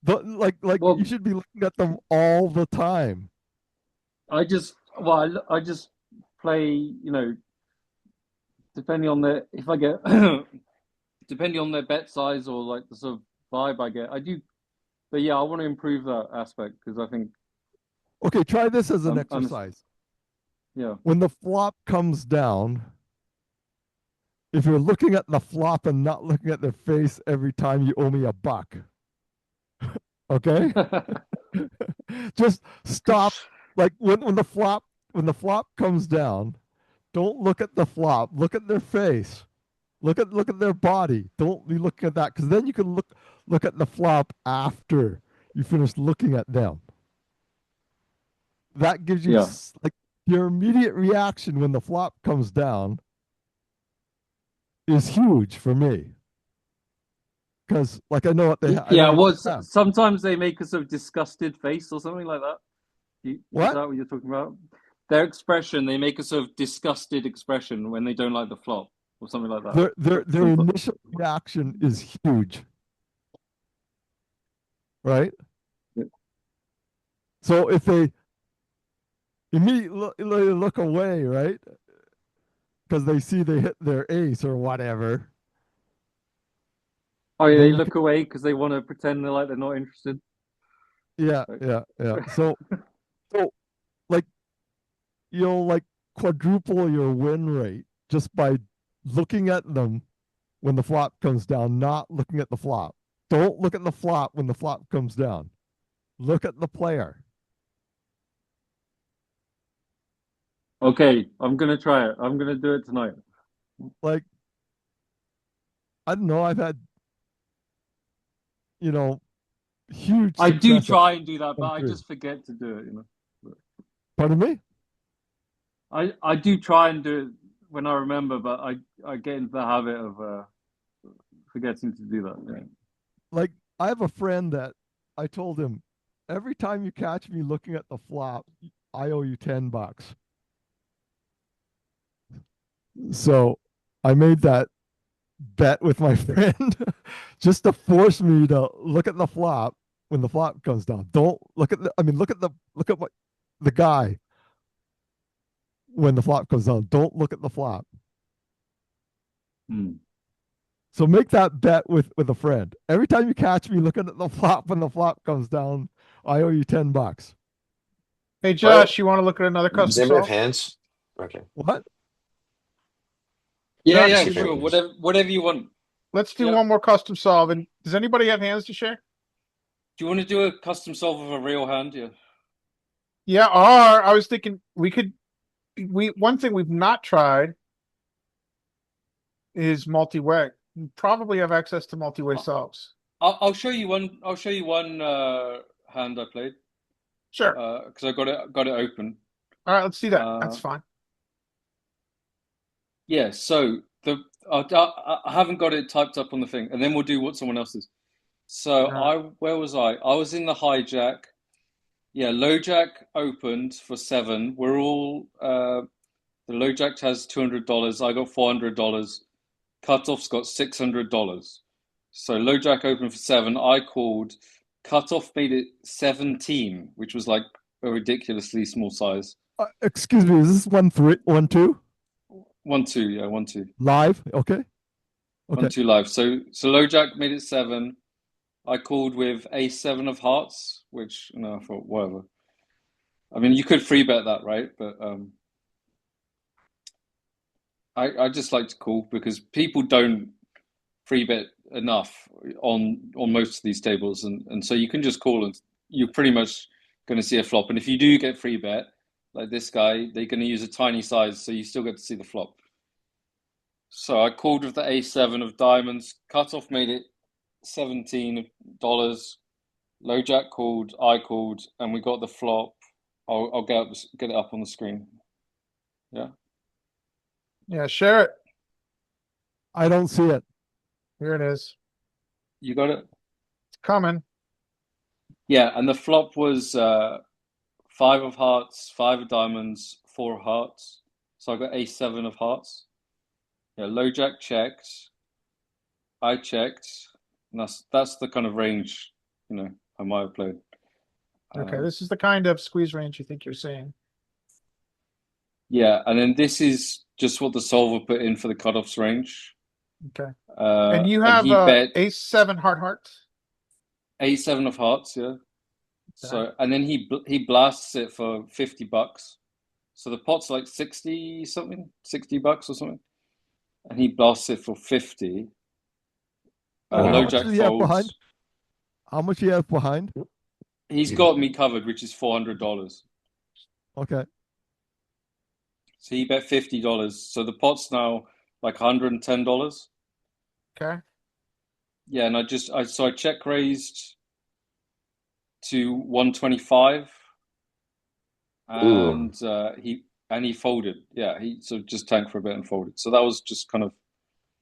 S8: Like you
S2: Well,
S8: should be looking at them all the time.
S2: I just play. Depending on their if I get depending on their bet size or like the sort of vibe I get, I do. But yeah, I want to improve that aspect because I think
S8: Okay, try this as an
S2: I'm
S8: exercise.
S2: yeah.
S8: When the flop comes down, if you're looking at the flop and not looking at their face every time, you owe me $1. Okay? Just stop. Like when the flop comes down, don't look at the flop. Look at their face. Look at their body. Don't be looking at that because then you can look at the flop after you finish looking at them. That gives you
S2: Yeah.
S8: like your immediate reaction when the flop comes down is huge for me because like I know what I
S2: Yeah,
S8: know what
S2: well,
S8: they have.
S2: sometimes they make a sort of disgusted face or something like that. Is
S8: What?
S2: that what you're talking about? Their expression, they make a sort of disgusted expression when they don't like the flop or something like that.
S8: Their
S2: Sometimes,
S8: initial reaction is huge, right? So if they immediately look away, right? Because they see they hit their ace or whatever,
S2: oh, yeah, they
S8: then you
S2: look
S8: can,
S2: away because they want to pretend they're not interested.
S8: yeah,
S2: Like,
S8: yeah, yeah. So like you'll like quadruple your win rate just by looking at them when the flop comes down, not looking at the flop. Don't look at the flop when the flop comes down. Look at the player.
S2: okay, I'm gonna try it. I'm gonna do it tonight.
S8: Like, I don't know, I've had, you know, huge
S2: I do
S8: success at
S2: try and do that, but I
S8: 23.
S2: just forget to do it.
S8: Pardon me?
S2: I do try and do it when I remember, but I get into the habit of forgetting to do that. Yeah.
S8: Like, I have a friend that I told him, every time you catch me looking at the flop, I owe you $10. So I made that bet with my friend just to force me to look at the flop when the flop comes down. Don't look at look at what the guy when the flop comes down. Don't look at the flop.
S2: Hmm.
S8: So make that bet with a friend. Every time you catch me looking at the flop when the flop comes down, I owe you $10.
S1: Hey,
S5: Well,
S1: Josh, you want to look at another
S5: does
S1: custom
S5: anybody have
S1: solve?
S5: hands? Okay.
S8: What?
S2: Yeah,
S5: Let me
S1: Josh,
S2: yeah,
S5: see if
S2: sure.
S5: anybody's.
S2: Whatever you want.
S1: let's do
S2: Yeah.
S1: one more custom solve. And does anybody have hands to share?
S2: Do you want to do a custom solve of a real hand? Yeah.
S1: Yeah, or I was thinking we one thing we've not tried is multi-way. You probably have access to multi-way
S2: I-
S1: solves.
S2: I'll show you one. I'll show you one hand I played
S1: Sure.
S2: because I got it open.
S1: All right, let's see that. That's
S2: Uh,
S1: fine.
S2: yeah. So I haven't got it typed up on the thing, and then we'll do what someone else is. So
S1: All right.
S2: where was I? I was in the hijack. Yeah, low jack opened for seven. We're all the low jack has $200. I got $400. Cutoff's got $600. So low jack opened for seven. I called. Cutoff made it 17, which was like a ridiculously small size.
S8: Excuse me, is this 1-3, 1-2
S2: One two, yeah, one two,
S8: live? Okay.
S2: one
S8: Okay.
S2: two live. So low jack made it seven. I called with a seven of hearts, which I thought whatever. I mean, you could free bet that, right? But I just like to call because people don't free bet enough on most of these tables, and so you can just call and you're pretty much going to see a flop. And if you do get free bet, like this guy, they're going to use a tiny size, so you still get to see the flop. So I called with the A7 of diamonds. Cutoff made it $17. Low jack called, I called, and we got the flop. I'll get it up on the screen. Yeah,
S1: Yeah, share it.
S8: I don't see it.
S1: Here it is.
S2: you got it.
S1: It's coming.
S2: Yeah, and the flop was five of hearts, five of diamonds, four of hearts. So I got A7 of hearts. Yeah, low jack checked. I checked, and that's the kind of range, I might have played.
S1: Okay, this is the kind of squeeze range you think you're seeing.
S2: Yeah, and then this is just what the solver put in for the cutoffs range.
S1: Okay. And you
S2: And
S1: have
S2: he bet
S1: ace seven heart.
S2: A7 of hearts, yeah.
S1: Okay.
S2: So and then he blasts it for $50. So the pot's like 60 something, $60 or something, and he blasts it for 50.
S8: And how
S2: Low
S8: much
S2: jack
S8: does he have behind?
S2: folds.
S8: How much he have behind?
S2: He's got me covered, which is $400.
S8: Okay.
S2: So he bet $50. So the pot's now like $110.
S1: Okay.
S2: Yeah, and I check raised to 125,
S5: Ooh.
S2: and he folded. Yeah, he so just tanked for a bit and folded. So that was just kind of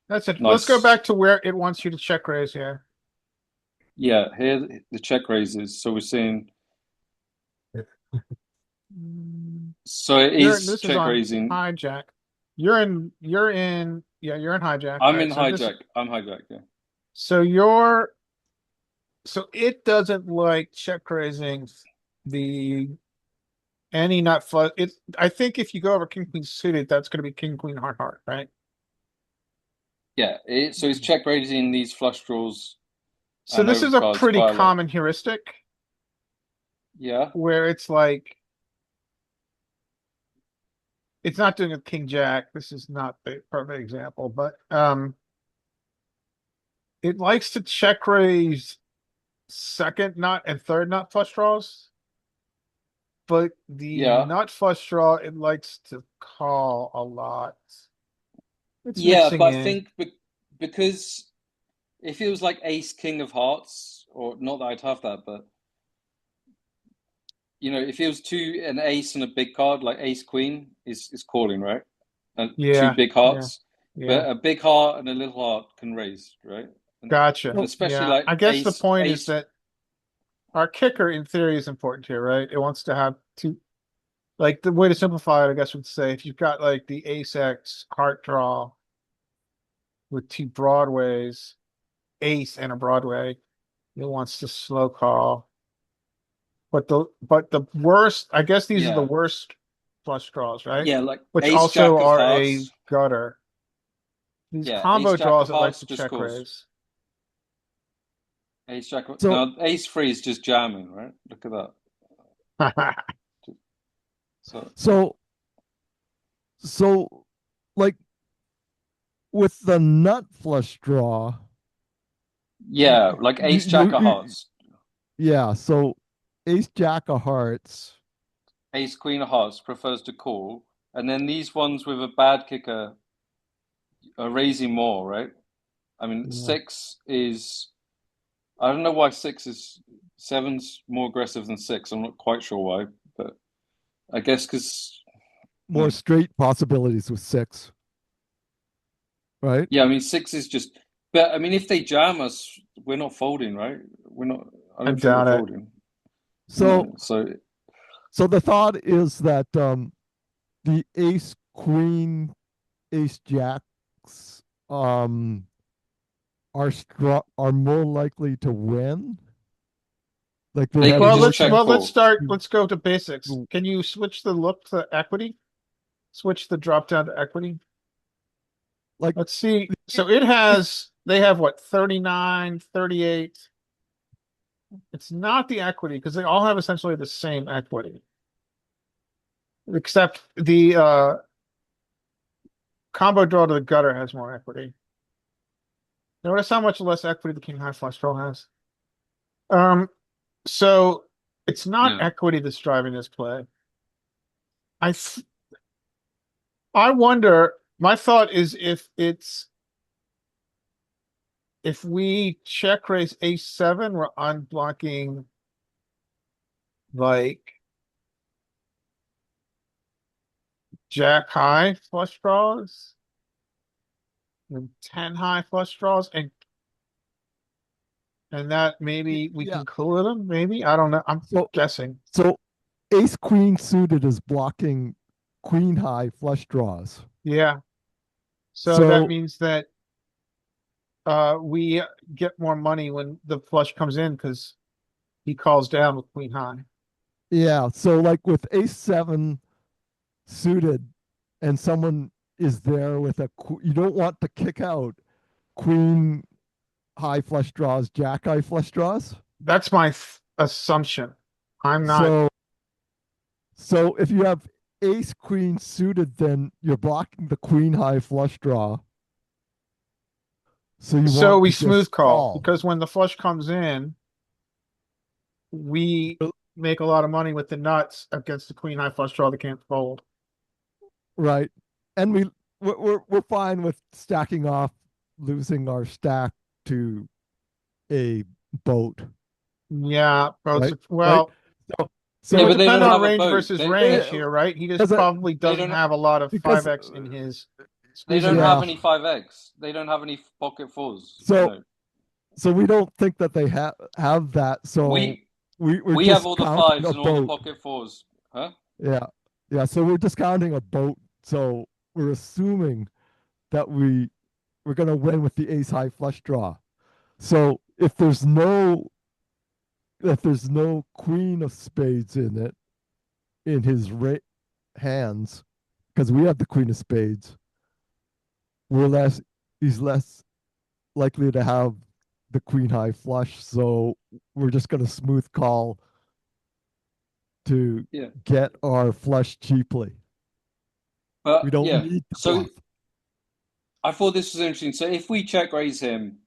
S1: That's it. Let's go
S2: nice.
S1: back to where it wants you to check raise here.
S2: Yeah, here the check raises. So we're seeing. So it is
S1: This is
S2: check
S1: on
S2: raising.
S1: hijack. You're in you're in hijack,
S2: I'm
S1: right?
S2: in hijack. I'm hijack. Yeah.
S1: So it doesn't like check raising the any nut flush. I think if you go over king queen suited, that's gonna be king queen heart, right?
S2: Yeah. So it's check raising these flush draws
S1: So
S2: and
S1: this is a
S2: overcards
S1: pretty
S2: quite a lot.
S1: common heuristic
S2: Yeah.
S1: where it's like it's not doing a king jack. This is not the perfect example, but it likes to check raise second nut and third nut flush draws. But the
S2: Yeah.
S1: nut flush draw, it likes to call a lot. It's
S2: Yeah,
S1: mixing
S2: but I
S1: in.
S2: think because if it was like ace king of hearts, or not that I'd have that, but if it was an ace and a big card, like ace queen is calling, right? And two
S1: Yeah,
S2: big
S1: yeah,
S2: hearts.
S1: yeah.
S2: But a big heart and a little heart can raise, right? And
S1: Gotcha.
S2: especially
S1: Yeah.
S2: like
S1: I guess the
S2: ace
S1: point is
S2: ace
S1: that our kicker in theory is important here, right? It wants to have two, like the way to simplify it, I guess would say if you've got like the ace X heart draw with two broadways, ace and a Broadway, it wants to slow call. But the worst, I guess these are the
S2: yeah.
S1: worst flush draws, right?
S2: Yeah, like
S1: Which
S2: ace
S1: also
S2: jack of
S1: are a
S2: hearts.
S1: gutter. These
S2: Yeah, ace
S1: combo
S2: jack of
S1: draws it likes
S2: hearts
S1: to
S2: just
S1: check
S2: calls.
S1: raise.
S2: Ace jack
S8: So
S2: now ace free is just jamming, right? Look at that. So
S8: so so like with the nut flush draw,
S2: yeah, like ace jack of
S8: you
S2: hearts.
S8: yeah, so ace jack of hearts.
S2: Ace queen of hearts prefers to call. And then these ones with a bad kicker are raising more, right? I mean,
S1: Yeah.
S2: I don't know why seven's more aggressive than six. I'm not quite sure why, but I guess because,
S8: More straight possibilities with six, right?
S2: yeah, I mean, six is just, but I mean, if they jam us, we're not folding, right? We're not, I
S1: I
S2: don't think we're
S1: doubt it.
S2: folding.
S8: So
S2: So,
S8: so the thought is that the ace queen ace jacks are more likely to win. Like they
S2: they
S8: have
S2: can
S1: Well,
S8: more
S2: just
S1: let's
S2: check
S1: well
S8: chance.
S1: let's
S2: call.
S1: start. Let's go to basics. Can you switch the look to equity? Switch the drop down to equity.
S8: Like
S1: Let's see. So
S8: it,
S1: they have what, 39, 38. It's not the equity because they all have essentially the same equity. Except the combo draw to the gutter has more equity. Notice how much less equity the king high flush draw has. So it's not
S2: Yeah.
S1: equity that's driving this play. I wonder, my thought is if we check raise a7, we're unblocking like Jack high flush draws and 10 high flush draws, and that maybe we
S8: Yeah.
S1: can collude them. Maybe I don't know. I'm
S8: So
S1: guessing.
S8: so ace queen suited is blocking queen high flush draws.
S1: Yeah. So that
S8: So
S1: means that we get more money when the flush comes in because he calls down with queen high.
S8: yeah, so like with ace seven suited and someone is there with you don't want to kick out queen high flush draws, jack high flush draws.
S1: That's my assumption. I'm not.
S8: So so if you have ace queen suited, then you're blocking the queen high flush draw. So you
S1: So
S8: want
S1: we
S8: to
S1: smooth
S8: just
S1: call
S8: call.
S1: because when the flush comes in, we make a lot of money with the nuts against the queen high flush draw that can't fold.
S8: Right. And we're fine with stacking off losing our stack to a boat,
S1: Yeah, both.
S8: right? Right.
S1: Well,
S8: So
S1: it
S2: Yeah,
S1: would
S8: so
S2: but they
S1: depend
S2: don't
S1: on
S2: have a
S1: range
S2: boat.
S1: versus
S2: They
S1: range
S8: eh,
S1: here, right? He just
S8: as a
S1: probably
S2: they
S1: doesn't
S2: don't
S1: have a lot of
S8: because
S1: 5x in his
S2: they
S1: squeezing
S2: don't have
S8: yeah.
S1: range.
S2: any 5x. They don't have any pocket fours. You
S8: So
S2: know,
S8: so we don't think that they have that. So
S2: we
S8: we're
S2: we have
S8: just
S2: all the
S8: counting
S2: fives
S8: a
S2: and all the
S8: boat.
S2: pocket fours, huh?
S8: Yeah. Yeah. So we're discounting a boat. So we're assuming that we're gonna win with the ace high flush draw. So if there's no queen of spades in it in his hands, because we have the queen of spades, we're less he's less likely to have the queen high flush. So we're just gonna smooth call to
S2: Yeah,
S8: get our flush cheaply. We
S2: but
S8: don't
S2: yeah.
S8: need to
S2: So
S8: bluff.
S2: I thought this was interesting. So if we check raise him,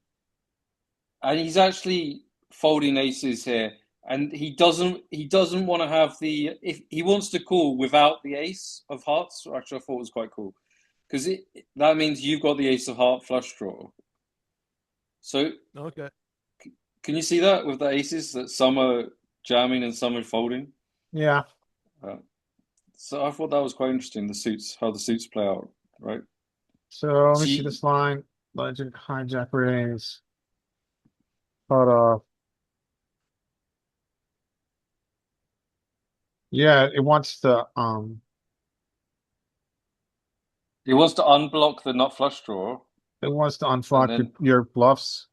S2: and he's actually folding aces here, and he doesn't want to have the if he wants to call without the ace of hearts. Actually, I thought it was quite cool because that means you've got the ace of heart flush draw. So
S8: Okay.
S2: can you see that with the aces that some are jamming and some are folding?
S1: Yeah.
S2: Uh, so I thought that was quite interesting. The suits, how the suits play out, right?
S1: So let me
S2: So
S1: see this line. Legend hijack raise. Cut off. Yeah, it wants to
S2: he wants to unblock the nut flush draw, and
S1: unblock
S2: then
S1: your bluffs.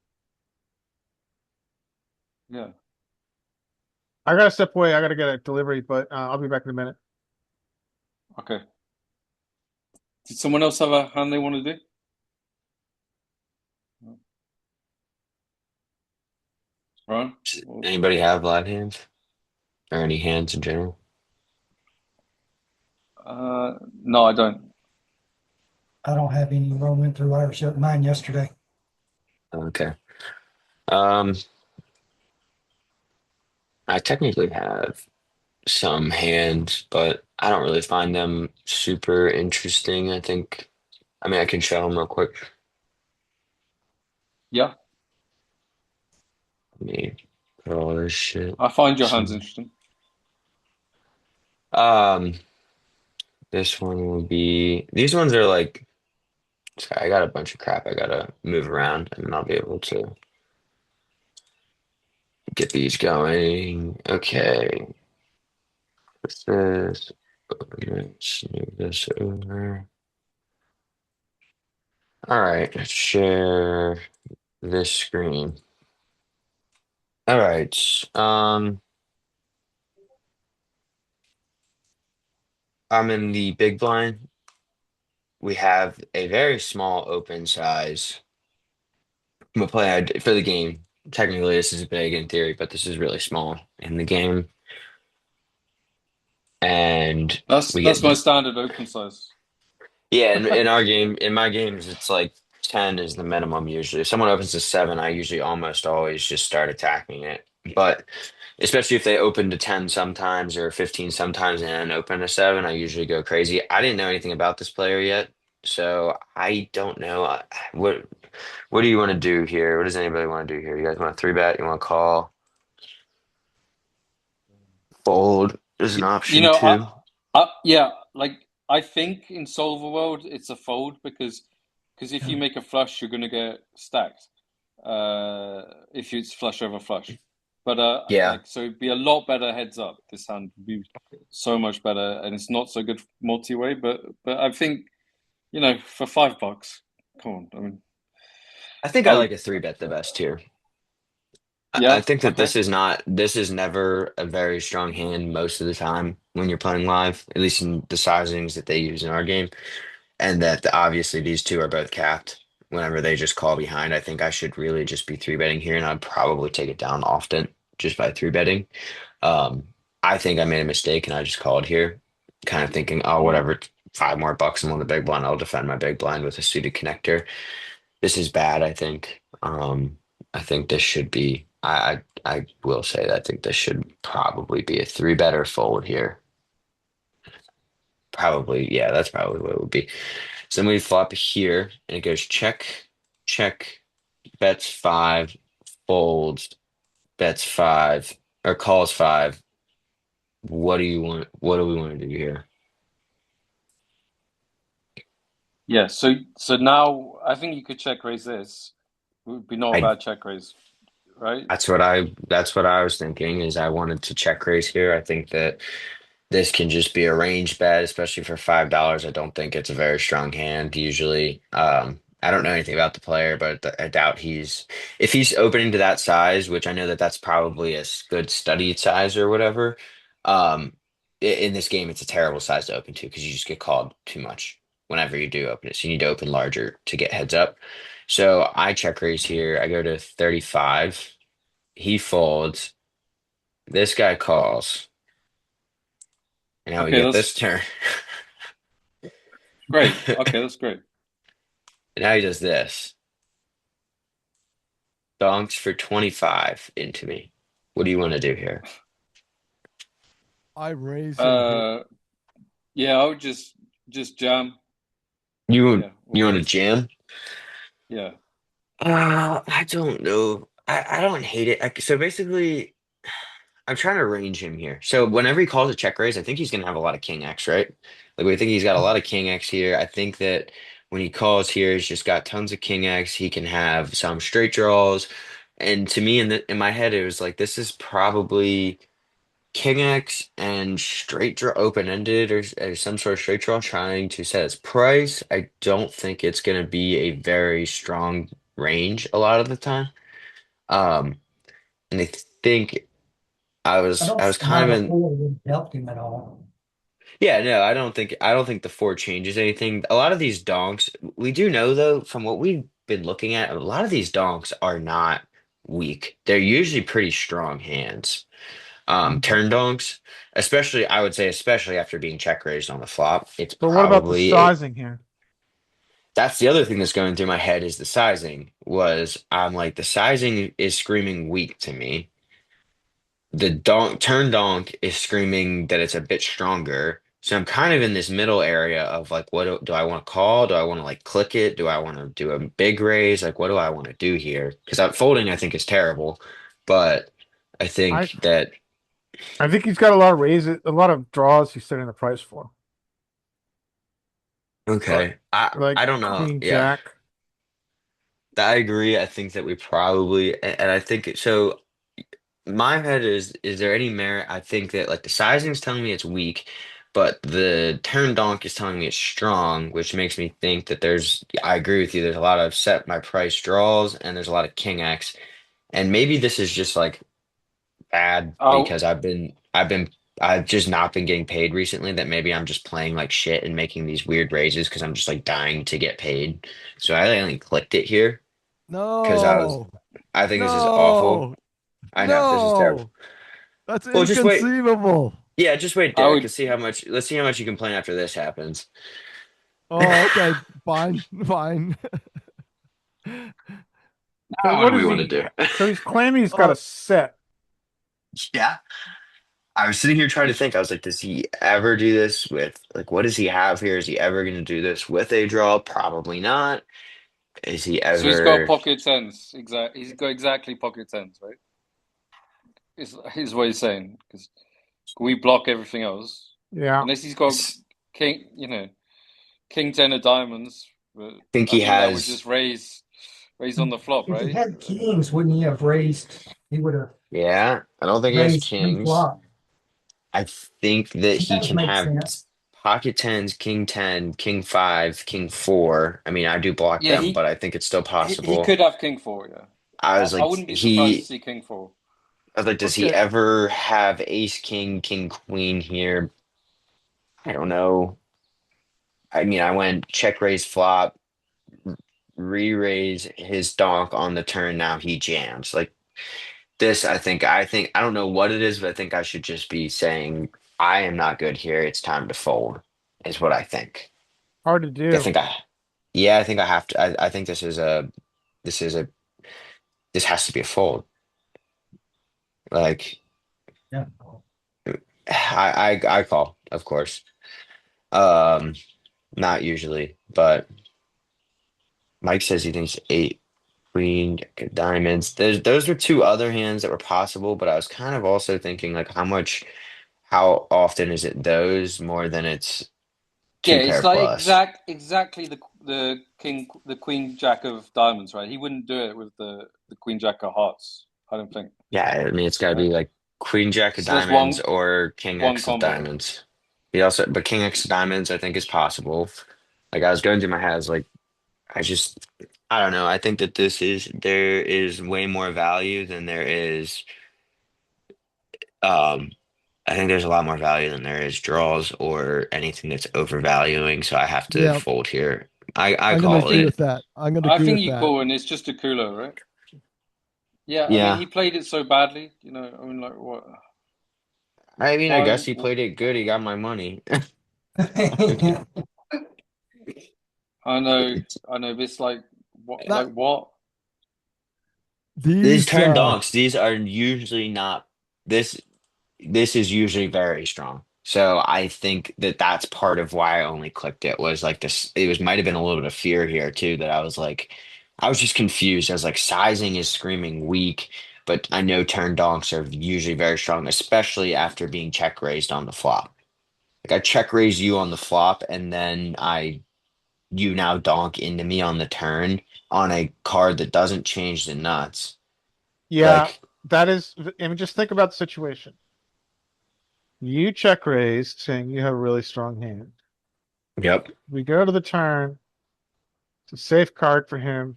S2: yeah,
S1: I gotta step away. I gotta get a delivery, but I'll be back in a minute.
S2: okay. Did someone else have a hand they want to do? Right?
S5: Does anybody have live hands or any hands in general?
S2: No, I don't.
S7: I don't have any. Roll went through. I shut mine yesterday.
S5: Okay. Um, I technically have some hands, but I don't really find them super interesting. I mean, I can show them real quick.
S2: Yeah,
S5: Let me put all this shit.
S2: I find your hands
S5: So,
S2: interesting.
S5: um, this one will be, these ones are like, sorry, I got a bunch of crap I gotta move around and I'll be able to get these going. Okay. What's this? Let's move this over. All right, let's share this screen. All right. I'm in the big blind. We have a very small open size. I'm gonna play for the game. Technically, this is big in theory, but this is really small in the game. And
S2: That's
S5: we
S2: that's
S5: get
S2: my standard open size.
S5: yeah. In our game, in my games, it's like 10 is the minimum usually. If someone opens to 7, I usually almost always just start attacking it. But especially if they open to 10 sometimes or 15 sometimes and then open to 7, I usually go crazy. I didn't know anything about this player yet, so I don't know. What do you want to do here? What does anybody want to do here? You guys want to three bet? You want to call? Fold is an
S2: You
S5: option
S2: know,
S5: too.
S2: yeah, like I think in Solver World it's a fold because if you make a flush, you're gonna get stacked. If it's flush over flush. But
S5: Yeah.
S2: like so it'd be a lot better heads up. This hand would be so much better, and it's not so good multi-way. But I think for $5, come on. I mean,
S5: I think I
S2: I would.
S5: like a three bet the best here. I
S2: Yeah.
S5: think that
S2: Okay.
S5: this is never a very strong hand most of the time when you're playing live, at least in the sizings that they use in our game. And that obviously these two are both capped. Whenever they just call behind, I think I should really just be three betting here, and I'd probably take it down often just by three betting. Um, I think I made a mistake and I just called here, kind of thinking, oh,
S2: Mm.
S5: whatever, $5 more on the big blind. I'll defend my big blind with a suited connector. This is bad, I think. I think this should be. I will say that I think this should probably be a three better fold here. Probably, yeah, that's probably what it would be. So then we flop here, and it goes check, check, bets five, folds, bets five, or calls five. What do you want? What do we want to do here?
S2: Yeah. So now I think you could check raise this. It would be not a
S5: I
S2: bad check raise, right?
S5: that's what I was thinking is I wanted to check raise here. I think that this can just be a range bet, especially for $5. I don't think it's a very strong hand usually. I don't know anything about the player, but I doubt if he's opening to that size, which I know that that's probably a good studied size or whatever. Um, in this game, it's a terrible size to open to because you just get called too much whenever you do open it. So you need to open larger to get heads up. So I check raise here. I go to 35. He folds. This guy calls. And now we
S2: Okay,
S5: get
S2: that's
S5: this turn.
S2: great. Okay, that's great.
S5: And now he does this. Donks for 25 into me. What do you want to do here?
S8: I'm raising here.
S2: Uh, yeah, I would just jam.
S5: You
S2: Yeah, or
S5: you want to
S2: raise.
S5: jam?
S2: Yeah.
S5: I don't know. I don't hate it. So basically, I'm trying to range him here. So whenever he calls a check raise, I think he's gonna have a lot of king X, right? Like we think he's got a lot of king X here. I think that when he calls here, he's just got tons of king X. He can have some straight draws. And to me, in my head, it was like this is probably King X and straight draw open ended or some sort of straight draw trying to set its price. I don't think it's going to be a very strong range a lot of the time. Um, and I think
S7: I don't
S5: I was
S7: see how
S5: kind of
S7: the
S5: in.
S7: four would help him at all.
S5: Yeah, no, I don't think the four changes anything. A lot of these donks, we do know though from what we've been looking at, a lot of these donks are not weak. They're usually pretty strong hands. Turn donks, especially I would say, especially after being check raised on the flop, it's
S1: But what about the
S5: probably it.
S1: sizing here?
S5: That's the other thing that's going through my head is the sizing. Was I'm like the sizing is screaming weak to me. The donk turn donk is screaming that it's a bit stronger. So I'm kind of in this middle area of like, what do I want to call? Do I want to like click it? Do I want to do a big raise? Like, what do I want to do here? Because that folding I think is terrible, but I
S1: I
S5: think that.
S1: I think he's got a lot of raises, a lot of draws he's setting the price for. Like
S5: Okay.
S1: like
S5: I don't know.
S1: Queen
S5: Yeah.
S1: Jack.
S5: I agree. I think that we probably and I think so my head is there any merit? I think that like the sizing's telling me it's weak, but the turn donk is telling me it's strong, which makes me think that I agree with you, there's a lot of set my price draws and there's a lot of king X. And maybe this is just like bad
S2: Oh,
S5: because I've just not been getting paid recently that maybe I'm just playing like shit and making these weird raises because I'm just like dying to get paid. So I only clicked it here because
S8: No,
S5: I think this is awful.
S8: no,
S5: I know this is terrible.
S8: no. That's
S5: Well, just wait.
S8: inconceivable.
S5: Yeah, just wait,
S2: I
S5: Derek,
S2: would.
S5: and see how much. Let's see how much you complain after this happens.
S8: Oh, okay, fine, fine.
S1: But
S5: What
S1: what
S5: do we
S1: is
S5: want to
S1: he?
S5: do?
S1: So he's claiming he's got
S8: Oh,
S1: a set.
S5: Yeah. I was sitting here trying to think. I was like, does he ever do this with like what does he have here? Is he ever going to do this with a draw? Probably not. Is he
S2: So he's got
S5: ever?
S2: pocket tens. He's got exactly pocket tens, right? Is what he's saying. Because we block everything else,
S1: Yeah.
S2: unless he's got
S5: It's-
S2: king, king ten of diamonds. But
S5: Think
S2: I
S5: he
S2: think that would
S5: has,
S2: just raise on the flop,
S7: If he
S2: right?
S7: had kings, wouldn't he have raised? He would have
S5: yeah, I don't think he has
S7: raised
S5: kings.
S7: pre-flop.
S5: I think that
S7: That
S5: he
S7: would
S5: can
S7: make
S5: have
S7: sense.
S5: pocket tens, king 10, king 5, king 4. I mean, I do block
S2: Yeah,
S5: them, but I think it's still
S2: he
S5: possible.
S2: could have king four. Yeah,
S5: I was
S2: I
S5: like,
S2: wouldn't be surprised to see king four.
S5: does he
S8: Okay.
S5: ever have ace, king, king, queen here? I don't know. I mean, I went check raise flop, re-raise his donk on the turn. Now he jams. Like this, I don't know what it is, but I think I should just be saying, I am not good here. It's time to fold, is what I think.
S1: Hard to
S5: I
S1: do.
S5: think I, yeah, I think I have to. I think this is a, this has to be a fold. Like,
S7: Yeah.
S5: I call, of course. Um, Not usually, but Mike says he thinks eight, queen, jack of diamonds. Those were two other hands that were possible, but I was kind of also thinking like how often is it those more than it's
S2: Yeah,
S5: two pair
S2: it's like
S5: plus?
S2: exactly the queen jack of diamonds, right? He wouldn't do it with the queen jack of hearts. I don't think.
S5: Yeah, I mean it's got to be
S2: Right?
S5: like queen, jack of
S2: So that's
S5: diamonds or king
S2: one
S5: X of
S2: combo.
S5: diamonds. He also, but king X of diamonds I think is possible. Like I was going through my head, I was like I just I don't know. I think that there is way more value than there is. Um, I think there's a lot more value than there is draws or anything that's overvaluing. So I have to
S8: Yeah,
S5: fold here. I
S8: I'm going to
S5: call
S8: agree
S2: Yeah,
S8: with
S5: it.
S8: that. I'm going to
S2: I
S8: agree
S2: think
S8: with
S2: you
S8: that.
S2: call and it's just a cooler, right? Yeah, I mean
S5: Yeah.
S2: he played it so badly, I mean like what?
S5: I mean, I
S2: Why?
S5: guess he played it good. He got my money.
S2: I know. This
S8: That
S2: what?
S5: These
S8: these
S5: turn donks, these are usually not this. This is usually very strong. So I think that that's part of why I only clicked it was like this. It was might have been a little bit of fear here too that I was like, I was just confused. I was like, sizing is screaming weak, but I know turn donks are usually very strong, especially after being check raised on the flop. Like I check raise you on the flop, and then you now donk into me on the turn on a card that doesn't change the nuts.
S1: Yeah,
S5: Like,
S1: that is. I mean, just think about the situation. You check raise, saying you have a really strong hand.
S5: yep.
S1: We go to the turn. It's a safe card for him.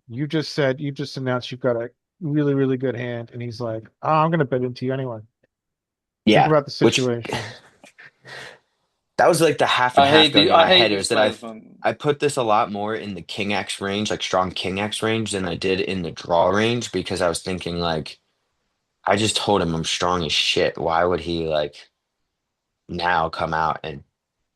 S1: You just announced you've got a really, really good hand, and he's like, "Oh, I'm going to bet into you anyway." Think
S5: Yeah.
S1: about the
S5: Which
S1: situation.
S5: that was like the half and half going in
S2: I
S5: my
S2: hate
S5: head. It
S2: these
S5: was that
S2: players, man.
S5: I put this a lot more in the king X range, like strong king X range, than I did in the draw range because I was thinking like I just told him I'm strong as shit. Why would he like now come out and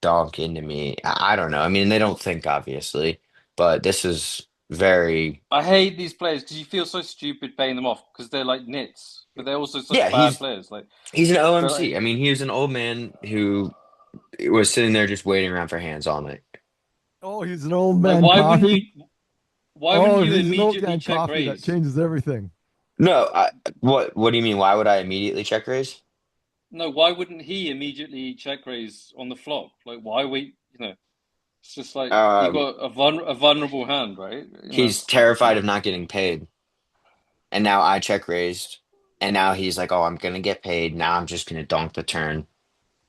S5: donk into me? I don't know. I mean, they don't think obviously, but this is very
S2: I hate these players because you feel so stupid paying them off because they're like nits, but they're also such
S5: yeah.
S2: bad players. Like
S5: He's an
S2: they're
S5: OMC.
S2: like,
S5: I mean, he was an old man who was sitting there just waiting around for hands all night.
S8: oh, he's an old
S2: like
S8: man coffee.
S2: why wouldn't
S8: Oh, if
S2: you
S8: he's an old
S2: immediately
S8: man
S2: check
S8: coffee, that
S2: raise?
S8: changes everything.
S5: No, what do you mean? Why would I immediately check raise?
S2: No, why wouldn't he immediately check raise on the flop? Like why wait? It's just like you
S5: Um,
S2: got a vulnerable hand, right?
S5: he's
S2: Like come
S5: terrified of
S2: on.
S5: not getting paid. And now I check raised. And now he's like, oh, I'm gonna get paid. Now I'm just gonna donk the turn.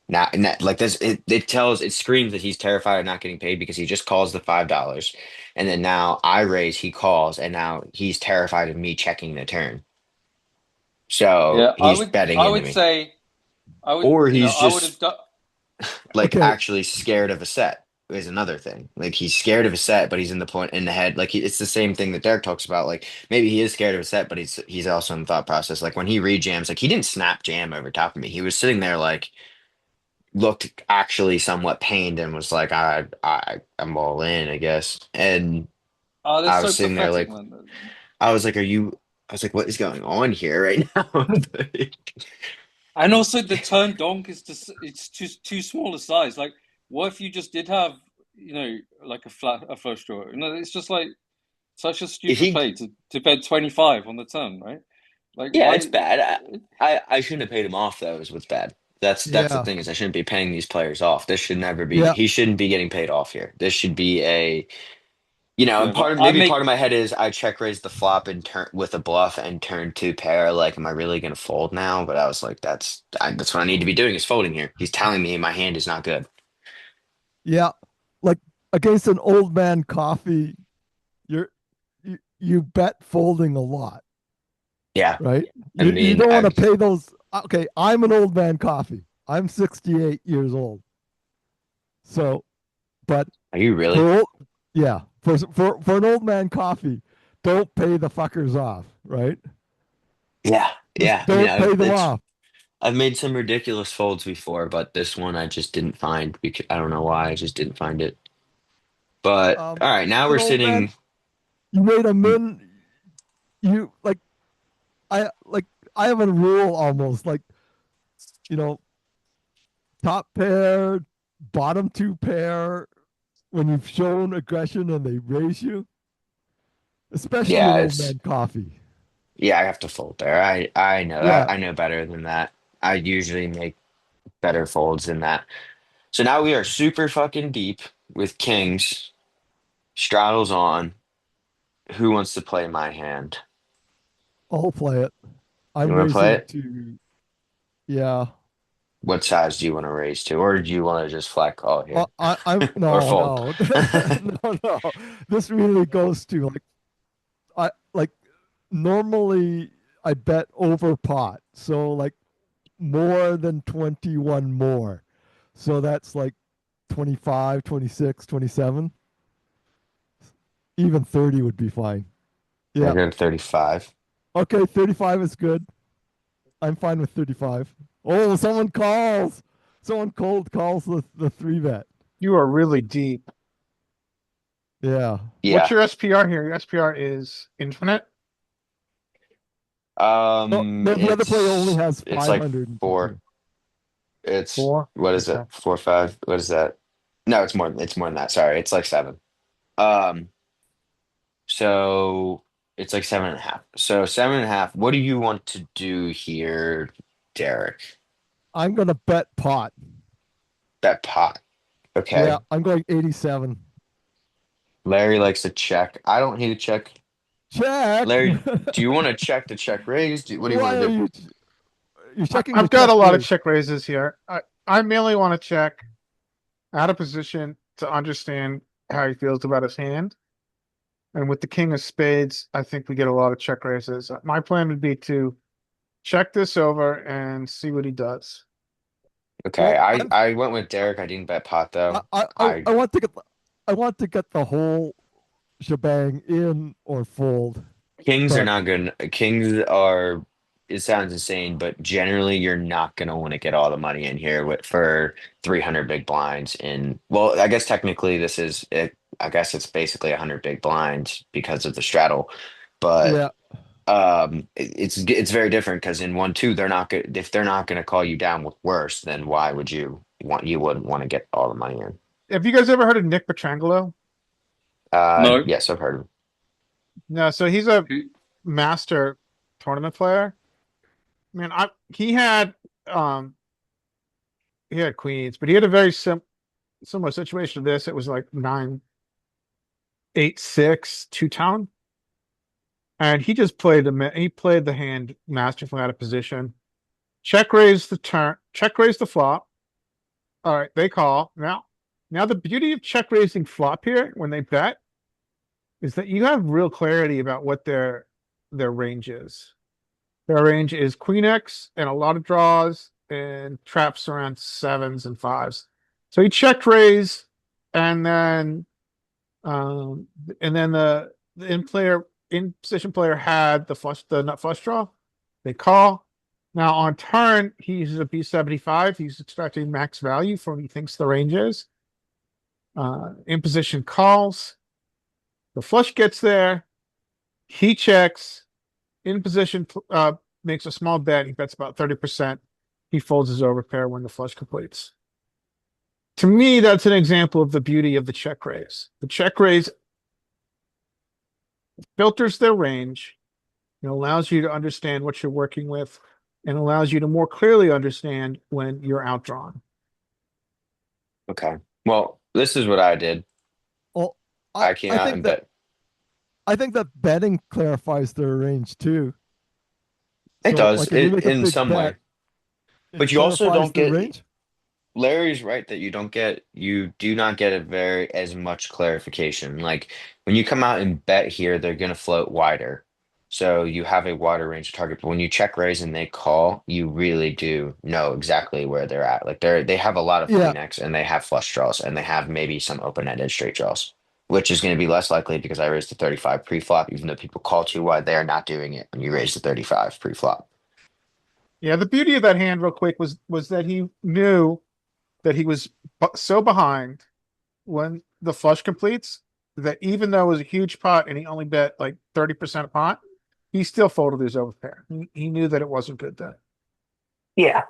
S5: Now, and that, like this, it screams that he's terrified of not getting paid because he just calls the $5. And then now I raise, he calls, and now he's terrified of me checking the turn. So
S2: Yeah,
S5: he's betting
S2: I
S5: into
S2: would
S5: me.
S2: say
S5: Or he's
S2: I would have
S5: just
S2: done.
S5: like
S8: Okay,
S5: actually scared of a set is another thing. Like he's scared of a set, but he's in the point in the head. Like it's the same thing that Derek talks about. Like maybe he is scared of a set, but he's also in the thought process. Like when he rejams, like he didn't snap jam over top of me. He was sitting there like looked actually somewhat pained and was like, I'm all in, I guess. And
S2: Oh, they're
S5: I was
S2: so
S5: sitting there
S2: pathetic,
S5: like
S2: man.
S5: I was like, are you? I was like, what is going on here right now?
S2: And also the turn donk is just it's too small a size. Like, what if you just did have like a flush draw? It's just like such a
S5: If
S2: stupid
S5: he,
S2: play to bet 25 on the turn, right? Like
S5: yeah, it's
S2: why?
S5: bad. I shouldn't have paid him off though. Is what's bad. That's the
S8: Yeah.
S5: thing is I shouldn't be paying these players off. This should never be.
S8: Yeah.
S5: He shouldn't be getting paid off here. This should be a and
S2: Yeah, but I
S5: part
S2: make
S5: of my head is I check raise the flop and turn with a bluff and turn two pair. Like, am I really gonna fold now? But I was like, that's what I need to be doing is folding here. He's telling me my hand is not good.
S8: Yeah. Like against an old man coffee, you're you bet folding a lot,
S5: Yeah,
S8: right?
S5: I
S8: You
S5: mean,
S8: don't want to pay those. Okay, I'm an old man coffee. I'm 68 years old. So, but
S5: are you
S8: for
S5: really?
S8: old, yeah, for an old man coffee, don't pay the fuckers off, right?
S5: Yeah,
S8: Just
S5: yeah. I mean,
S8: don't pay them
S5: it's
S8: off.
S5: I've made some ridiculous folds before, but this one I just didn't find because I don't know why. I just didn't find it. But all right, now
S8: An
S5: we're
S8: old man,
S5: sitting.
S8: you made a min. You like like I have a rule almost like you know top pair, bottom two pair when you've shown aggression and they raise you, especially an
S5: Yeah,
S8: old
S5: it's
S8: man coffee.
S5: yeah. I have to fold there. I know that.
S8: Yeah,
S5: I know better than that. I usually make better folds than that. So now we are super fucking deep with kings. Straddles on. Who wants to play my hand?
S8: I'll play it.
S5: You
S8: I'm
S5: want to play
S8: raising
S5: it?
S8: to yeah.
S5: What size do you want to raise to, or do you want to just flat call here
S8: I'm
S5: or
S8: no
S5: fold?
S8: no no. This really goes to like I like normally I bet over pot, so like more than 21 more. So that's like 25, 26, 27. Even 30 would be fine.
S5: I
S8: Yeah.
S5: go to 35.
S8: Okay, 35 is good. I'm fine with 35. Oh, someone calls. Someone cold calls the three bet.
S1: You are really deep.
S8: Yeah.
S1: What's
S5: Yeah.
S1: your SPR here? Your SPR is infinite.
S8: No, no, the other player only has
S5: It's like
S8: 500 and
S5: four.
S8: something.
S5: It's
S1: Four.
S5: what is it?
S1: Okay.
S5: 4, 5. What is that? No, it's more than that. Sorry, it's like seven. Um, so it's like 7.5. So 7.5. What do you want to do here, Derek?
S8: I'm going to bet pot.
S5: Bet pot.
S8: Yeah,
S5: Okay.
S8: I'm going 87.
S5: Larry likes to check. I don't hate a check.
S8: Check.
S5: Larry, do you want to check raise? What do you
S8: Why
S5: want
S8: are
S5: to do?
S8: you checking the
S1: I've got
S8: check
S1: a lot of
S8: raise?
S1: check raises here. I mainly want to check out of position to understand how he feels about his hand. And with the king of spades, I think we get a lot of check raises. My plan would be to check this over and see what he does.
S5: Okay,
S8: Well,
S5: I went with Derek. I didn't bet pot though. I
S8: I want to get the whole shebang in or fold,
S5: Kings are
S8: but
S5: not good. Kings are, it sounds insane, but generally you're not going to want to get all the money in here for 300 big blinds in, well, I guess technically this is it. I guess it's basically 100 big blinds because of the straddle, but
S8: yeah,
S5: it's very different because in 1-2 they're not good. If they're not going to call you down with worse, then why would you wouldn't want to get all the money in?
S1: Have you guys ever heard of Nick Petrangelo?
S2: no.
S5: Yes, I've heard of
S1: No, so he's a
S2: Who-
S1: master tournament player. Man, um he had queens, but he had a very similar situation to this. It was like 9-8-6 two-tone. And he just he played the hand masterfully out of position. Check raise the turn, check raise the flop. All right, they call. Now the beauty of check raising flop here when they bet is that you have real clarity about what their range is. Their range is Queen X and a lot of draws and traps around sevens and fives. So he checked raise and then um the in position player had the nut flush draw. They call. Now on turn, he uses a B75. He's extracting max value from what he thinks the range is. In position calls. The flush gets there. He checks. In position makes a small bet. He bets about 30%. He folds his overpair when the flush completes. To me, that's an example of the beauty of the check raise. The check raise filters their range. It allows you to understand what you're working with. and allows you to more clearly understand when you're outdrawn.
S5: Okay. Well, this is what I did.
S8: Well,
S5: I came
S8: I
S5: out
S8: think
S5: and
S8: that
S5: bet.
S8: betting clarifies their range too.
S5: It
S8: So
S5: does
S8: like if you
S5: it
S8: make a
S5: in
S8: big
S5: some
S8: bet,
S5: way,
S8: it
S5: but you also
S8: clarifies
S5: don't
S8: their
S5: get.
S8: range.
S5: Larry's right that you do not get a very as much clarification. Like when you come out and bet here, they're gonna float wider. So you have a wider range of target. But when you check raise and they call, you really do know exactly where they're at. Like they have a lot of
S8: Yeah.
S5: queen X and they have flush draws and they have maybe some open-ended straight draws, which is gonna be less likely because I raised the 35 pre-flop, even though people call too wide, they are not doing it when you raise the 35 pre-flop.
S1: Yeah, the beauty of that hand, real quick, was that he knew that he was so behind when the flush completes that even though it was a huge pot and he only bet like 30% a pot, he still folded his overpair. He knew that it wasn't good then.
S5: Yeah.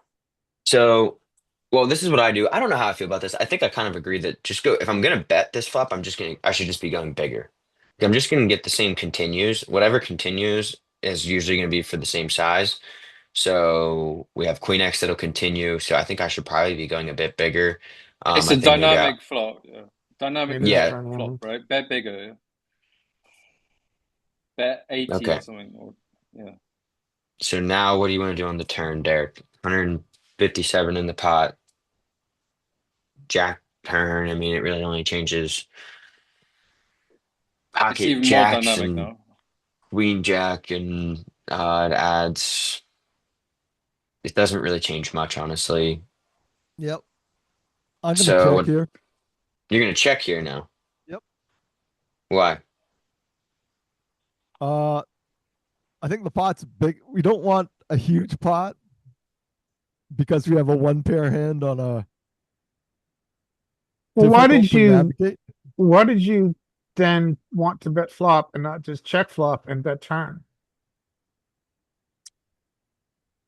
S5: So, well, this is what I do. I don't know how I feel about this. I think I kind of agree that just go, if I'm gonna bet this flop, I should just be going bigger. I'm just gonna get the same continues. Whatever continues is usually gonna be for the same size. So we have Queen X that'll continue. So I think I should probably be going a bit bigger.
S2: It's
S5: I
S2: a
S5: think maybe I,
S2: dynamic flop. Yeah. Dynamic
S1: It is
S5: yeah,
S2: flop,
S1: dynamic.
S2: right? Bet bigger. Yeah. Bet 80 or
S5: okay.
S2: something. Or yeah.
S5: So now what do you want to do on the turn, Derek? 157 in the pot. Jack turn. I mean, it really only changes
S2: It's
S5: pocket
S2: even more
S5: jacks
S2: dynamic
S5: and
S2: now.
S5: queen jack and it adds it doesn't really change much, honestly.
S8: Yep. I'm gonna
S5: So
S8: check
S5: what
S8: here.
S5: you're gonna check here now.
S8: Yep.
S5: Why?
S8: Uh, I think the pot's big. We don't want a huge pot because we have a one pair hand on a
S1: Well,
S8: difficult to navigate.
S1: why did you then want to bet flop and not just check flop and bet turn?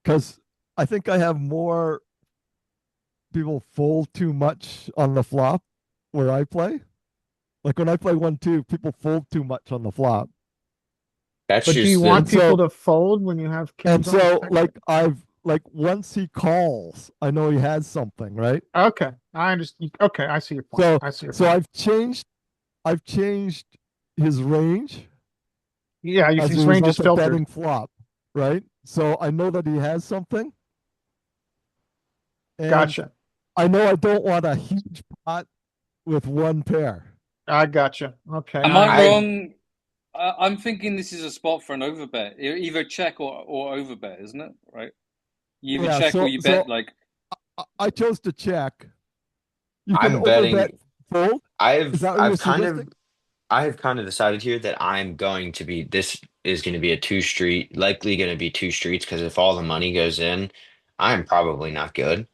S8: Because I think I have more people fold too much on the flop where I play. Like when I play 1-2, people fold too much on the flop.
S5: That's
S1: But do you
S5: just
S1: want
S8: And
S5: the
S1: people
S8: so
S1: to fold when you have kings on the
S8: like
S1: spectrum?
S8: I've like once he calls, I know he has something, right?
S1: Okay, I understand. Okay, I see your point.
S8: So
S1: I see your
S8: so
S1: point.
S8: I've changed his range
S1: Yeah,
S8: as a
S1: his range is
S8: result of
S1: filtered.
S8: betting flop, right? So I know that he has something, and
S1: Gotcha.
S8: I know I don't want a huge pot with one pair.
S1: I gotcha. Okay,
S2: Am
S1: I
S2: I
S5: I
S1: understand.
S2: wrong? I'm thinking this is a spot for an overbet. Either check or overbet, isn't it? Right? You either
S8: Yeah,
S2: check or you bet like
S8: I chose to check. You can
S5: I'm
S8: overbet
S5: betting
S8: fold. Is that what you're suggesting?
S5: I have kind of decided here that I'm going to be this is going to be a two street, likely going to be two streets because if all the money goes in, I'm probably not good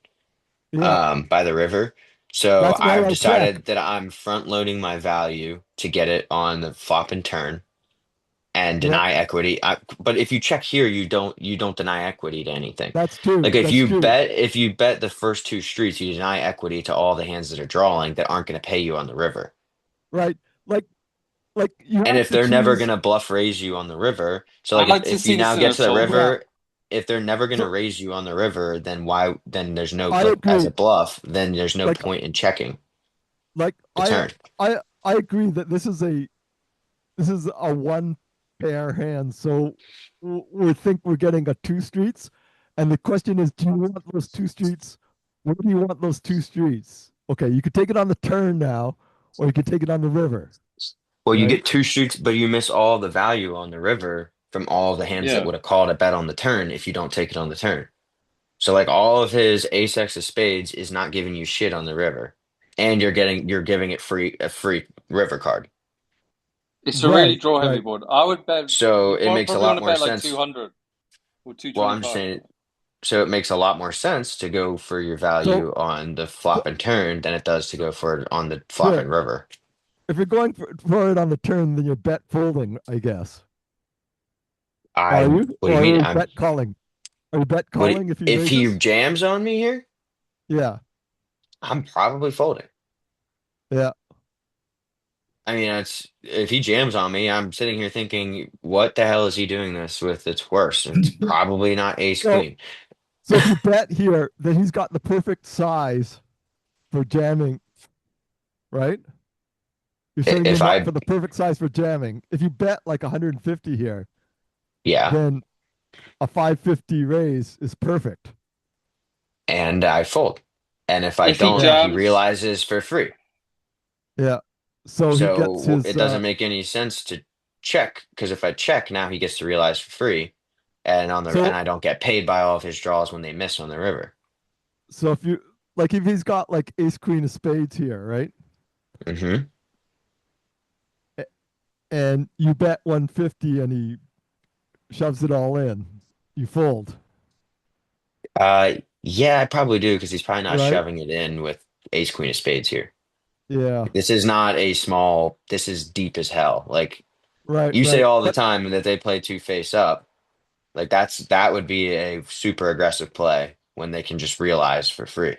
S8: Yeah,
S5: by the river. So
S8: that's why
S5: I've
S8: I check.
S5: decided that I'm front loading my value to get it on the flop and turn and
S8: Yep,
S5: deny equity. But if you check here, you don't deny equity to anything.
S8: that's true.
S5: Like
S8: That's true.
S5: if you bet the first two streets, you deny equity to all the hands that are drawing that aren't going to pay you on the river.
S8: Right. Like you
S5: And
S8: have
S5: if
S8: to
S5: they're never
S8: choose.
S5: gonna bluff raise you on the river, so
S2: I
S5: like
S2: like to
S5: if you
S2: see
S5: now
S2: this in
S5: get
S2: a
S5: to the
S2: solver.
S8: Yeah.
S5: river, if they're never gonna
S8: So
S5: raise you on the river, then why then there's no
S8: I
S5: like as a
S8: agree.
S5: bluff, then there's no
S8: Like
S5: point in checking
S8: like
S5: the turn.
S8: I agree that this is a one pair hand. So we think we're getting a two streets, and the question is, do you want those two streets? Where do you want those two streets? Okay, you could take it on the turn now, or you could take it on the river,
S5: Well, you
S8: right?
S5: get two streets, but you miss all the value on the river from all the hands that
S2: Yeah.
S5: would have called a bet on the turn if you don't take it on the turn. So like all of his ace X of spades is not giving you shit on the river. And you're giving it a free river card.
S2: It's a really
S8: Right,
S2: draw heavy
S8: right.
S2: board. I would bet
S5: So
S2: you
S5: it makes a
S2: probably want
S5: lot
S2: to
S5: more
S2: bet like
S5: sense.
S2: 200 or
S5: Well, I'm
S2: 225.
S5: saying so it makes a lot more sense to go for your
S8: So,
S5: value on the
S8: so
S5: flop and turn than it does to go for it on the flop
S8: sure.
S5: and river.
S8: If you're going for it on the turn, then you're bet folding, I guess. Are
S5: I
S8: you?
S5: what do you
S8: Or
S5: mean?
S8: are you
S5: I'm
S8: bet calling? Are you bet
S5: what
S8: calling if he
S5: if he
S8: raises?
S5: jams on me here?
S8: Yeah,
S5: I'm probably folding.
S8: yeah.
S5: I mean, it's if he jams on me, I'm sitting here thinking, what the hell is he doing this with? It's worse. It's probably not ace
S8: So
S5: queen.
S8: so if you bet here that he's got the perfect size for jamming, right? You're setting
S5: If
S8: him up
S5: I,
S8: for the perfect size for jamming. If you bet like 150 here,
S5: yeah,
S8: then a 550 raise is perfect.
S5: and I fold. And if I
S2: If he
S5: don't,
S8: Yeah,
S5: he
S2: jams,
S5: realizes for free.
S8: yeah. So he gets
S5: So
S8: his
S5: it doesn't make any sense to check because if I check now, he gets to realize for free, and
S8: so
S5: I don't get paid by all of his draws when they miss on the river.
S8: so if you like if he's got like ace queen of spades here, right?
S5: Hmm.
S8: And you bet 150 and he shoves it all in, you fold,
S5: Yeah, I probably do because he's probably not
S8: right?
S5: shoving it in with ace queen of spades here.
S8: Yeah,
S5: This is not a small. This is deep as hell. Like
S8: right,
S5: you say
S8: right.
S5: all the
S8: But
S5: time that they play two face up. Like that would be a super aggressive play when they can just realize for free.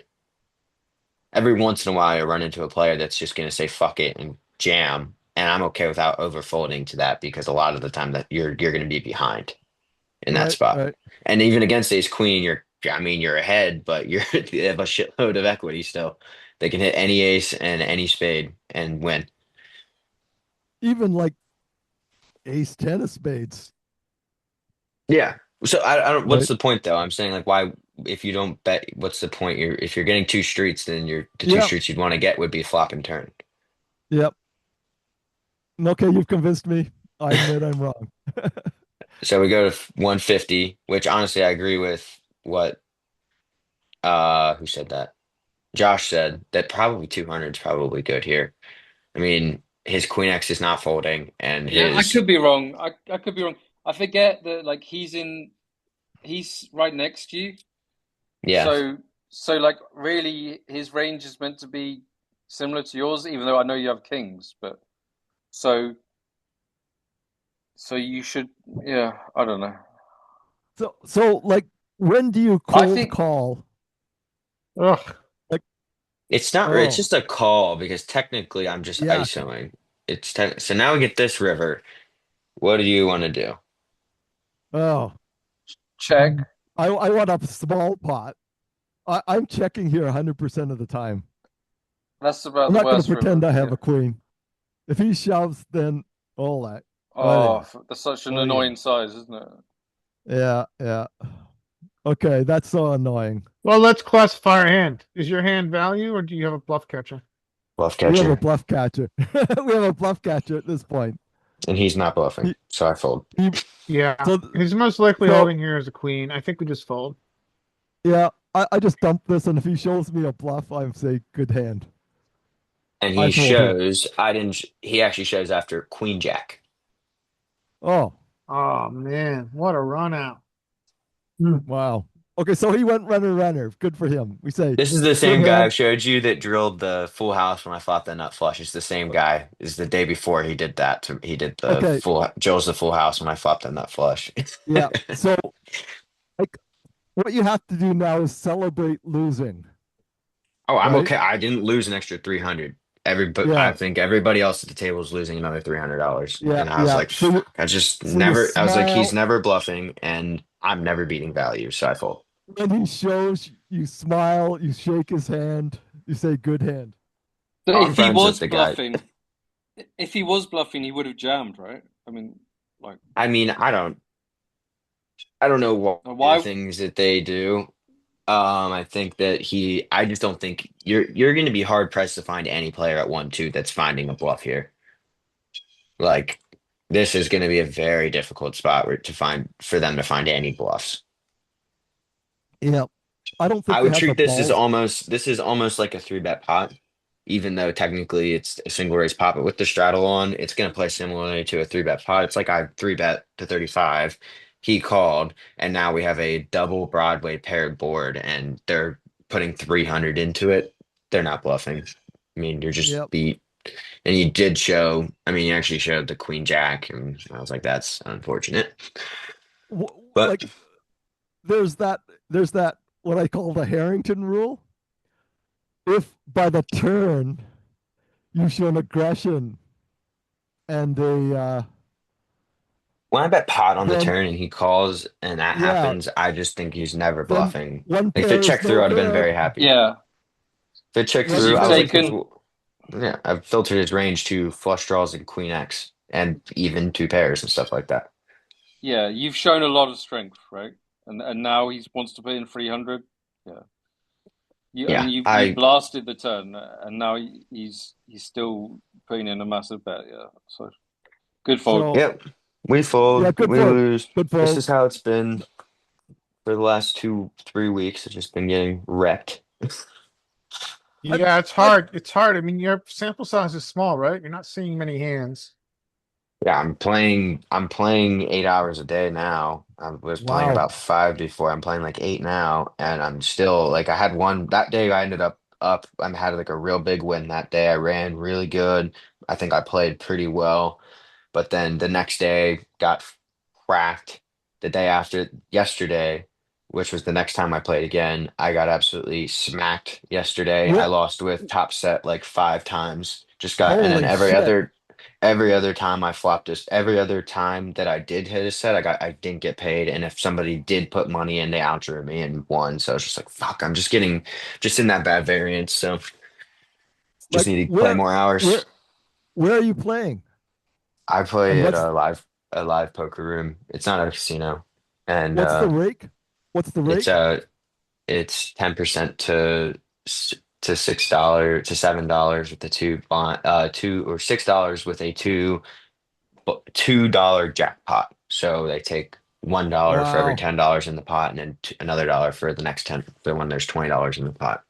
S5: Every once in a while, you run into a player that's just going to say fuck it and jam, and I'm okay without overfolding to that because a lot of the time that you're going to be behind in that
S8: right,
S5: spot.
S8: right.
S5: And even against ace queen, I mean you're ahead, but you have a shitload of equity still. They can hit any ace and any spade and win.
S8: Even like ace ten of spades,
S5: Yeah. So I don't. What's
S8: right?
S5: the point though? I'm saying like why if you don't bet, what's the point? If you're getting two streets, then the two
S8: Yep,
S5: streets you'd want to get would be flop and turn.
S8: yep. Okay, you've convinced me. I admit I'm wrong.
S5: So we go to 150, which honestly I agree with what who said that? Josh said that probably 200 is probably good here. I mean, his queen X is not folding, and
S2: yeah, I
S5: his
S2: could be wrong. I could be wrong. I forget that like he's right next to you.
S5: yeah.
S2: So like really his range is meant to be similar to yours, even though I know you have kings, but so so you should yeah, I don't know.
S8: So like when do you
S2: I
S8: cold
S2: think
S8: call?
S1: Ugh.
S8: Like,
S5: It's not. It's
S8: oh,
S5: just a call because technically I'm just
S8: yeah.
S5: ISOing. So now we get this river. What do you want to do?
S8: Oh,
S2: check.
S8: I want a small pot. I'm checking here 100% of the time.
S2: That's about
S8: I'm
S2: the
S8: not going to
S2: worst
S8: pretend
S2: river.
S8: I have
S2: Yeah.
S8: a queen. If he shoves, then all that. Oh
S2: Oh,
S8: yeah.
S2: that's such an
S8: Oh yeah.
S2: annoying size, isn't it?
S8: Yeah, yeah. Okay, that's so annoying.
S1: Well, let's classify our hand. Is your hand value or do you have a bluff catcher?
S5: Bluff
S8: We have a
S5: catcher,
S8: bluff catcher. We have a bluff catcher at this point.
S5: and he's not bluffing,
S8: He,
S5: so I fold.
S8: he,
S1: Yeah.
S8: so,
S1: He's most likely
S8: so
S1: holding here as a queen. I think we just fold.
S8: yeah, I just dump this, and if he shows me a bluff, I'm say good hand.
S5: And
S8: I
S5: he
S8: fold here.
S5: shows. I didn't. He actually shows after Queen Jack.
S8: Oh,
S1: Oh man, what a run out. Hmm.
S8: wow. Okay, so he went runner runner. Good for him. We say
S5: This is the
S8: good
S5: same guy I
S8: hand.
S5: showed you that drilled the full house when I flopped the nut flush. It's the same guy. Is the day before he did that. He did the
S8: Okay,
S5: full Joe's the full house when I flopped the nut flush.
S8: yeah. So like what you have to do now is celebrate losing,
S5: Oh, I'm
S8: right?
S5: okay. I didn't lose an extra 300. But I
S8: Yeah,
S5: think everybody else at the table is losing another $300.
S8: yeah,
S5: And I was
S8: yeah.
S5: like, fuck, I just
S8: So you
S5: never, I was like, he's
S8: smile
S5: never bluffing and I'm never beating value. So I fold.
S8: when he shows. You smile. You shake his hand. You say good hand.
S2: So
S5: Oh, I'm
S2: if he
S5: friends with
S2: was
S5: the guy.
S2: bluffing, if he was bluffing, he would have jammed, right? I mean, like,
S5: I mean, I don't know what the
S2: why?
S5: things that they do. I think that I just don't think you're going to be hard pressed to find any player at 1-2 that's finding a bluff here. Like, this is going to be a very difficult spot for them to find any bluffs.
S8: Yeah, I don't think
S5: I
S8: they
S5: would
S8: have the
S5: treat
S8: balls.
S5: this is almost like a three bet pot, even though technically it's a single raise pot. But with the straddle on, it's going to play similarly to a three bet pot. It's like I three bet to 35. He called, and now we have a double Broadway paired board, and they're putting 300 into it. They're not bluffing. I mean, you're just
S8: Yep.
S5: beat. And you did show, I mean, you actually showed the Queen Jack, and I was like, that's unfortunate. But
S8: Like there's that. There's that. What I call the Harrington rule. If by the turn you show an aggression and they
S5: When I bet pot on the
S8: then
S5: turn and he calls and that
S8: yeah,
S5: happens, I just think he's never
S8: then
S5: bluffing.
S8: one
S5: Like if it
S8: pair is
S5: checked
S8: no
S5: through, I'd have been
S8: good.
S5: very happy.
S2: Yeah.
S5: If it checked
S2: Because
S8: One
S5: through,
S2: you've
S5: I was
S8: pair
S5: like,
S8: is
S2: taken,
S5: yeah, I've filtered his range to flush draws and queen X and even two pairs and stuff like that.
S2: yeah, you've shown a lot of strength, right? And now he wants to put in 300. Yeah.
S5: Yeah,
S2: You blasted the turn, and now he's still putting in a massive bet. Yeah, so good fold.
S8: So
S5: yep. We
S8: yeah,
S5: fold,
S8: good
S5: we
S8: fold.
S5: lose.
S8: Good
S5: This
S8: fold.
S5: is how it's been for the last 2, 3 weeks. It's just been getting wrecked.
S8: I'm
S1: Yeah, it's
S8: I'm
S1: hard. It's hard. I mean, your sample size is small, right? You're not seeing many hands.
S5: Yeah, I'm playing 8 hours a day now. I was playing
S8: wow.
S5: about five before. I'm playing like eight now, and I'm still like I had one that day I ended up I had like a real big win that day. I ran really good. I think I played pretty well. But then the next day got cracked. The day after yesterday, which was the next time I played again, I got absolutely smacked yesterday. I
S8: What?
S5: lost with top set like five times. Just got, and then
S8: Holy shit!
S5: every other time I flopped just every other time that I did hit a set, I didn't get paid. And if somebody did put money in, they outdrew me and won. So I was just like, fuck, I'm just in that bad variance. So just
S8: Like
S5: need to play more hours.
S8: where where are you playing?
S5: I
S8: And
S5: play at a live poker room. It's not a casino, and
S8: what's the rake? What's the
S5: it's
S8: rake?
S5: it's 10% to $6 to $7 with the two or $6 with a $2 jackpot. So they take $1 for every
S8: Wow.
S5: $10 in the pot, and then another dollar for the next 10 for when there's $20 in the pot.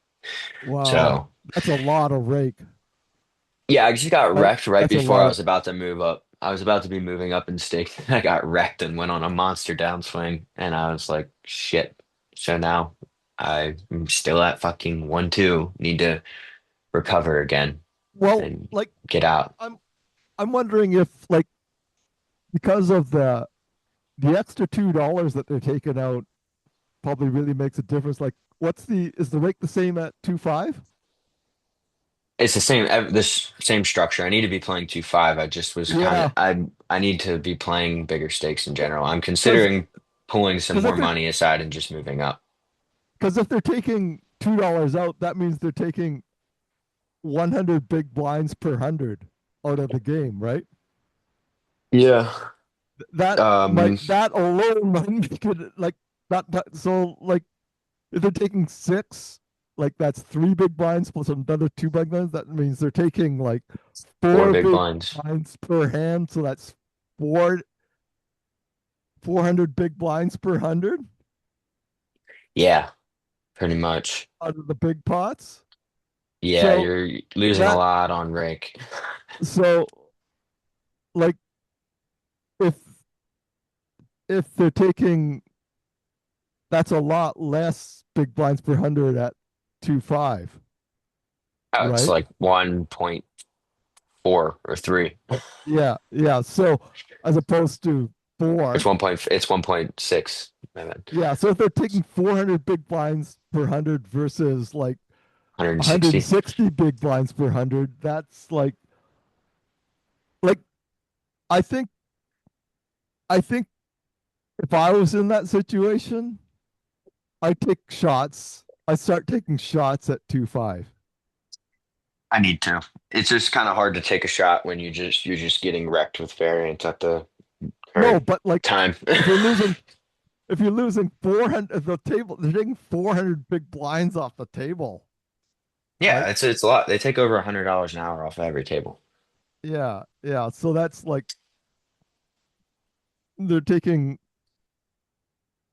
S8: Wow.
S5: So
S8: That's a lot of rake.
S5: yeah, I just got
S8: That,
S5: wrecked right
S8: that's a
S5: before I
S8: lot of
S5: was about to move up. I was about to be moving up in stake. I got wrecked and went on a monster downswing, and I was like, shit. So now I'm still at fucking 1-2. Need to recover again
S8: well,
S5: and
S8: like
S5: get out.
S8: I'm I'm wondering if like because of the extra $2 that they're taking out probably really makes a difference. Like what's the is the rake the same at 2.5?
S5: It's the same, this same structure. I need to be playing 2-5. I just was kind of,
S8: Yeah.
S5: I need to be playing bigger stakes in general. I'm
S8: Because
S5: considering pulling some
S8: because
S5: more money aside and just moving up.
S8: if they're taking $2 out, that means they're taking 100 big blinds per 100 out of the game, right?
S5: Yeah.
S8: Might
S5: Um,
S8: that alone might make it like not that so like if they're taking six, like that's three big blinds plus another two big blinds. That means they're taking like
S5: four
S8: four
S5: big
S8: big
S5: blinds.
S8: blinds per hand. So that's four 400 big blinds per 100
S5: Yeah, pretty much.
S8: out of the big pots.
S5: Yeah,
S8: So
S5: you're losing a
S8: that
S5: lot on rake.
S8: so like if they're taking that's a lot less big blinds per 100 at 2.5,
S5: Oh, it's
S8: right?
S5: like 1.4 or 3.
S8: Yeah. So as opposed to
S5: It's
S8: four,
S5: 1.6. My bad.
S8: yeah. So if they're taking 400 big blinds per 100 versus like
S5: 160.
S8: 160 big blinds per 100, that's like I think I think if I was in that situation, I take shots. I start taking shots at 2.5.
S5: I need to. It's just kind of hard to take a shot when you're just getting wrecked with variance at the
S8: No,
S5: current
S8: but like
S5: time.
S8: if you're losing if you're losing 400 the table, they're taking 400 big blinds off the table,
S5: Yeah,
S8: right?
S5: it's a lot. They take over $100 an hour off every table.
S8: Yeah. So that's like they're taking,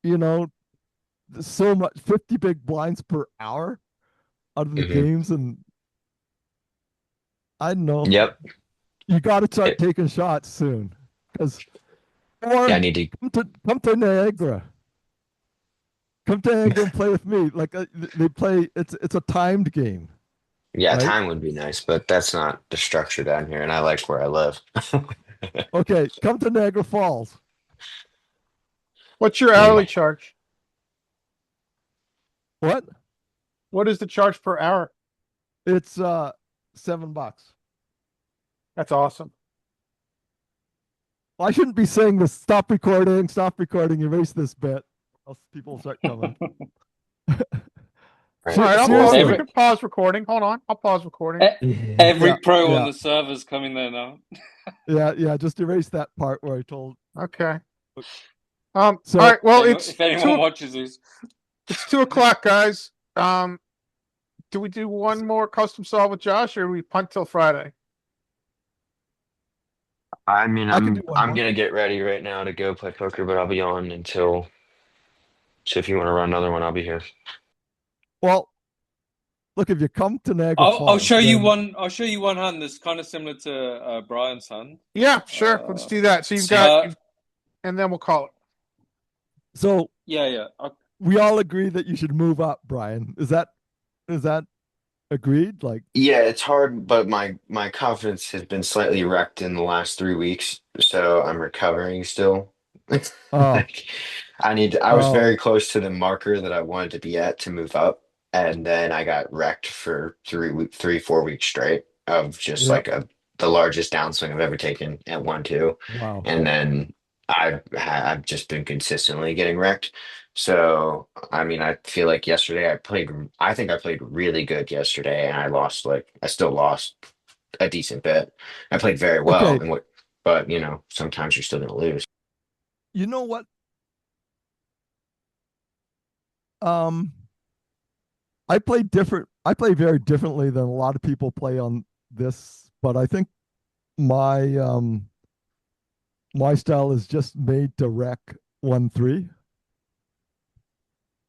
S8: you know, so much 50 big blinds per hour out of the
S5: Hmm.
S8: games. And I don't know,
S5: Yep.
S8: you got to start
S5: It,
S8: taking shots soon because,
S5: yeah, I
S8: or
S5: need to.
S8: come to Niagara. Come to Niagara and play with me. Like they play, it's a timed game,
S5: Yeah,
S8: right?
S5: time would be nice, but that's not the structure down here, and I like where I live.
S8: Okay, come to Niagara Falls.
S1: What's your
S5: Mm.
S1: hourly charge?
S8: What?
S1: What is the charge per hour?
S8: It's $7.
S1: That's awesome.
S8: I shouldn't be saying this. Stop recording, erase this bit. Else people will start coming.
S1: All
S5: Right.
S1: right, we
S8: Seriously.
S1: can pause recording. Hold on. I'll pause recording.
S2: Every
S8: Yeah,
S2: pro on
S8: yeah,
S2: the server's coming there now.
S8: yeah. Just erase that part where I told.
S1: Okay.
S8: So,
S1: All right. Well,
S2: If anyone watches this.
S1: it's 2 o'clock, guys. Do we do one more custom solve with Josh, or we punt till Friday?
S5: I mean,
S8: I can do one
S5: I'm
S8: more.
S5: gonna get ready right now to go play poker, but I'll be on until. So if you want to run another one, I'll be here.
S8: Well, look, if you come to Niagara
S2: I'll
S8: Falls,
S2: show you
S8: then
S2: one. I'll show you one hand that's kind of similar to Brian's hand.
S1: Yeah, sure. Let's do that. So and then we'll call it.
S8: so
S2: Yeah.
S8: we all agree that you should move up, Brian. Is that agreed? Like,
S5: Yeah, it's hard, but my confidence has been slightly wrecked in the last 3 weeks, so I'm recovering still.
S8: oh,
S5: Like, I was
S8: oh,
S5: very close to the marker that I wanted to be at to move up, and then I got wrecked for 4 weeks straight of just
S8: yeah,
S5: like the largest downswing I've ever taken at 1-2,
S8: wow.
S5: and then I've just been consistently getting wrecked. So, I mean, I feel like yesterday I think I played really good yesterday and I still lost a decent bit. I played very well
S8: Okay,
S5: and but sometimes you're still going to lose.
S8: you know what? Um, I play different. I play very differently than a lot of people play on this, but I think my my style is just made to wreck 1-3.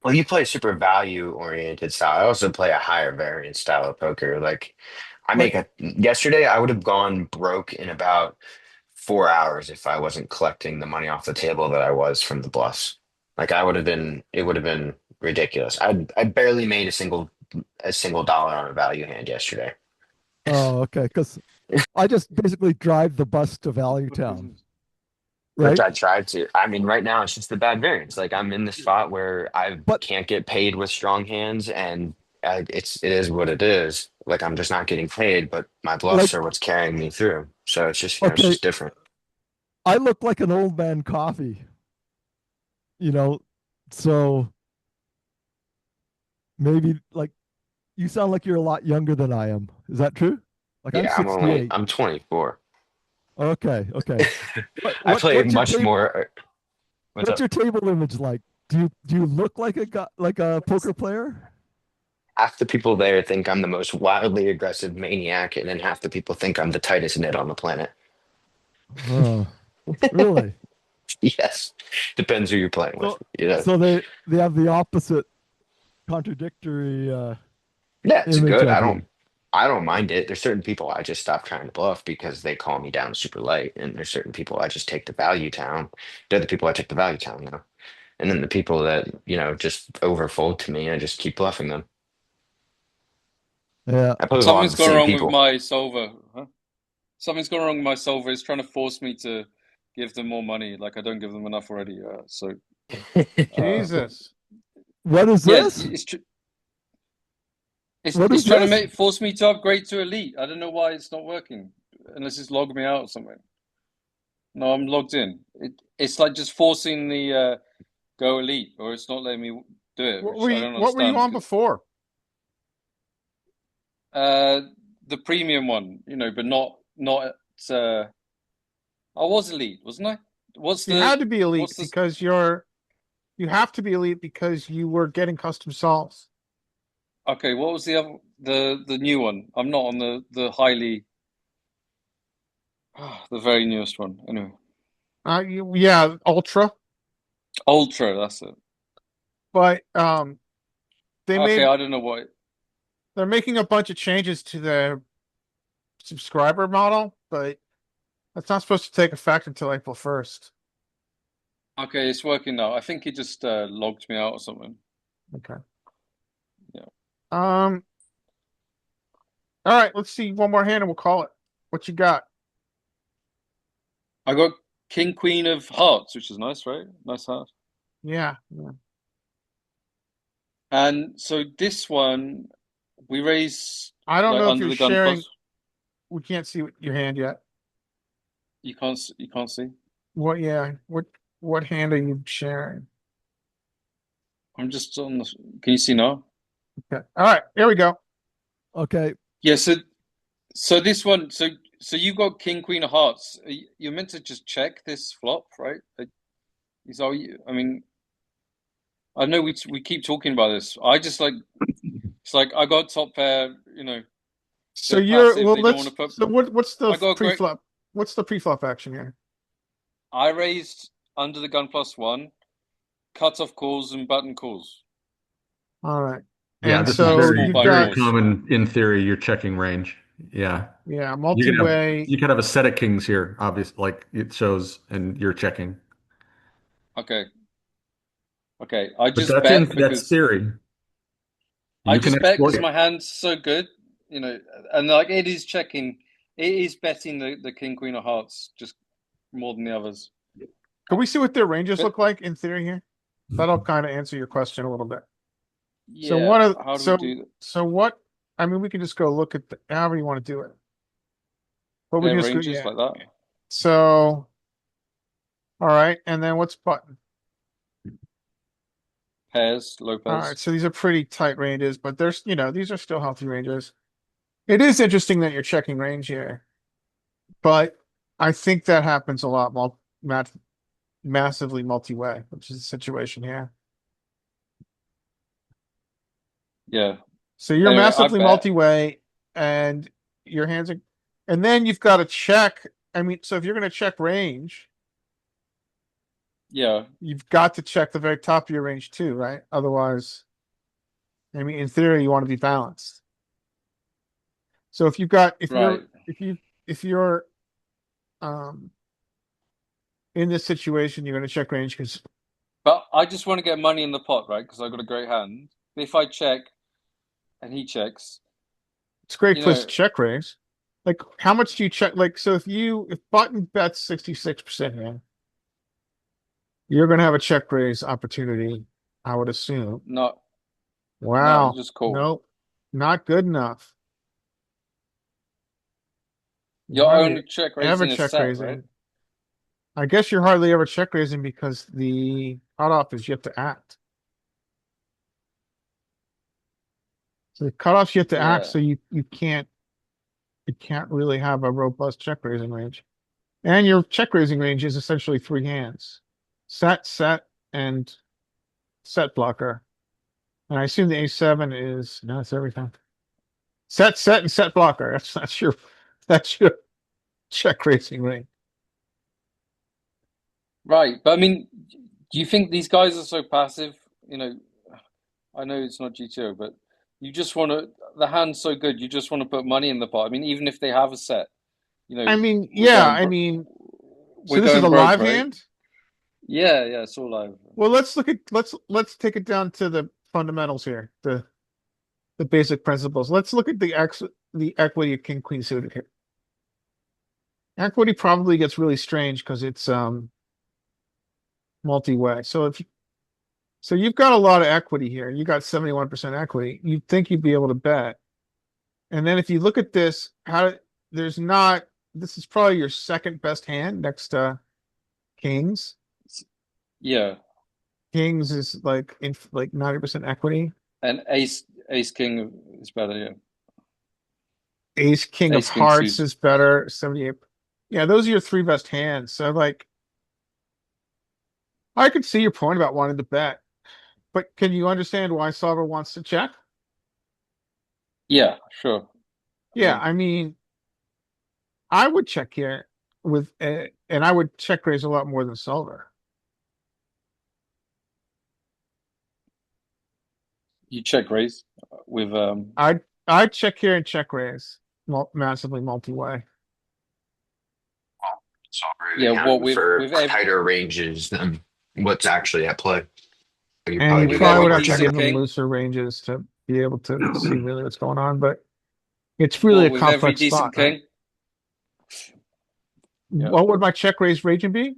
S5: Well, you play super value oriented style. I also play a higher variance style of poker. Like
S8: Like,
S5: yesterday, I would have gone broke in about 4 hours if I wasn't collecting the money off the table that I was from the bluffs. Like it would have been ridiculous. I barely made a single dollar on a value hand yesterday.
S8: oh, okay, because I just basically drive the bus to Value Town,
S5: Which
S8: right?
S5: I tried to. I mean, right now it's just the bad variance. Like I'm in the spot where I
S8: But
S5: can't get paid with strong hands, and it is what it is. Like I'm just not getting paid, but my
S8: like,
S5: bluffs are what's carrying me through. So it's just it's
S8: okay,
S5: just different.
S8: I look like an old man coffee, you know, so maybe like you sound like you're a lot younger than I am. Is that true? Like I'm
S5: Yeah,
S8: 68.
S5: I'm 24.
S8: Okay, okay. What
S5: I
S8: what
S5: play
S8: what's your
S5: much
S8: table?
S5: more. What's
S8: What's
S5: up?
S8: your table image like? Do you look like a guy, like a poker player?
S5: Half the people there think I'm the most wildly aggressive maniac, and then half the people think I'm the tightest knit on the planet.
S8: Oh, really?
S5: Yes, depends who you're playing with.
S8: So they have the opposite contradictory
S5: Yeah, it's
S8: image
S5: good.
S8: of you.
S5: I don't mind it. There's certain people I just stop trying to bluff because they call me down super light, and there's certain people I just take the value town. They're the people I take the value town now, and then the people that just overfold to me, I just keep bluffing them.
S8: Yeah.
S5: I play with a lot of
S2: Something's
S5: the
S2: gone
S5: same
S2: wrong with
S5: people.
S2: my solver. Huh? Something's gone wrong with my solver. It's trying to force me to give them more money. Like I don't give them enough already. Uh,
S1: Jesus.
S8: What is
S2: yeah,
S8: this? What
S2: it's
S8: is
S2: trying to
S8: this?
S2: force me to upgrade to elite. I don't know why it's not working. Unless it's logged me out or something. No, I'm logged in. It's like just forcing the go elite, or it's not letting me do it,
S1: What
S2: which
S1: were
S2: I
S1: you
S2: don't
S1: what were you
S2: understand
S1: on
S2: because
S1: before?
S2: uh the premium one, but not uh I was elite, wasn't I? What's
S1: You
S2: the
S1: had to be elite
S2: what's the
S1: because you have to be elite because you were getting custom solves.
S2: okay, what was the other the new one? I'm not on the highly the very newest one. Anyway.
S1: Yeah, ultra,
S2: Ultra, that's it.
S1: but they
S2: Okay,
S1: made
S2: I don't know what
S1: they're making a bunch of changes to the subscriber model, but that's not supposed to take effect until April 1st.
S2: okay, it's working now. I think it just logged me out or something.
S1: Okay.
S2: Yeah.
S1: Um, all right, let's see one more hand and we'll call it. What you got?
S2: I got King Queen of Hearts, which is nice, right? Nice heart.
S1: Yeah. Yeah.
S2: And so this one we raise
S1: I don't
S2: like
S1: know if
S2: under
S1: you're
S2: the gun
S1: sharing.
S2: plus
S1: We can't see your hand yet.
S2: you can't see.
S1: Yeah, what hand are you sharing?
S2: I'm just on the. Can you see now?
S1: Okay. All right, here we go.
S8: Okay.
S2: Yeah. So this one. So you got King Queen of Hearts. You're meant to just check this flop, right? Is all you? I mean, I know we keep talking about this. I just like it's like I got top pair.
S1: So
S2: They're
S1: you're
S2: passive.
S1: well,
S2: They don't want to put.
S1: what's the
S2: I got a great.
S1: pre-flop? What's the pre-flop action here?
S2: I raised under the gun +1, cut off calls and button calls.
S1: All right.
S3: Yeah,
S1: And
S3: this is
S2: And
S1: so
S2: small
S3: very,
S1: you've
S2: blind
S3: very
S1: got,
S2: draws.
S3: common in theory, your checking range. Yeah.
S1: yeah,
S3: You could have
S1: multi-way.
S3: you could have a set of kings here, obviously, like it shows, and you're checking.
S2: Okay. Okay. I
S3: But
S2: just bet
S3: that's
S2: because
S3: theory.
S2: I
S3: You can
S2: just bet
S3: exploit
S2: because
S3: it.
S2: my hand's so good, and like it is checking, it is betting the King Queen of Hearts just more than the others.
S1: Can we see what their ranges
S2: But
S1: look like in theory here? That'll kind of answer your question a little bit. So
S2: yeah,
S1: what are
S2: how do we do that?
S1: so what? I mean, we can just go look at however you want to do it. But we
S2: Their
S1: can just go,
S2: ranges
S1: yeah.
S2: like that?
S1: So, all right, and then what's button?
S2: Pairs,
S1: All right,
S2: Lopez.
S1: so these are pretty tight ranges, but there's, these are still healthy ranges. It is interesting that you're checking range here, but I think that happens a lot, massively multi-way, which is the situation here.
S2: Yeah.
S1: So you're
S2: Anyway, I
S1: massively
S2: bet.
S1: multi-way, and your hands are, and then you've got to check. I mean, so if you're going to check range,
S2: Yeah.
S1: you've got to check the very top of your range too, right? Otherwise, I mean, in theory, you want to be balanced. So if you've got,
S2: Right.
S1: if you're, um, in this situation, you're going to check range because
S2: But I just want to get money in the pot, right? Because I got a great hand. If I check and he checks,
S1: it's a great
S2: you
S1: place to
S2: know,
S1: check range. Like, how much do you check? Like, so if button bets 66% here, you're going to have a check raise opportunity, I would assume.
S2: not no, you
S1: Wow.
S2: just call.
S1: Nope. Not good enough.
S2: You're
S1: Why are you
S2: only check
S1: ever
S2: raising a
S1: check
S2: set, right?
S1: raising? I guess you're hardly ever check raising because the cutoff is yet to act. So the cutoff's yet to act,
S2: Yeah.
S1: so you can't really have a robust check raising range. And your check raising range is essentially three hands. Set, and set blocker. And I assume the A7 is no, it's everything. Set, and set blocker. That's your check raising range.
S2: Right. But I mean, do you think these guys are so passive? I know it's not GTO, but you just want to, the hand's so good, you just want to put money in the pot. I mean, even if they have a set,
S1: I mean,
S2: we're
S1: yeah,
S2: going
S1: I
S2: bro
S1: mean, so
S2: we're
S1: this is
S2: going
S1: a
S2: broke,
S1: live
S2: right?
S1: hand.
S2: Yeah, yeah, it's all live.
S1: Well, let's take it down to the fundamentals here, the basic principles. Let's look at the equity of king queen suited here. Equity probably gets really strange because it's multi-way. So you've got a lot of equity here. You got 71% equity. You'd think you'd be able to bet. And then if you look at this, there's not this is probably your second best hand next to kings.
S2: Yeah.
S1: Kings is like in like 90% equity.
S2: And ace king is better, yeah.
S1: Ace king of
S2: Ace king
S1: hearts
S2: suited.
S1: is better, 78. Yeah, those are your three best hands. So like I could see your point about wanting to bet, but can you understand why solver wants to check?
S2: Yeah, sure. I
S1: Yeah,
S2: mean,
S1: I mean, I would check here and I would check raise a lot more than solver.
S2: you check raise with
S1: I'd check here and check raise massively multi-way.
S5: It's already
S2: yeah, what
S5: for
S2: with every
S5: tighter ranges than what's actually at play. You
S1: And
S5: probably
S1: you
S5: do
S2: with
S5: get a
S1: probably
S5: lot
S2: every
S1: would
S5: more
S1: have to give
S2: decent
S5: checking.
S1: them
S2: king,
S1: looser ranges to be able to see really what's going on, but it's really a
S2: what with every
S1: complex
S2: decent
S1: spot, right?
S2: king. Yeah.
S1: What would my check raise region be?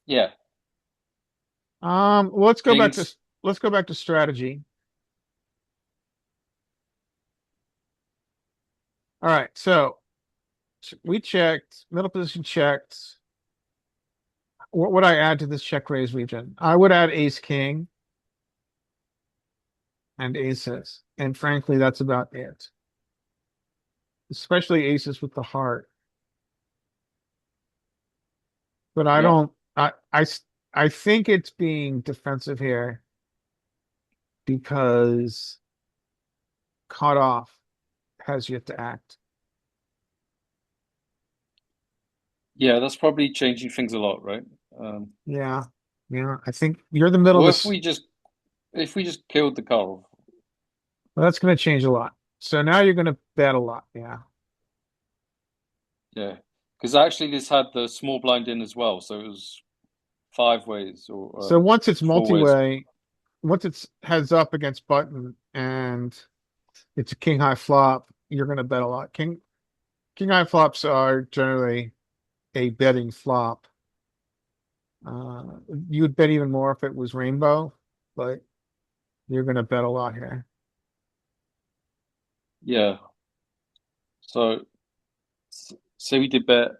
S2: Yeah.
S1: Well,
S2: Kings.
S1: let's go back to strategy. All right, so we checked, middle position checked. what would I add to this check raise region? I would add ace king and aces. And frankly, that's about it. Especially aces with the heart. But I
S2: Yeah.
S1: don't, I think it's being defensive here because cut off has yet to act.
S2: Yeah, that's probably changing things a lot, right?
S1: Yeah. Yeah. I think you're the middle of
S2: Well,
S1: this.
S2: if we just killed the cutoff,
S1: Well, that's going to change a lot. So now you're going to bet a lot. Yeah.
S2: yeah, because actually this had the small blind in as well, so it was five ways or
S1: So once it's
S2: four ways.
S1: multi-way, once it's heads up against button and it's a king high flop, you're going to bet a lot. King high flops are generally a betting flop. Uh, you would bet even more if it was rainbow, but you're going to bet a lot here.
S2: Yeah. So say we did bet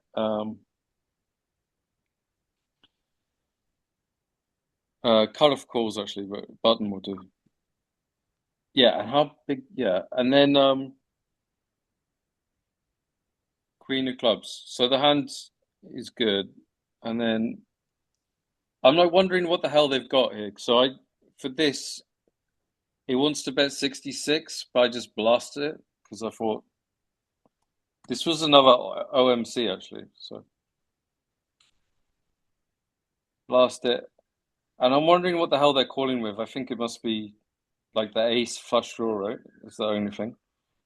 S2: cutoff calls actually, but button will do. Yeah, and how big? Yeah, and then queen of clubs. So the hand is good, and then I'm like wondering what the hell they've got here. So I for this, he wants to bet 66, but I just blasted it because I thought this was another OMC actually. So blast it, and I'm wondering what the hell they're calling with. I think it must be like the ace flush draw, right? Is the only thing.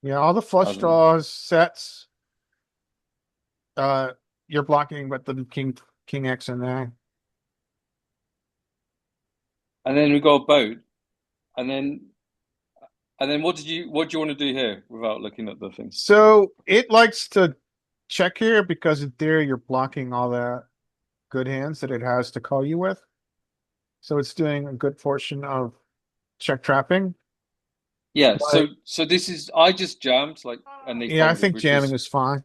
S1: Yeah, all the
S2: I
S1: flush
S2: don't know.
S1: draws, sets, uh, you're blocking, but the king X in there.
S2: And then we got a boat, and then what do you want to do here without looking at the thing?
S1: So it likes to check here because in theory you're blocking all the good hands that it has to call you with. So it's doing a good portion of check trapping.
S2: Yeah,
S1: But
S2: so this is I just jammed like and they
S1: yeah, I
S2: folded,
S1: think
S2: which
S1: jamming
S2: was
S1: is fine.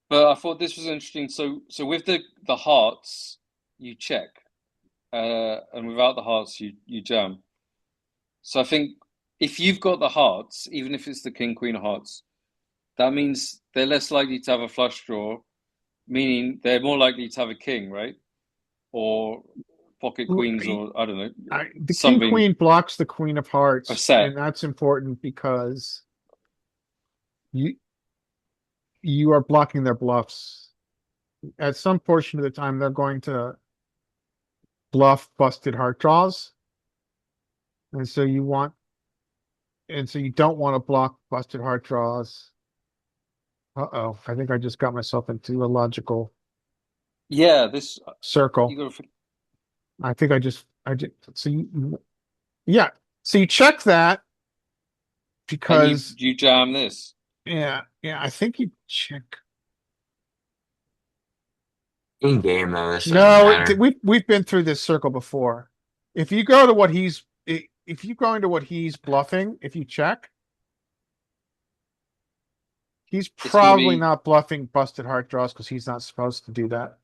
S2: but I thought this was interesting. So with the hearts you check, and without the hearts you jam. So I think if you've got the hearts, even if it's the king queen of hearts, that means they're less likely to have a flush draw, meaning they're more likely to have a king, right? Or pocket queens, or I don't know,
S1: The king
S2: something
S1: queen blocks the queen of
S2: a
S1: hearts,
S2: set.
S1: and that's important because you you are blocking their bluffs. At some portion of the time, they're going to bluff busted heart draws, and so you don't want to block busted heart draws. Uh-oh, I think I just got myself into a logical
S2: Yeah, this you
S1: circle.
S2: got to,
S1: Yeah, so you check that
S2: and
S1: because
S2: you jam this.
S1: yeah, I think you check.
S5: In game though, this doesn't
S1: No,
S5: matter.
S1: we've been through this circle before. If you go to what if you go into what he's bluffing, if you check, he's
S2: It's going to
S1: probably
S2: be,
S1: not bluffing busted heart draws because he's not supposed to do that.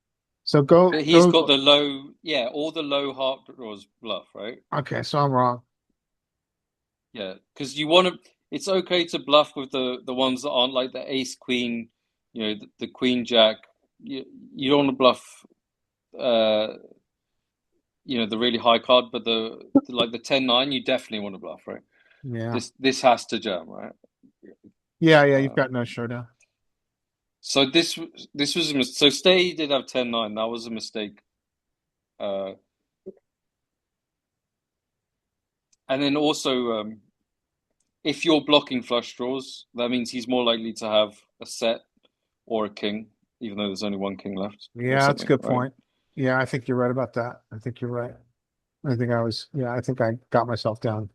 S1: So
S2: but he's got
S1: go.
S2: the low, yeah, all the low heart draws bluff, right?
S1: Okay, so I'm wrong.
S2: Yeah, because you want to. It's okay to bluff with the ones that aren't like the ace queen, the queen jack. You don't want to bluff, uh, the really high card, but like the 10-9, you definitely want to bluff, right?
S1: Yeah,
S2: This has to jam, right?
S1: yeah. You've
S2: Um,
S1: got no showdown.
S2: so this was a mistake. So Stay did have 10-9. That was a mistake. Uh, and then also, if you're blocking flush draws, that means he's more likely to have a set or a king, even though there's only one king left or
S1: Yeah, that's a
S2: something,
S1: good
S2: right?
S1: point. Yeah, I think you're right about that. I think you're right. I think I got myself down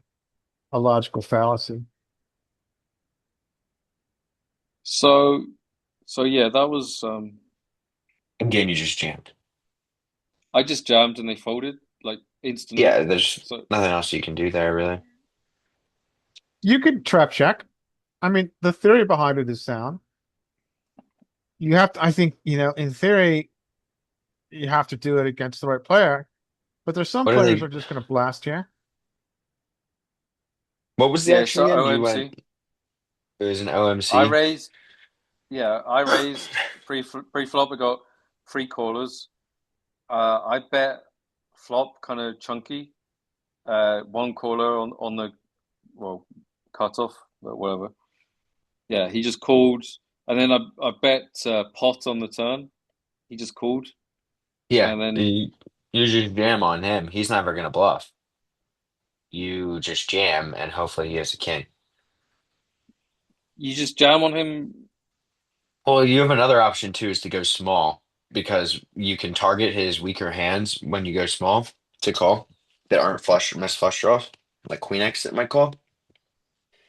S1: a logical fallacy.
S2: So, so yeah, that was
S5: In game, you just jammed.
S2: I just jammed and they folded like instantly.
S5: Yeah, there's
S2: So
S5: nothing else you can do there really.
S1: You could trap check. I mean, the theory behind it is sound. You have to, I think, in theory, you have to do it against the right player. But there's some
S5: What are
S1: players who
S5: they?
S1: are just going to blast you.
S5: What was the
S2: Yeah,
S5: action
S2: so
S5: again? You
S2: OMC.
S5: went. It was an
S2: I
S5: OMC.
S2: raised. Yeah, I raised pre-flop. I got three callers. I bet flop kind of chunky. One caller on the well cutoff, but whatever. Yeah, he just called, and then I bet pot on the turn. He just called,
S5: Yeah,
S2: and then
S5: you just jam on him. He's never gonna bluff. You just jam, and hopefully he has a king.
S2: you just jam on him.
S5: Well, you have another option too, is to go small because you can target his weaker hands when you go small to call that aren't flush, miss flush draws, like Queen X that might call.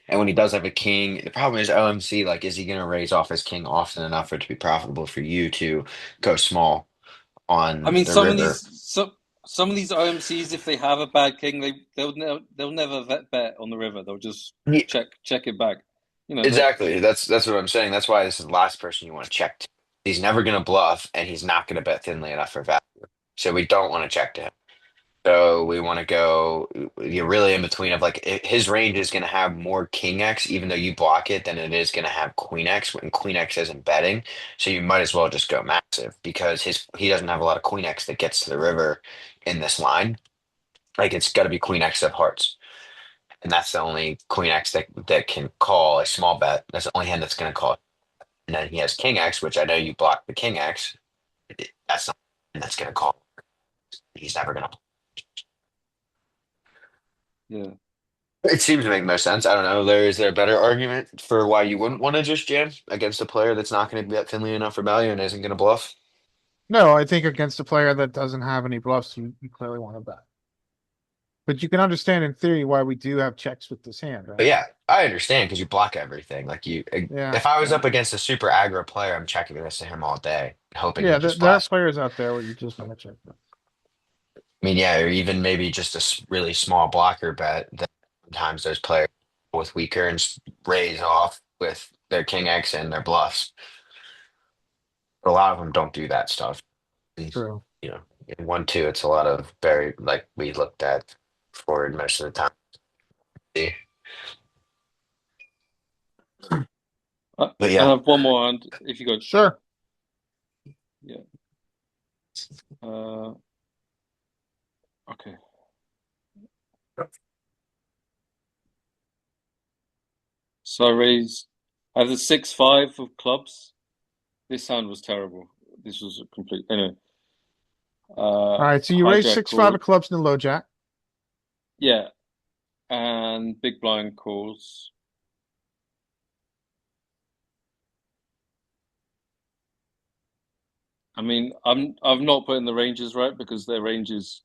S5: And when he does have a king, the problem is OMC, like, is he going to raise off his king often enough for it to be profitable for you to go small
S2: I
S5: on
S2: mean,
S5: the river?
S2: some of these OMCs, if they have a bad king, they'll never bet on the river. They'll just
S5: Yeah,
S2: check it back. You know that.
S5: exactly. That's what I'm saying. That's why this is the last person you want to check to. He's never going to bluff, and he's not going to bet thinly enough for value. So we don't want to check to him. So we want to go, you're really in between of like his range is going to have more King X, even though you block it, than it is going to have Queen X when Queen X isn't betting. So you might as well just go massive because he doesn't have a lot of Queen X that gets to the river in this line. Like it's got to be Queen X of hearts. And that's the only Queen X that can call a small bet. That's the only hand that's going to call it. And then he has King X, which I know you block the King X. That's not, and that's going to call. He's never going to.
S2: Yeah.
S5: It seems to make most sense. I don't know. Is there a better argument for why you wouldn't want to just jam against a player that's not going to be that thinly enough for value and isn't going to bluff?
S1: No, I think against a player that doesn't have any bluffs, you clearly want to bet. But you can understand in theory why we do have checks with this hand,
S5: But
S1: right?
S5: yeah, I understand because you block everything. Like
S1: Yeah,
S5: if I was
S1: yeah.
S5: up against a super aggro player, I'm checking this to him all day, hoping he
S1: Yeah,
S5: just
S1: there are
S5: blasts.
S1: players out there where you just want to check them.
S5: I mean, yeah, or even maybe just a really small blocker bet. That sometimes those players with weaker and raise off with their king X and their bluffs. But a lot of them don't do that stuff. And,
S1: True.
S5: you know, in 1-2, it's a lot of very like we looked at forward most of the time. But
S2: I
S5: yeah,
S2: have one more hand. If you go,
S1: Sure.
S2: yeah. Uh, okay. So I raised. I have the 6-5 of clubs. This hand was terrible. This was a complete. Anyway,
S1: All right, so you raise
S2: hijack
S1: 6-5
S2: call.
S1: of clubs in the low jack.
S2: Yeah, and big blind calls. I mean, I've not put in the ranges right because their range is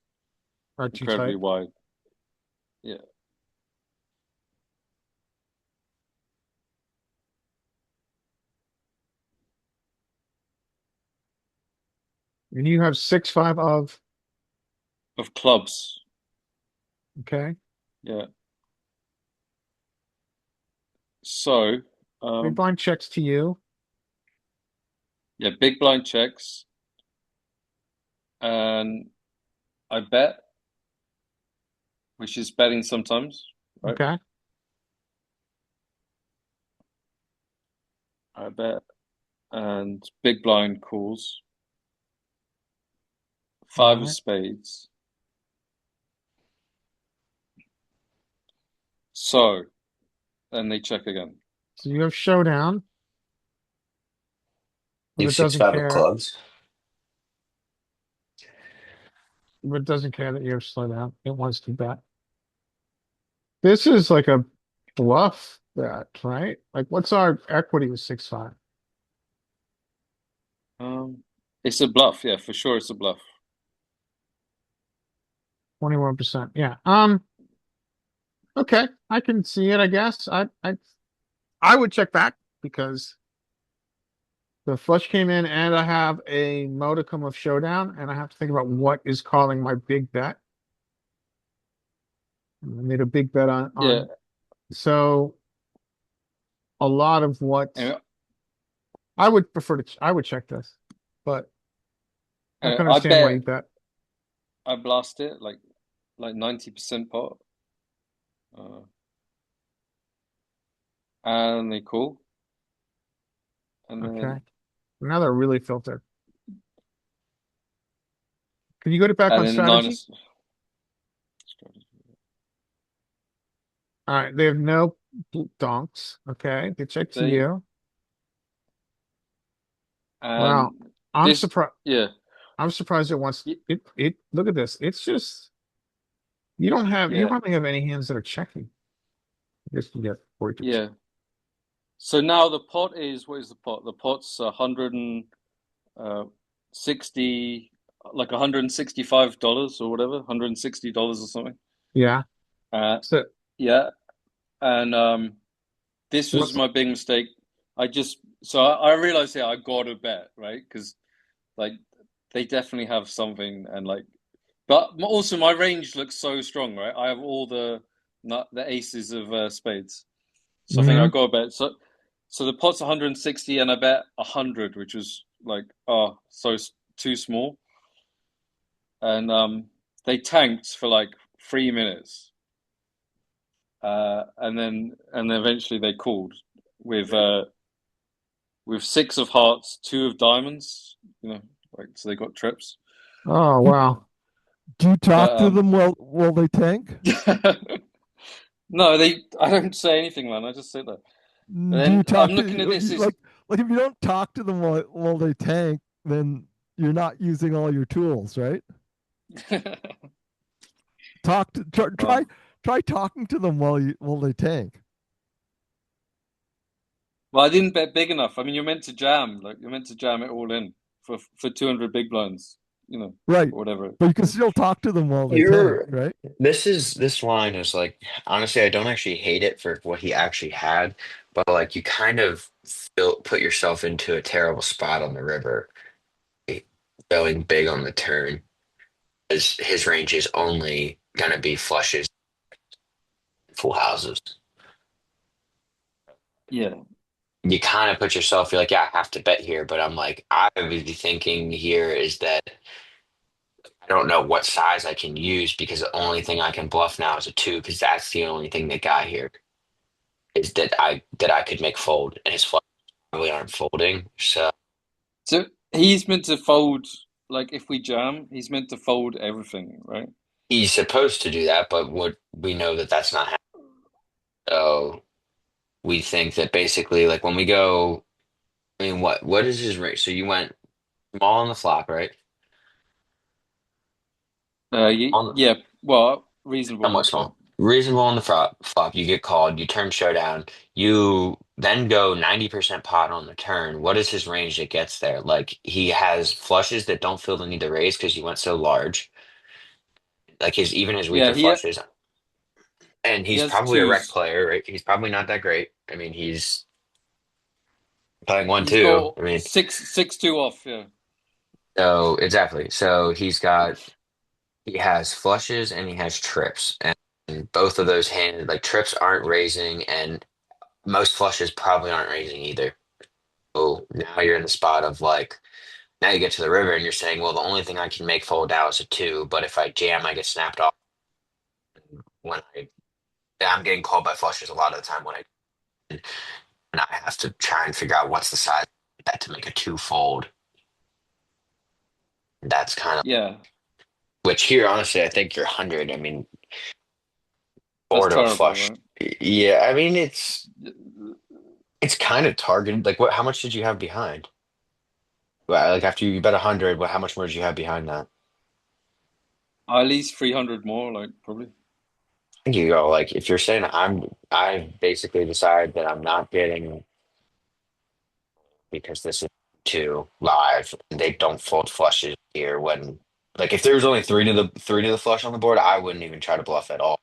S1: Are too
S2: incredibly
S1: tight.
S2: wide. Yeah.
S1: And you have 6-5 of,
S2: Of clubs.
S1: okay.
S2: Yeah. So,
S1: Big blind checks to you.
S2: yeah, big blind checks, and I bet, which is betting sometimes, right?
S1: Okay.
S2: I bet, and big blind calls,
S1: All
S2: five of
S1: right.
S2: spades. So, then they check again.
S1: So you have showdown,
S5: you
S1: but
S5: have
S1: it
S5: six
S1: doesn't
S5: five of
S1: care.
S5: clubs.
S1: But it doesn't care that you have slowdown. It wants to bet. This is like a bluff bet, right? Like what's our equity with 6-5?
S2: It's a bluff, yeah, for sure. It's a bluff.
S1: 21%. Yeah. Okay. I can see it, I guess. I would check back because the flush came in and I have a modicum of showdown and I have to think about what is calling my big bet. I made a big bet
S2: Yeah,
S1: so a lot of what
S2: and
S1: I would prefer to I would check this, but I can
S2: I
S1: understand why
S2: bet
S1: you bet.
S2: I blast it like 90% pot, uh, and they call, and
S1: Okay.
S2: then
S1: Now they're really filtered. Can you go to back on
S2: the
S1: strategy?
S2: Niners.
S1: All right. They have no donks. Okay. They check to
S2: See,
S1: you.
S2: and
S1: Wow. I'm
S2: this,
S1: surprised.
S2: yeah,
S1: I'm surprised it wants
S2: y-
S1: it. Look at this. It's just you
S2: yeah,
S1: hardly have any hands that are checking. Just to get 42%.
S2: yeah. So now the pot is, what is the pot? The pot's 160, like $165 or whatever, $160 or something.
S1: Yeah.
S2: Uh,
S1: So
S2: yeah, and this was
S1: what's
S2: my big mistake. I realized, I got to bet, right? Because like they definitely have something, and like, but also my range looks so strong, right? I have all the aces of spades, so I think I
S1: mhm.
S2: got to bet. So the pot's 160, and I bet 100, which was like, oh, so too small, and they tanked for like 3 minutes, and then eventually they called with uh with six of hearts, two of diamonds, like, so they got trips.
S1: Oh
S8: Do,
S1: wow.
S8: do you
S2: But
S8: talk to them while they tank?
S2: no, I don't say anything, man. I just sit there. And
S8: Do you
S2: then I'm
S8: talk to
S2: looking at this is
S8: like if you don't talk to them while they tank, then you're not using all your tools, right? Talk to
S2: oh.
S8: try talking to them while they tank.
S2: Well, I didn't bet big enough. I mean, you're meant to jam it all in for 200 big blinds,
S8: Right.
S2: or whatever.
S8: But you can still talk to them while they tank,
S5: You're
S8: right?
S5: this line is like honestly, I don't actually hate it for what he actually had, but like you kind of put yourself into a terrible spot on the river, going big on the turn, as his range is only gonna be flushes, full houses.
S2: Yeah,
S5: You kind of put yourself, you're like, yeah, I have to bet here, but I'm like, I would be thinking here is that I don't know what size I can use because the only thing I can bluff now is a two because that's the only thing that got here is that I could make fold and his flush probably aren't folding. So
S2: so he's meant to fold, like, if we jam, he's meant to fold everything, right?
S5: he's supposed to do that, but what we know that that's not happening. So we think that basically, like when we go, I mean, what is his rate? So you went small on the flop, right? On
S2: Yeah, well, reasonable on the
S5: somewhat
S2: flop.
S5: small. Reasonable on the flop. You get called. You turn showdown. You then go 90% pot on the turn. What is his range that gets there? Like he has flushes that don't feel the need to raise because he went so large. Like his
S2: Yeah,
S5: weaker flushes, and
S2: he
S5: he's
S2: has
S5: probably a rec
S2: twos.
S5: player, right? He's probably not that great. I mean, he's playing one
S2: He's
S5: two.
S2: got
S5: I mean,
S2: six two off. Yeah,
S5: so exactly. So he has flushes and he has trips, and both of those hand like trips aren't raising, and most flushes probably aren't raising either. So now you're in the spot of like, now you get to the river and you're saying, well, the only thing I can make fold out is a two, but if I jam, I get snapped off when I'm getting called by flushes a lot of the time and I have to try and figure out what's the size of that to make a two fold. That's kind of
S2: yeah,
S5: which here, honestly, I think you're 100. I mean,
S2: that's
S5: four to a
S2: terrible,
S5: flush.
S2: right?
S5: Yeah, I mean it's kind of targeted. Like what? How much did you have behind? Well, like after you bet 100, how much more did you have behind that?
S2: At least 300 more, like, probably.
S5: think you go like if you're saying I basically decide that I'm not getting because this is too live. They don't fold flushes here when like if there was only three to the flush on the board, I wouldn't even try to bluff at all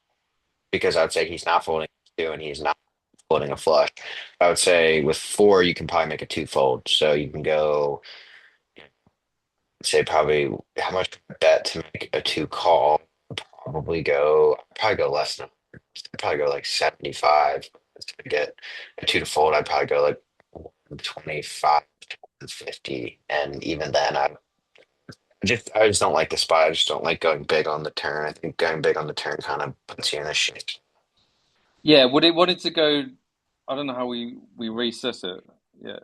S5: because I'd say he's not folding two and he's not folding a flush. I would say with four you can probably make a two fold. So you can go say probably how much bet to make a two call. Probably go less than probably go like 75 to get a two to fold. I'd probably go like 25 to 50. And even then, I just don't like the spot. I just don't like going big on the turn. I think going big on the turn kind of puts you in a shit.
S2: Yeah, would it wanted to go? I don't know how we reset it. Yeah,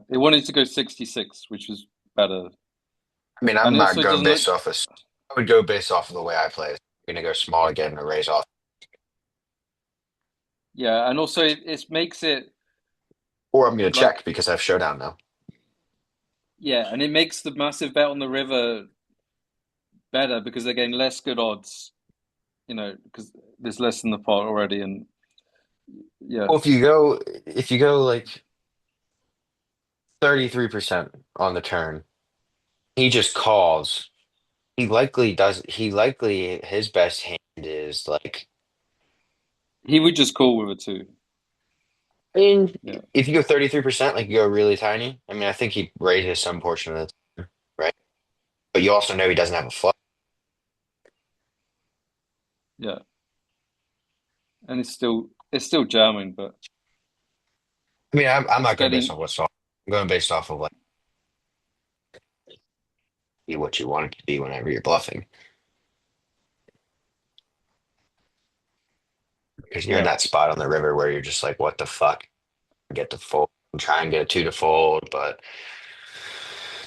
S2: it wanted to go 66, which was better,
S5: I mean,
S2: and
S5: I'm
S2: it
S5: not
S2: also
S5: going
S2: doesn't look.
S5: based off of. I would go based off of the way I play. I'm gonna go small again and raise off,
S2: Yeah, and also it makes it
S5: or I'm gonna
S2: like
S5: check because I have showdown now.
S2: yeah, and it makes the massive bet on the river better because they're getting less good odds. Because there's less in the pot already, and yeah,
S5: Well, if you go like 33% on the turn, he just calls. He likely his best hand is like.
S2: he would just call with a two.
S5: I mean,
S2: Yeah,
S5: if you go 33%, like you go really tiny. I mean, I think he raises some portion of the time, right? But you also know he doesn't have a flush.
S2: yeah, and it's still jamming, but
S5: I mean, I'm
S2: it's
S5: not going based
S2: getting
S5: off what's off. I'm going based off of like be what you want it to be whenever you're bluffing. Because you're in
S2: yeah,
S5: that spot on the river where you're just like, what the fuck? Get to fold and try and get a two to fold, but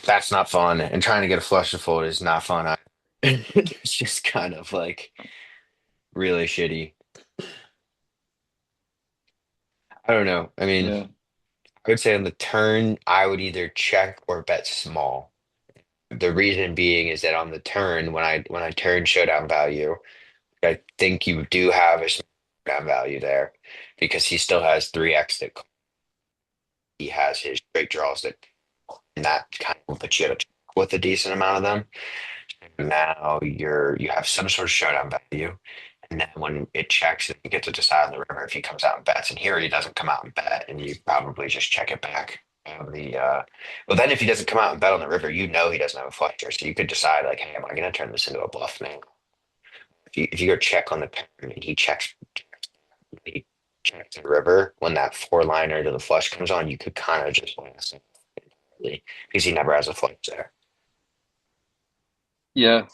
S5: that's not fun. And trying to get a flush to fold is not fun. It's just kind of like really shitty. I don't know. I mean,
S2: yeah,
S5: I would say on the turn, I would either check or bet small. The reason being is that on the turn, when I turn showdown value, I think you do have a showdown value there because he still has 3x that he has his straight draws that and that kind of puts you at a check with a decent amount of them. Now you have some sort of showdown value. And then when it checks, you get to decide on the river if he comes out and bets. And here he doesn't come out and bet, and you probably just check it back. Well, then if he doesn't come out and bet on the river, you know he doesn't have a flush here, so you could decide like, hey, am I going to turn this into a bluff now? If you go check on the turn and he checks the river when that four liner to the flush comes on, you could kind of just blast him because he never has a flush there.
S2: yeah.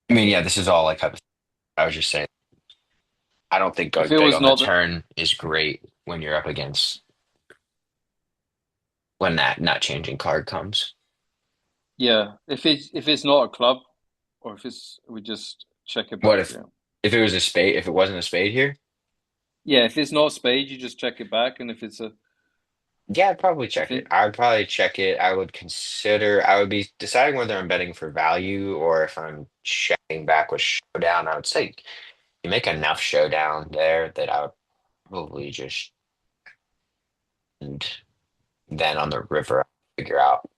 S5: I mean, yeah, this is all like I was just saying. I don't think
S2: If
S5: going
S2: it
S5: big
S2: was
S5: on the
S2: not that,
S5: turn is great when you're up against when that not changing card comes.
S2: yeah, if it's not a club, or if it's we just check it
S5: What
S2: back.
S5: if
S2: Yeah,
S5: if it was a spade? If it wasn't a spade here,
S2: yeah. If it's not a spade, you just check it back, and if it's a
S5: yeah, I'd probably
S2: if
S5: check it.
S2: it
S5: I would probably check it. I would consider. I would be deciding whether I'm betting for value or if I'm checking back with showdown. I would say you make enough showdown there that I would probably just and then on the river figure out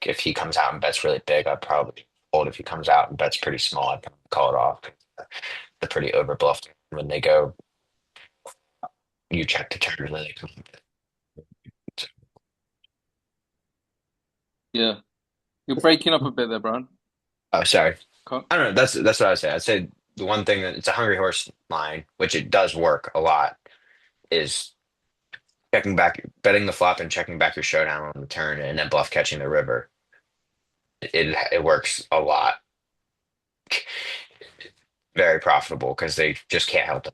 S5: if he comes out and bets really big. I'd probably fold. If he comes out and bets pretty small, I'd probably call it off. They're pretty overbluffed when they go. You check the turn and then they come.
S2: yeah, you're breaking up a bit there, Brian.
S5: Oh, sorry.
S2: Can't,
S5: I don't know. That's what I would say. I'd say the one thing that it's a hungry horse line, which it does work a lot, is checking back, betting the flop and checking back your showdown on the turn, and then bluff catching the river. It works a lot. Very profitable because they just can't help the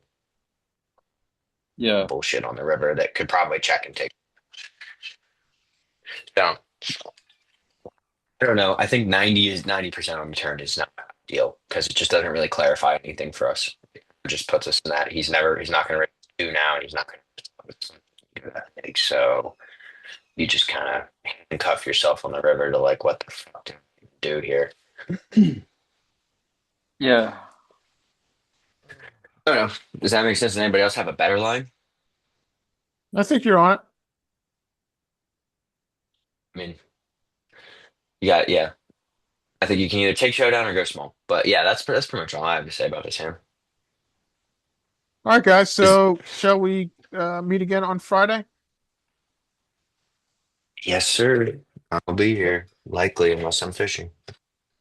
S2: yeah,
S5: bullshit on the river that could probably check and take. So I don't know. I think 90% on the turn is not ideal because it just doesn't really clarify anything for us. It just puts us in that he's not going to raise two now, and he's not going to do that. Like, so you just kind of handcuff yourself on the river to like, what the fuck do I do here?
S2: yeah.
S5: I don't know. Does that make sense? Does anybody else have a better line?
S1: I think you're on it.
S5: I mean, yeah. I think you can either take showdown or go small. But yeah, that's pretty much all I have to say about this hand.
S1: All right, guys.
S5: Is
S1: So shall we meet again on Friday?
S5: yes, sir. I'll be here likely unless I'm fishing.